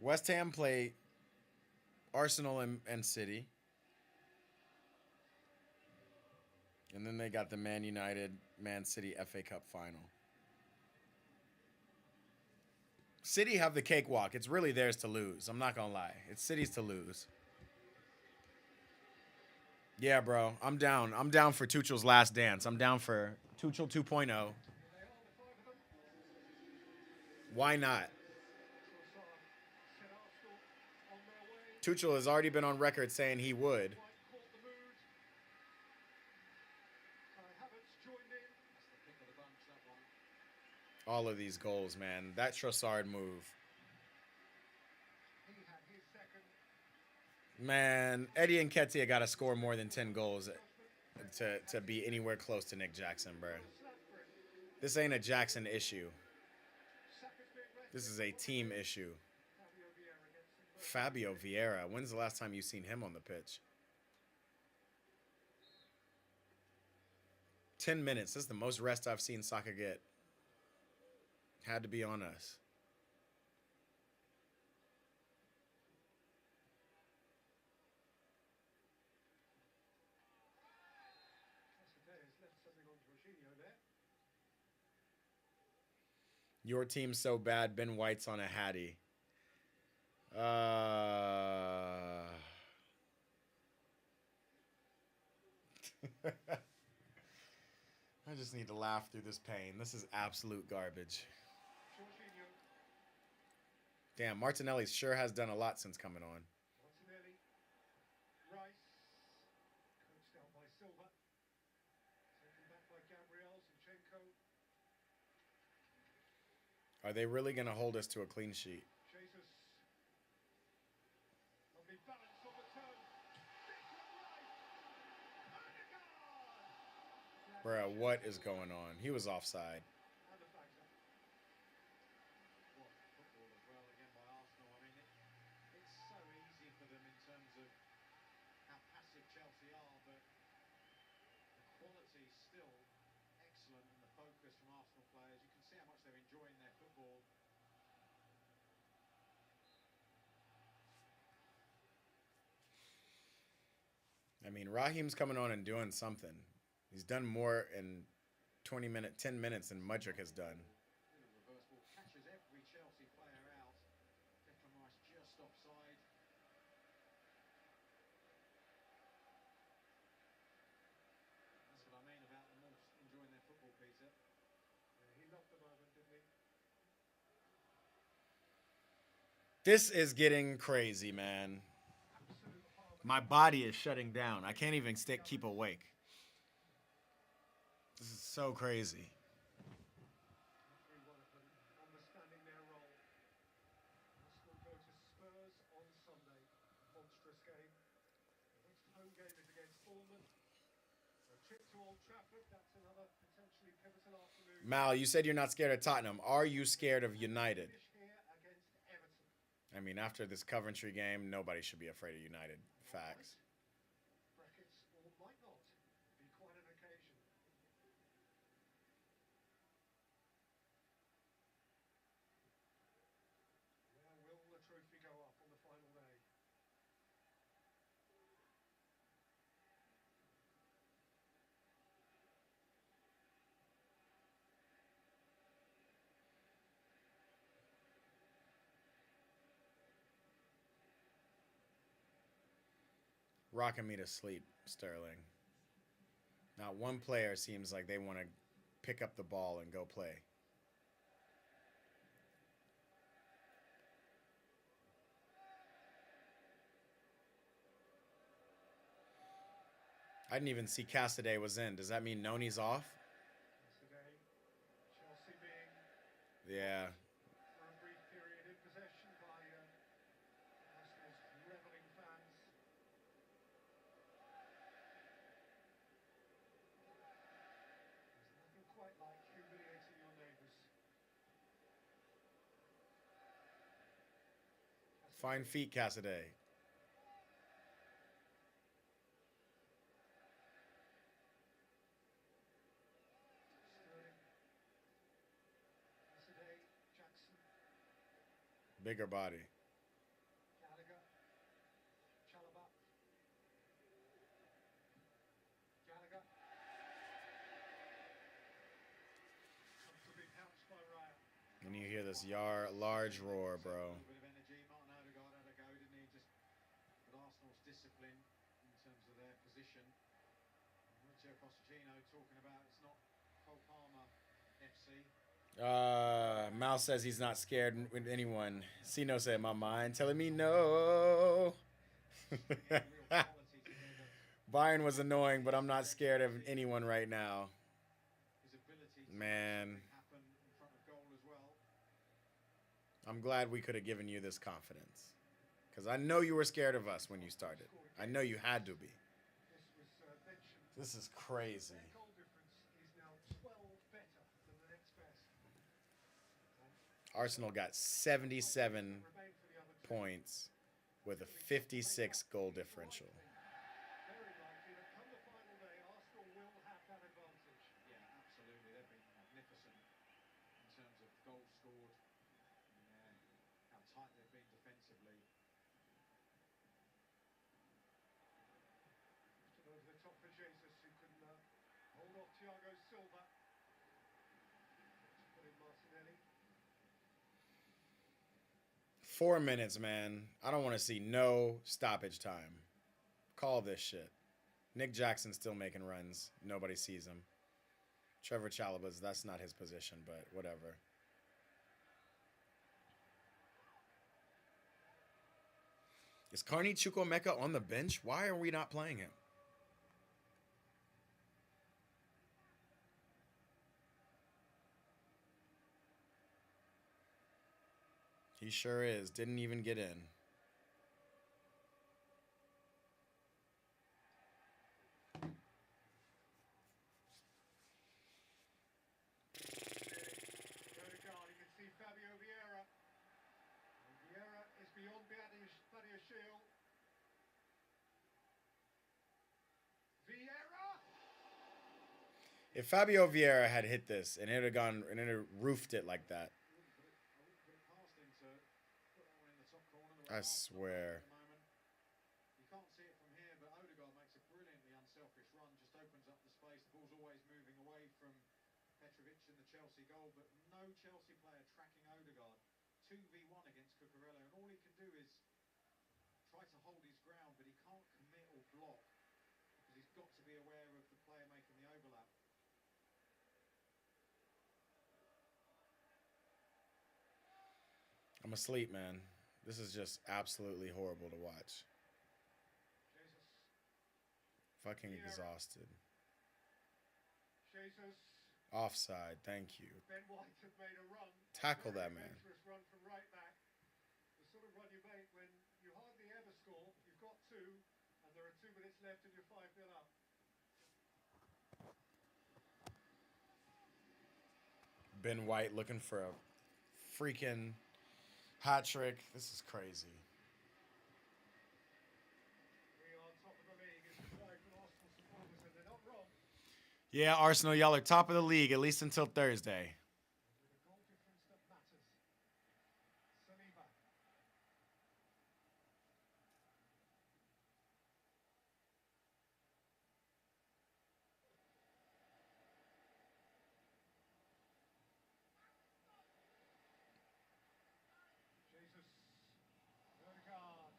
West Ham play Arsenal and City. And then they got the Man United, Man City FA Cup final. City have the cakewalk. It's really theirs to lose. I'm not going to lie. It's City's to lose. Yeah, bro. I'm down. I'm down for Tuchel's last dance. I'm down for Tuchel 2.0. Why not? Tuchel has already been on record saying he would. All of these goals, man. That Trossard move. Man, Eddie Nketiah got to score more than 10 goals to be anywhere close to Nick Jackson, bro. This ain't a Jackson issue. This is a team issue. Fabio Vieira. When's the last time you seen him on the pitch? 10 minutes. This is the most rest I've seen Saka get. Had to be on us. Your team's so bad, Ben White's on a Hattie. I just need to laugh through this pain. This is absolute garbage. Damn, Martinelli sure has done a lot since coming on. Are they really going to hold us to a clean sheet? Bruh, what is going on? He was offside. I mean, Raheem's coming on and doing something. He's done more in 10 minutes than Mudryk has done. This is getting crazy, man. My body is shutting down. I can't even keep awake. This is so crazy. Mal, you said you're not scared of Tottenham. Are you scared of United? I mean, after this Coventry game, nobody should be afraid of United. Facts. rocking me to sleep, Sterling. Not one player seems like they want to pick up the ball and go play. I didn't even see Cassidy was in. Does that mean Noni's off? Today, Chelsea being Yeah. for a brief period in possession by Arsenal's revelling fans. There's nothing quite like humiliating your neighbours. Fine feet, Cassidy. Sterling, Cassidy, Jackson, Bigger body. Gallagher, Chalobah, Gallagher. Comfortably pounced by Raya. And you hear this large roar, bro. A little bit of energy. Martin Odegaard had a go, didn't he? Just but Arsenal's discipline in terms of their position. Mauricio Pochettino talking about it's not Cole Palmer FC. Mal says he's not scared with anyone. Sino said in my mind, telling me no. Bringing real quality together. Bayern was annoying, but I'm not scared of anyone right now. His ability to Man. make something happen in front of goal as well. I'm glad we could have given you this confidence. Because I know you were scared of us when you started. I know you had to be. This was mentioned. This is crazy. Their goal difference is now 12 better than the next best. Arsenal got 77 Remain for the other two. points with a 56 goal differential. Very likely that come the final day, Arsenal will have that advantage. Yeah, absolutely. They've been magnificent in terms of goals scored and how tight they've been defensively. Lifted over the top for Jesus, who can hold off Thiago Silva. To put in Martinelli. 4 minutes, man. I don't want to see no stoppage time. Call this shit. Nick Jackson's still making runs. Nobody sees him. Trevor Chalobah's, that's not his position, but whatever. Is Carney Chukwuemeka on the bench? Why are we not playing him? He sure is. Didn't even get in. Odegaard, you can see Fabio Vieira. And Vieira is beyond Badiashile. Vieira! If Fabio Vieira had hit this and it had gone and it had roofed it like that, I wouldn't put it past him to put that one in the top corner. The way I Arsenal swear. at the moment. You can't see it from here, but Odegaard makes a brilliantly unselfish run, just opens up the space. The ball's always moving away from Petrovic in the Chelsea goal, but no Chelsea player tracking Odegaard. 2v1 against Cucurella, and all he can do is try to hold his ground, but he can't commit or block because he's got to be aware of the player making the overlap. I'm asleep, man. This is just absolutely horrible to watch. Jesus. Fucking Vieira. exhausted. Jesus. Offside, thank you. Ben White had made a run. Tackle Very that man. adventurous run from right back. The sort of run you make when you hardly ever score. You've got two, and there are 2 minutes left, and you're 5-0 up. Ben White looking for a freaking hat trick. This is crazy. We are top of the league is the cry from Arsenal supporters, and they're not wrong. Yeah, Arsenal, y'all are top of the league, at least until Thursday. With a goal difference that matters. Saliba. Jesus. Odegaard.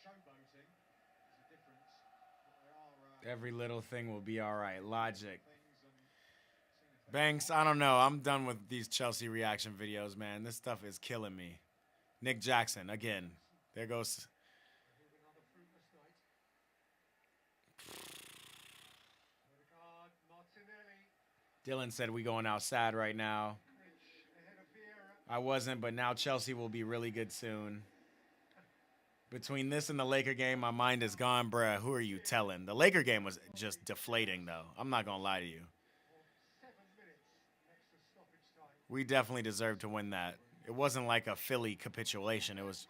showboating. There's a difference. But they are Every little thing will be all right. Logic. things and seeing if they Banks, I don't know. I'm done with these Chelsea reaction videos, man. This stuff is killing me. Nick Jackson, again. There goes. he'll be another fruitless night. Odegaard, Martinelli, Dylan said we going outside right now. Rich ahead of Vieira. I wasn't, but now Chelsea will be really good soon. Between this and the Laker game, my mind is gone, bruh. Who are you telling? The Laker game was just deflating, though. I'm not going to lie to you. 7 minutes extra stoppage time. We definitely deserved to win that. It wasn't like a Philly capitulation. It was.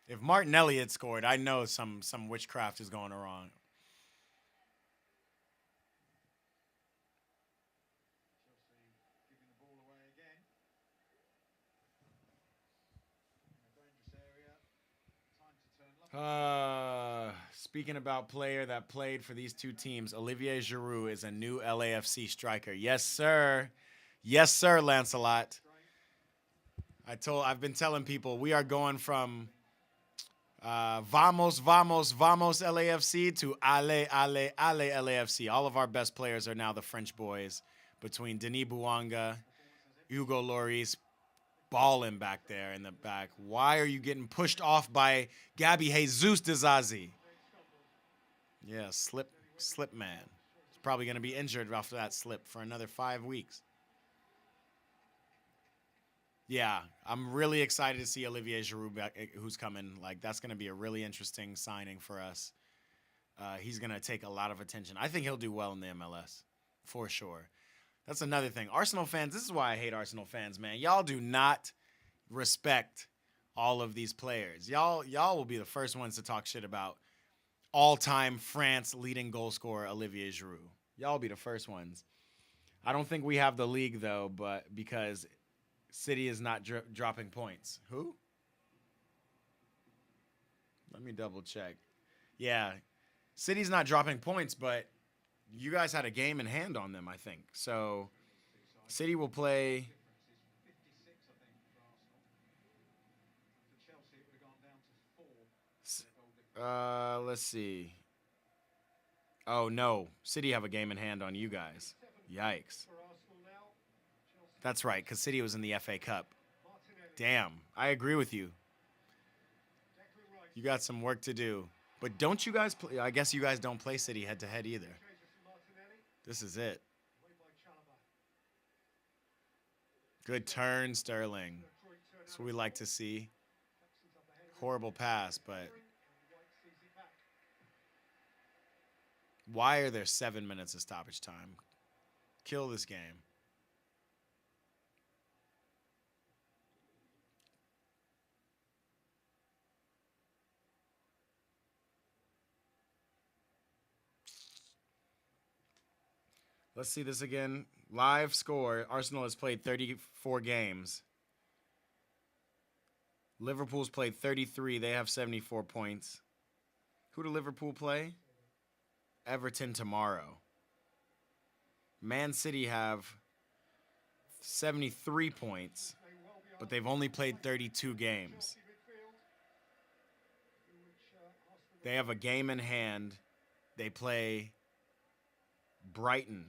If Martinelli had scored, I know some witchcraft is going wrong. Chelsea giving the ball away again. In a dangerous area. Time to turn. Speaking about player that played for these two teams, Olivier Giroud is a new LAFC striker. Yes, sir. Yes, sir, Lancelot. I've been telling people we are going from vamos LAFC to ale LAFC. All of our best players are now the French boys, between Denis Bouanga, Hugo Lloris, balling back there in the back. Why are you getting pushed off by Gabby Jesus Dizazi? Yeah, slip man. He's probably going to be injured after that slip for another 5 weeks. Yeah, I'm really excited to see Olivier Giroud back, who's coming. Like, that's going to be a really interesting signing for us. He's going to take a lot of attention. I think he'll do well in the MLS, for sure. That's another thing. Arsenal fans, this is why I hate Arsenal fans, man. Y'all do not respect all of these players. Y'all will be the first ones to talk shit about all-time France leading goal scorer Olivier Giroud. Y'all will be the first ones. I don't think we have the league, though, but because City is not dropping points. Who? Let me double check. Yeah, City's not dropping points, but you guys had a game in hand on them, I think. So City will play. 56, I think, for Arsenal. For Chelsea, it would have gone down to 4. Goal difference. Let's see. Oh, no. City have a game in hand on you guys. Yikes. For Arsenal now. Chelsea. That's right, because City was in the FA Cup. Martinelli. Damn. I agree with you. Declan Rice. You got some work to do. But don't you guys play? I guess you guys don't play City head-to-head either. Occasion for Martinelli. This is it. Away by Chalobah. Good turn, Sterling. Detroit turn That's out what we of like goal. to see. Jackson's up ahead of Horrible pass, but and White sees it back. why are there 7 minutes of stoppage time? Kill this game. Let's see this again. Live score. Arsenal has played 34 games. Liverpool's played 33. They have 74 points. Who do Liverpool play? Everton tomorrow. Man City have 73 points, May well be but they've only played 32 games. Chelsea midfield. In which Arsenal They have a game in hand. They play Brighton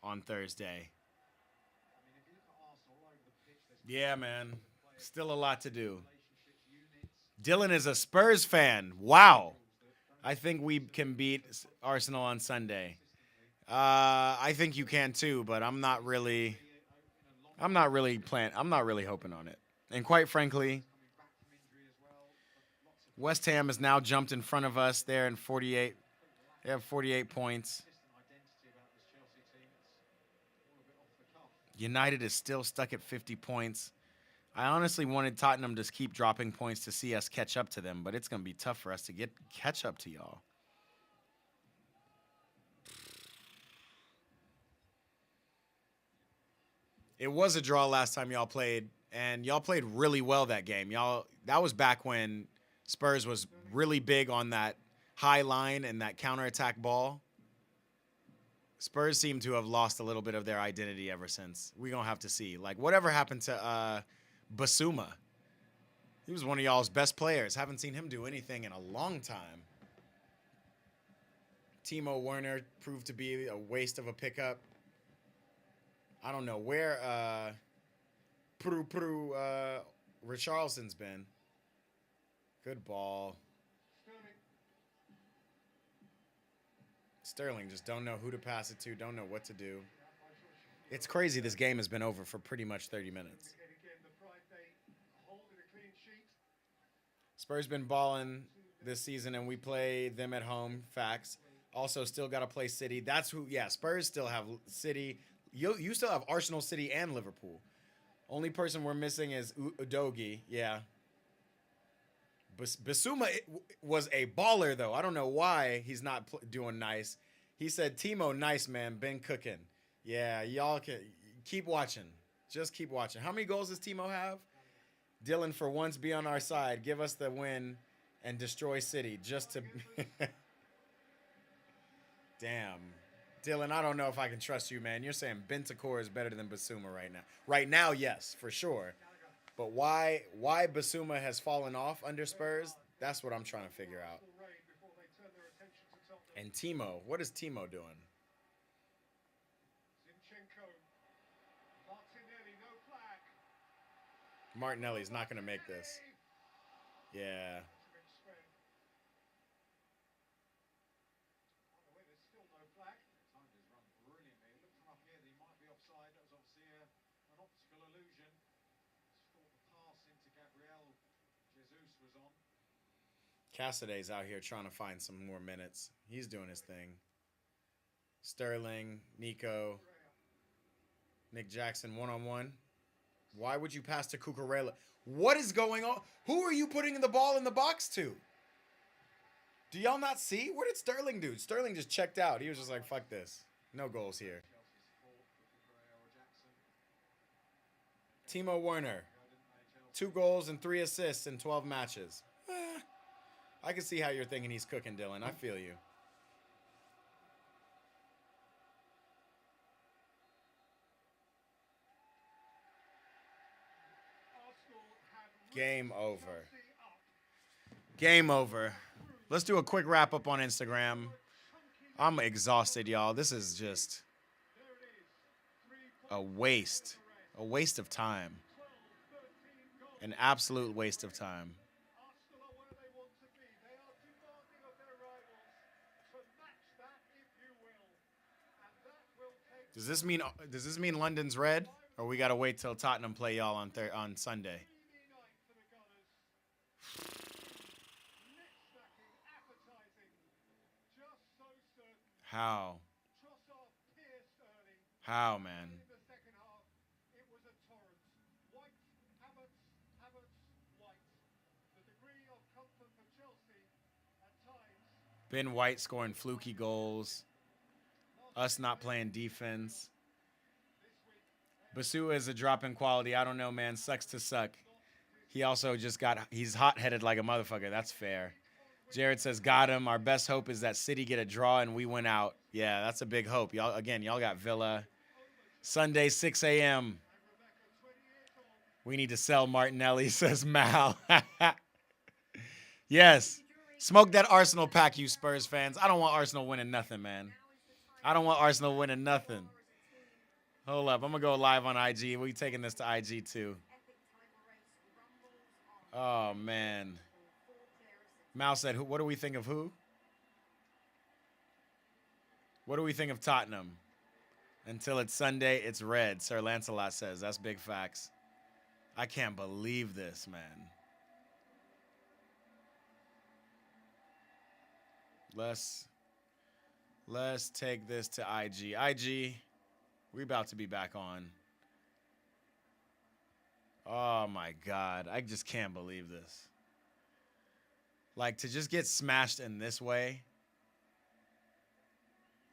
on Thursday. I mean, if you look at Arsenal all over the pitch, there's Yeah, man. Still a lot to do. relationships, units. Dylan is a Spurs fan. Wow. I think we can beat Arsenal on Sunday. I think you can too, but I'm not really hoping on it. And quite frankly, West Ham has now jumped in front of us. They're in 48. They have 48 points. United is still stuck at 50 points. I honestly wanted Tottenham to keep dropping points to see us catch up to them, but it's going to be tough for us to catch up to y'all. It was a draw last time y'all played, and y'all played really well that game. That was back when Spurs was really big on that high line and that counterattack ball. Spurs seem to have lost a little bit of their identity ever since. We're going to have to see. Like, whatever happened to Basuma. He was one of y'all's best players. Haven't seen him do anything in a long time. Timo Werner proved to be a waste of a pickup. I don't know where Richarlison's been. Good ball. Sterling just don't know who to pass it to, don't know what to do. It's crazy this game has been over for pretty much 30 minutes. Spurs been balling this season, and we play them at home. Facts. Also, still got to play City. That's who. Yeah, Spurs still have City. You still have Arsenal, City, and Liverpool. Only person we're missing is Udogie. Yeah. Basuma was a baller, though. I don't know why he's not doing nice. He said, Timo, nice, man. Been cooking. Yeah, y'all can keep watching. Just keep watching. How many goals does Timo have? Dylan, for once, be on our side. Give us the win and destroy City. Just to... Damn. Dylan, I don't know if I can trust you, man. You're saying Bentancur is better than Basuma right now. Right now, yes, for sure. But why Basuma has fallen off under Spurs, that's what I'm trying to figure out. And Timo, what is Timo doing? Martinelli's not going to make this. Yeah. Cassaday's out here trying to find some more minutes. He's doing his thing. Sterling, Nico, Nick Jackson, one-on-one. Why would you pass to Cucurella? What is going on? Who are you putting the ball in the box to? Do y'all not see? What did Sterling do? Sterling just checked out. He was just like, fuck this. No goals here. Timo Werner. 2 goals and 3 assists in 12 matches. I can see how you're thinking he's cooking, Dylan. I feel you. Game over. Game over. Let's do a quick wrap up on Instagram. I'm exhausted, y'all. This is just a waste. A waste of time. An absolute waste of time. Does this mean London's red, or we gotta wait till Tottenham play y'all on Sunday? How? How, man? Ben White scoring fluky goals. Us not playing defense. Basu is a drop in quality. I don't know, man. Sucks to suck. He also he's hot-headed like a motherfucker. That's fair. Jared says, got him. Our best hope is that City get a draw and we win out. Yeah, that's a big hope. Y'all got Villa. Sunday, 6 a.m. We need to sell Martinelli, says Mal. Yes. Smoke that Arsenal pack, you Spurs fans. I don't want Arsenal winning nothing, man. I don't want Arsenal winning nothing. Hold up. I'm going to go live on IG. We taking this to IG, too. Oh, man. Mal said, what do we think of who? What do we think of Tottenham? Until it's Sunday, it's red, Sir Lancelot says. That's big facts. I can't believe this, man. Let's take this to IG. IG, we about to be back on. Oh, my God. I just can't believe this. Like, to just get smashed in this way.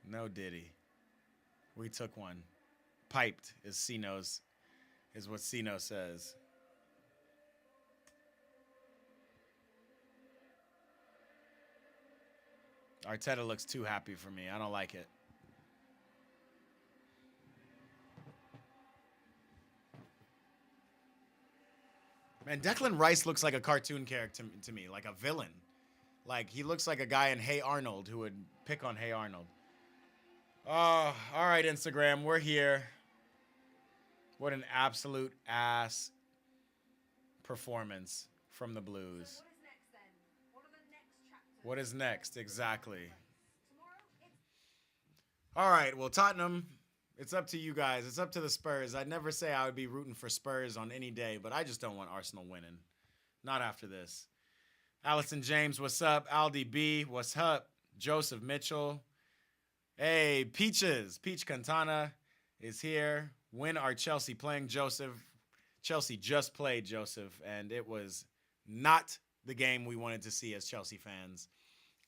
No diddy. We took one. Piped is what Sino says. Arteta looks too happy for me. I don't like it. And Declan Rice looks like a cartoon character to me, like a villain. Like he looks like a guy in Hey Arnold who would pick on Hey Arnold. Oh, all right, Instagram, we're here. What an absolute ass performance from the Blues. So what is next then? What are the next chapters? What is next? Exactly. Tomorrow it's All right, well, Tottenham, it's up to you guys. It's up to the Spurs. I'd never say I would be rooting for Spurs on any day, but I just don't want Arsenal winning. Not after this. Allison James, what's up? Aldi B, what's up? Joseph Mitchell. Hey, Peaches. Peach Cantana is here. When are Chelsea playing, Joseph? Chelsea just played, Joseph, and it was not the game we wanted to see as Chelsea fans.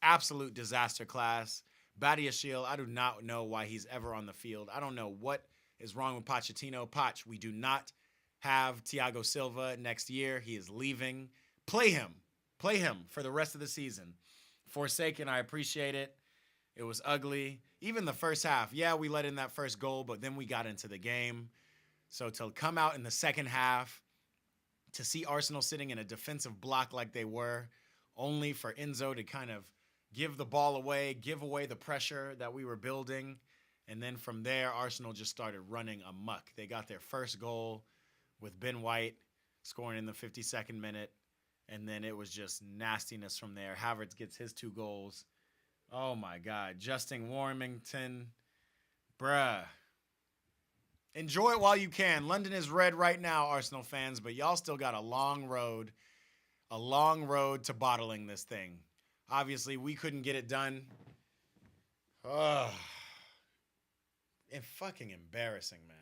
Absolute disaster class. Badiashile, I do not know why he's ever on the field. I don't know what is wrong with Pochettino. Poch, we do not have Thiago Silva next year. He is leaving. Play him. Play him for the rest of the season. Forsaken, I appreciate it. It was ugly. Even the first half, yeah, we let in that first goal, but then we got into the game. So to come out in the second half, to see Arsenal sitting in a defensive block like they were, only for Enzo to kind of give the ball away, give away the pressure that we were building. And then from there, Arsenal just started running amok. They got their first goal with Ben White scoring in the 52nd minute. And then it was just nastiness from there. Havertz gets his 2 goals. Oh, my God. Justin Warmington. Bruh. Enjoy it while you can. London is red right now, Arsenal fans, but y'all still got a long road to bottling this thing. Obviously, we couldn't get it done. Ugh. And fucking embarrassing, man.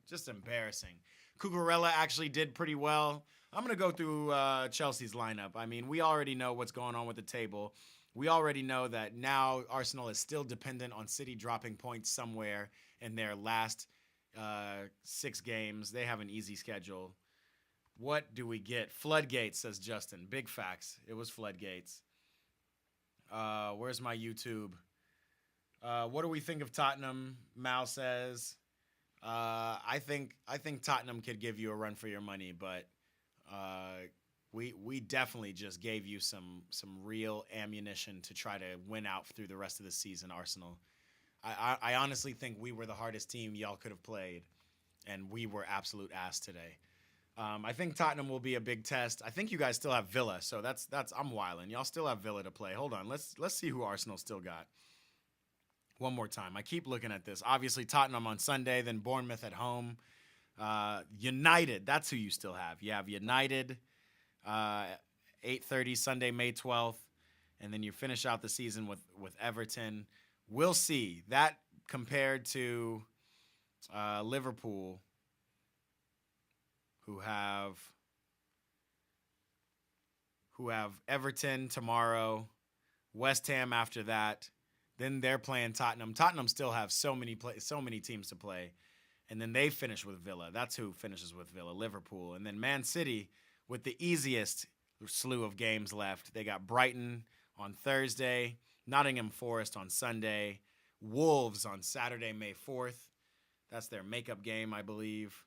Just embarrassing. Cucurella actually did pretty well. I'm going to go through Chelsea's lineup. I mean, we already know what's going on with the table. We already know that now Arsenal is still dependent on City dropping points somewhere in their last 6 games. They have an easy schedule. What do we get? Floodgates, says Justin. Big facts. It was floodgates. Where's my YouTube? What do we think of Tottenham? Mal says. I think Tottenham could give you a run for your money, but we definitely just gave you some real ammunition to try to win out through the rest of the season, Arsenal. I honestly think we were the hardest team y'all could have played, and we were absolute ass today. I think Tottenham will be a big test. I think you guys still have Villa, so that's I'm wilding. Y'all still have Villa to play. Hold on, let's see who Arsenal still got. One more time. I keep looking at this. Obviously, Tottenham on Sunday, then Bournemouth at home. United, that's who you still have. You have United, 8:30 Sunday, May 12th, and then you finish out the season with Everton. We'll see. That compared to Liverpool, who have Everton tomorrow, West Ham after that. Then they're playing Tottenham. Tottenham still have so many teams to play. And then they finish with Villa. That's who finishes with Villa, Liverpool. And then Man City with the easiest slew of games left. They got Brighton on Thursday, Nottingham Forest on Sunday, Wolves on Saturday, May 4th. That's their makeup game, I believe.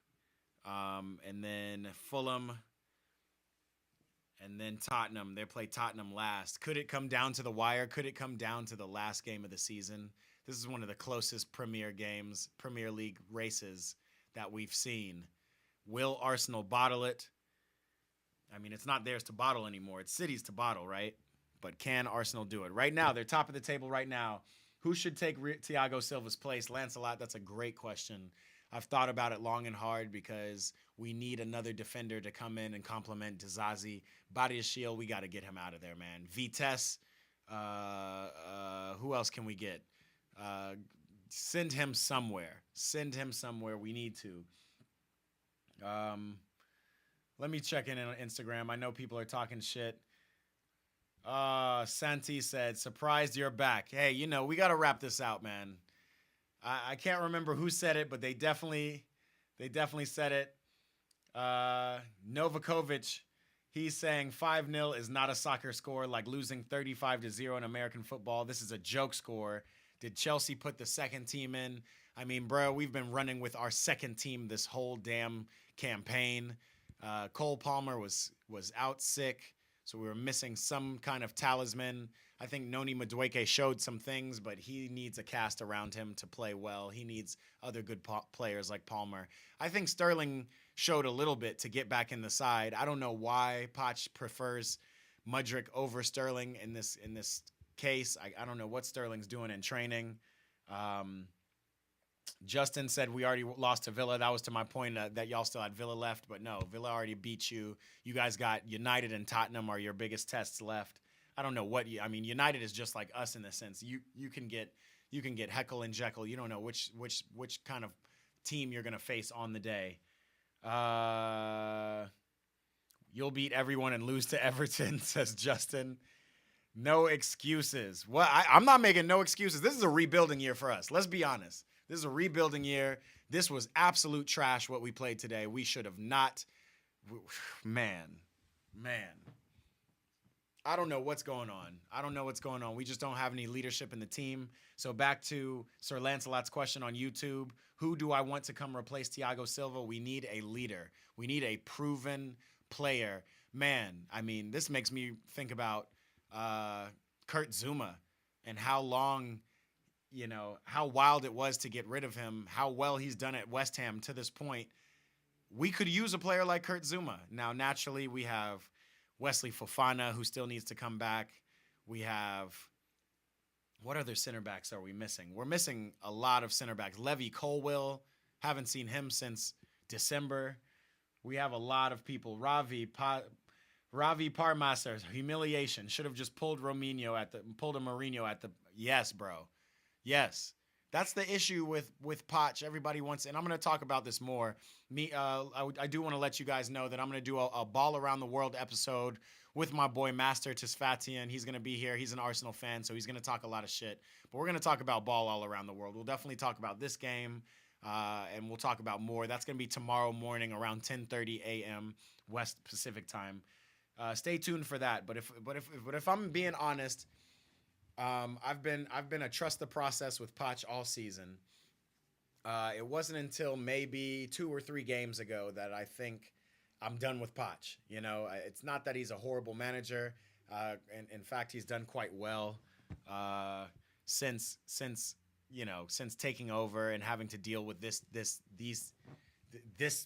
And then Fulham. And then Tottenham. They play Tottenham last. Could it come down to the wire? Could it come down to the last game of the season? This is one of the closest Premier League races that we've seen. Will Arsenal bottle it? I mean, it's not theirs to bottle anymore. It's City's to bottle, right? But can Arsenal do it? Right now, they're top of the table right now. Who should take Thiago Silva's place? Lancelot, that's a great question. I've thought about it long and hard because we need another defender to come in and complement Dizazi. Badiashile, we got to get him out of there, man. Vitesse, who else can we get? Send him somewhere. We need to. Let me check in on Instagram. I know people are talking shit. Santi said, surprised you're back. Hey, we got to wrap this out, man. I can't remember who said it, but they definitely said it. Novakovic, he's saying 5-0 is not a soccer score, like losing 35-0 in American football. This is a joke score. Did Chelsea put the second team in? I mean, bro, we've been running with our second team this whole damn campaign. Cole Palmer was out sick, so we were missing some kind of talisman. I think Noni Madueke showed some things, but he needs a cast around him to play well. He needs other good players like Palmer. I think Sterling showed a little bit to get back in the side. I don't know why Poch prefers Mudryk over Sterling in this case. I don't know what Sterling's doing in training. Justin said we already lost to Villa. That was to my point that y'all still had Villa left, but no, Villa already beat you. You guys got United and Tottenham are your biggest tests left. I don't know I mean, United is just like us in the sense you can get Heckle and Jekyll. You don't know which kind of team you're gonna face on the day. You'll beat everyone and lose to Everton, says Justin. No excuses. Well, I'm not making no excuses. This is a rebuilding year for us. Let's be honest. This is a rebuilding year. This was absolute trash what we played today. We should have not. Man. I don't know what's going on. We just don't have any leadership in the team. So back to Sir Lancelot's question on YouTube. Who do I want to come replace Thiago Silva? We need a leader. We need a proven player. Man, I mean, this makes me think about Kurt Zuma and how long, how wild it was to get rid of him, how well he's done at West Ham to this point. We could use a player like Kurt Zuma. Now, naturally, we have Wesley Fofana, who still needs to come back. We have, what other center backs are we missing? We're missing a lot of center backs. Levy Colwill, haven't seen him since December. We have a lot of people. Ravi Parmaser, humiliation. Should have just pulled a Mourinho at the. Yes, bro. Yes. That's the issue with Poch. Everybody wants, and I'm going to talk about this more. I do want to let you guys know that I'm going to do a Ball Around the World episode with my boy Master Tisfatian. He's going to be here. He's an Arsenal fan, so he's going to talk a lot of shit. But we're going to talk about ball all around the world. We'll definitely talk about this game, and we'll talk about more. That's going to be tomorrow morning around 10:30 a.m. West Pacific time. Stay tuned for that. But if I'm being honest, I've been a trust the process with Poch all season. It wasn't until maybe 2 or 3 games ago that I think I'm done with Poch. It's not that he's a horrible manager. In fact, he's done quite well since taking over and having to deal with this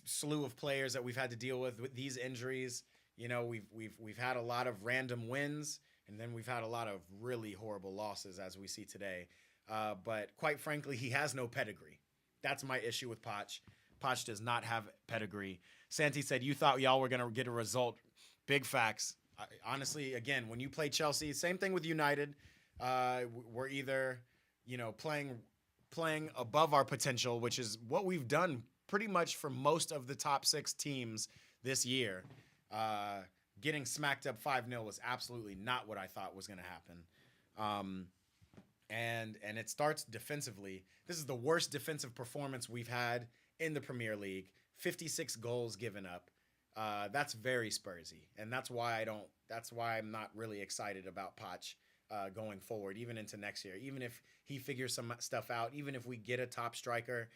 slew of players that we've had to deal with these injuries. We've had a lot of random wins. And then we've had a lot of really horrible losses, as we see today. But quite frankly, he has no pedigree. That's my issue with Poch. Poch does not have pedigree. Santi said, you thought y'all were going to get a result. Big facts. Honestly, again, when you play Chelsea, same thing with United. We're either, playing above our potential, which is what we've done pretty much for most of the top 6 teams this year. Getting smacked up 5-0 was absolutely not what I thought was going to happen. And it starts defensively. This is the worst defensive performance we've had in the Premier League. 56 goals given up. That's very Spursy. And that's why I'm not really excited about Poch going forward, even into next year. Even if he figures some stuff out, even if we get a top striker,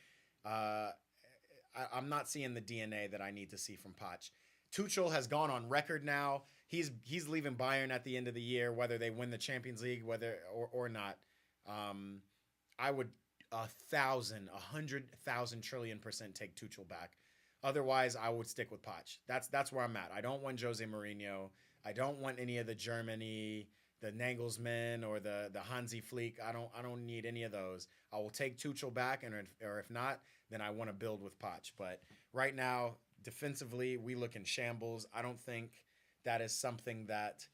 I'm not seeing the DNA that I need to see from Poch. Tuchel has gone on record now. He's leaving Bayern at the end of the year, whether they win the Champions League, or not. I would 100,000 trillion% take Tuchel back. Otherwise, I would stick with Poch. That's where I'm at. I don't want Jose Mourinho. I don't want any of the Germany, the Nagelsmann or the Hansi Flick. I don't need any of those. I will take Tuchel back, or if not, then I want to build with Poch. But right now, defensively, we look in shambles. I don't think that is something that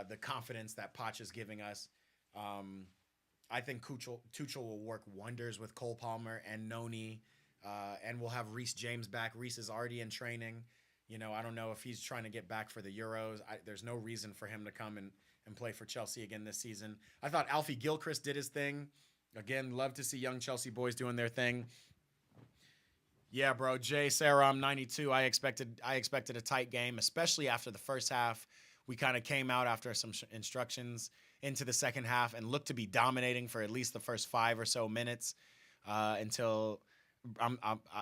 the confidence that Poch is giving us. I think Tuchel will work wonders with Cole Palmer and Noni, and we'll have Reece James back. Reece is already in training. I don't know if he's trying to get back for the Euros. There's no reason for him to come and play for Chelsea again this season. I thought Alfie Gilchrist did his thing. Again, love to see young Chelsea boys doing their thing. Yeah, bro. Jay Saram 92. I expected a tight game, especially after the first half. We kind of came out after some instructions into the second half and looked to be dominating for at least the first 5 or so minutes until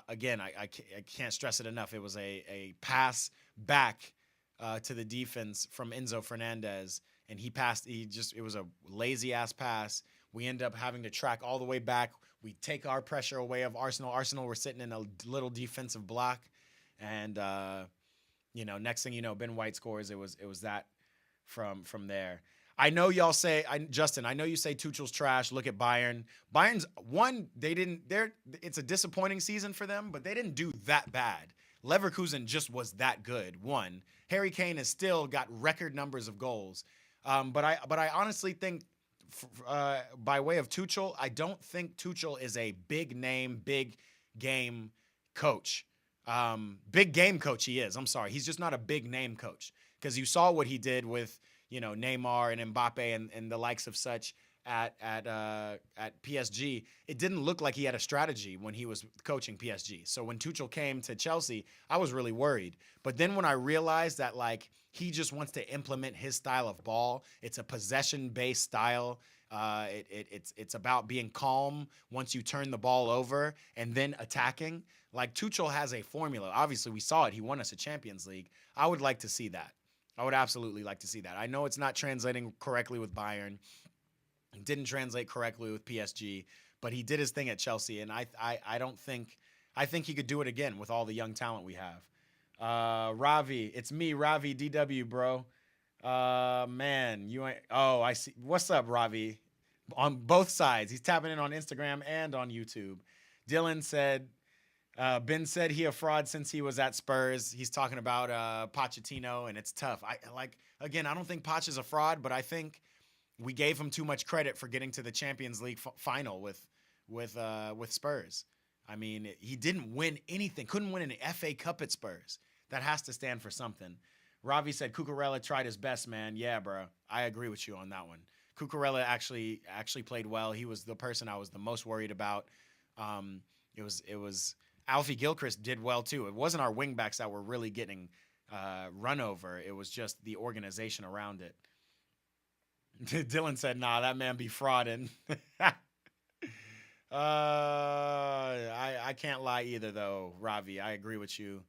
Again, I can't stress it enough. It was a pass back to the defense from Enzo Fernandez, and he passed. It was a lazy ass pass. We end up having to track all the way back. We take our pressure away of Arsenal. Arsenal were sitting in a little defensive block, and next thing you know, Ben White scores. It was that from there. I know y'all say, Justin, I know you say Tuchel's trash. Look at Bayern. Bayern's it's a disappointing season for them, but they didn't do that bad. Leverkusen just was that good. One, Harry Kane has still got record numbers of goals. But I honestly think, by way of Tuchel, I don't think Tuchel is a big name, big game coach. Big game coach he is. I'm sorry. He's just not a big name coach, because you saw what he did with, Neymar and Mbappe and the likes of such at PSG. It didn't look like he had a strategy when he was coaching PSG. So when Tuchel came to Chelsea, I was really worried. But then when I realized that, like, he just wants to implement his style of ball, it's a possession-based style. It's about being calm once you turn the ball over and then attacking. Like, Tuchel has a formula. Obviously, we saw it. He won us a Champions League. I would like to see that. I would absolutely like to see that. I know it's not translating correctly with Bayern. It didn't translate correctly with PSG, but he did his thing at Chelsea, and I think he could do it again with all the young talent we have. Ravi, it's me, Ravi DW, bro. Man, you ain't. Oh, I see. What's up, Ravi? On both sides, he's tapping in on Instagram and on YouTube. Dylan said, Ben said he a fraud since he was at Spurs. He's talking about Pochettino, and it's tough. I don't think Poch is a fraud, but I think we gave him too much credit for getting to the Champions League final with Spurs. I mean, he didn't win anything. Couldn't win an FA Cup at Spurs. That has to stand for something. Ravi said Cucurella tried his best, man. Yeah, bro. I agree with you on that one. Cucurella actually played well. He was the person I was the most worried about. It was Alfie Gilchrist did well too. It wasn't our wingbacks that were really getting run over. It was just the organization around it. Dylan said, "Nah, that man be frauding." I can't lie either, though, Ravi. I agree with you.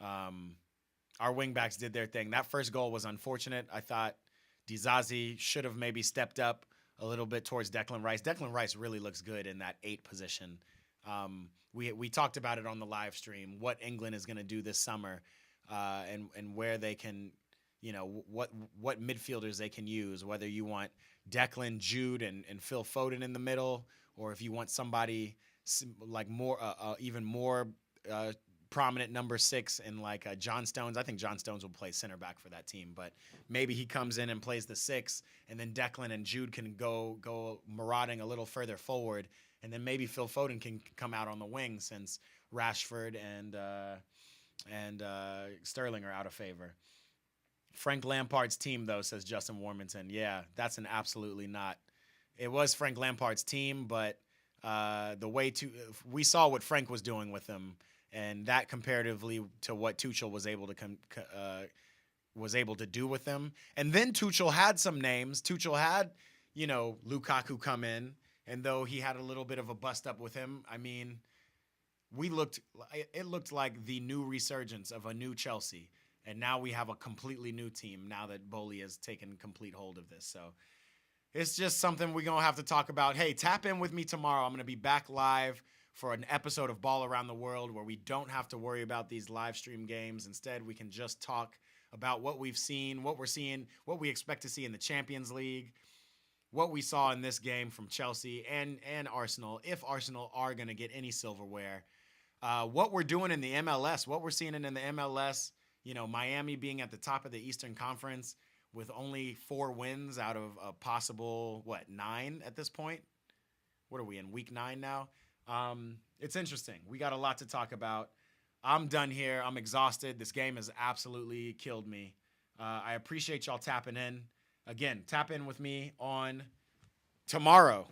Our wingbacks did their thing. That first goal was unfortunate. I thought Dizazi should have maybe stepped up a little bit towards Declan Rice. Declan Rice really looks good in that 8 position. We talked about it on the live stream, what England is going to do this summer, and where they can, what midfielders they can use, whether you want Declan, Jude, and Phil Foden in the middle, or if you want somebody like more, even more prominent number 6 and like John Stones. I think John Stones will play center back for that team, but maybe he comes in and plays the 6, and then Declan and Jude can go marauding a little further forward, and then maybe Phil Foden can come out on the wing since Rashford and Sterling are out of favor. Frank Lampard's team, though, says Justin Warmington. Yeah, that's an absolutely not. It was Frank Lampard's team, but we saw what Frank was doing with them, and that comparatively to what Tuchel was able to do with them. And then Tuchel had some names. Tuchel had, Lukaku come in, and though he had a little bit of a bust up with him, I mean, it looked like the new resurgence of a new Chelsea. And now we have a completely new team now that Bowley has taken complete hold of this. So it's just something we're going to have to talk about. Hey, tap in with me tomorrow. I'm going to be back live for an episode of Ball Around the World where we don't have to worry about these live stream games. Instead, we can just talk about what we've seen, what we're seeing, what we expect to see in the Champions League, what we saw in this game from Chelsea and Arsenal, if Arsenal are going to get any silverware, what we're doing in the MLS, what we're seeing in the MLS. Miami being at the top of the Eastern Conference with only 4 wins out of a possible, 9 at this point? What are we in, week 9 now? It's interesting. We got a lot to talk about. I'm done here. I'm exhausted. This game has absolutely killed me. I appreciate y'all tapping in. Again, tap in with me on tomorrow.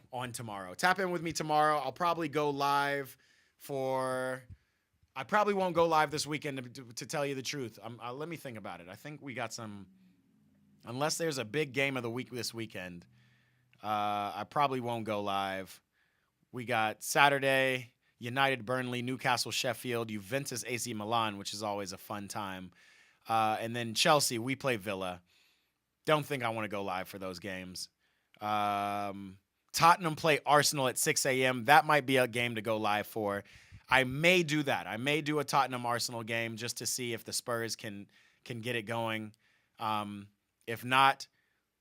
Tap in with me tomorrow. I'll probably go live I probably won't go live this weekend, to tell you the truth. Let me think about it. I think we got some, unless there's a big game of the week this weekend, I probably won't go live. We got Saturday. United, Burnley, Newcastle, Sheffield, Juventus, AC Milan, which is always a fun time. And then Chelsea, we play Villa. Don't think I want to go live for those games. Tottenham play Arsenal at 6 a.m. That might be a game to go live for. I may do that. I may do a Tottenham Arsenal game just to see if the Spurs can get it going. If not,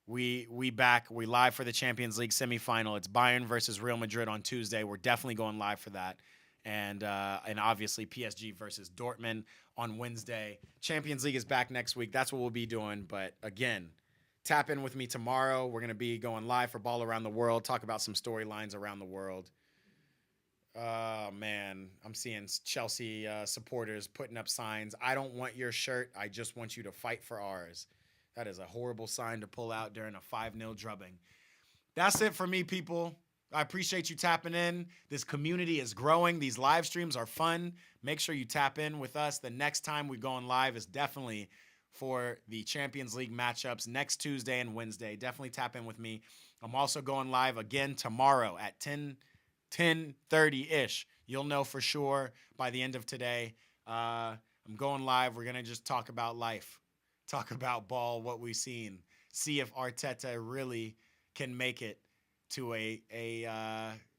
we live for the Champions League semifinal. It's Bayern versus Real Madrid on Tuesday. We're definitely going live for that. And obviously PSG versus Dortmund on Wednesday. Champions League is back next week. That's what we'll be doing. But again, tap in with me tomorrow. We're going to be going live for Ball Around the World, talk about some storylines around the world. Man, I'm seeing Chelsea supporters putting up signs. I don't want your shirt. I just want you to fight for ours. That is a horrible sign to pull out during a 5-0 drubbing. That's it for me, people. I appreciate you tapping in. This community is growing. These live streams are fun. Make sure you tap in with us. The next time we go on live is definitely for the Champions League matchups next Tuesday and Wednesday. Definitely tap in with me. I'm also going live again tomorrow at 10:30-ish. You'll know for sure by the end of today. I'm going live. We're going to just talk about life, talk about ball, what we've seen, see if Arteta really can make it to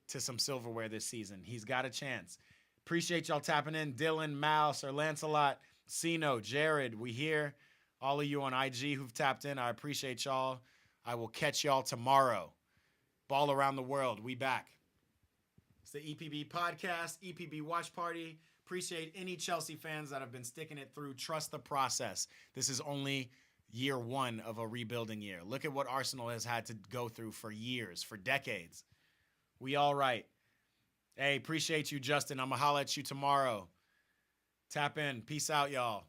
to some silverware this season. He's got a chance. Appreciate y'all tapping in. Dylan, Mal, Sir Lancelot, Sino, Jared, we here. All of you on IG who've tapped in, I appreciate y'all. I will catch y'all tomorrow. Ball Around the World, we back. It's the EPB podcast, EPB Watch Party. Appreciate any Chelsea fans that have been sticking it through. Trust the process. This is only year one of a rebuilding year. Look at what Arsenal has had to go through for years, for decades. We all right. Hey, appreciate you, Justin. I'm going to holler at you tomorrow. Tap in. Peace out, y'all.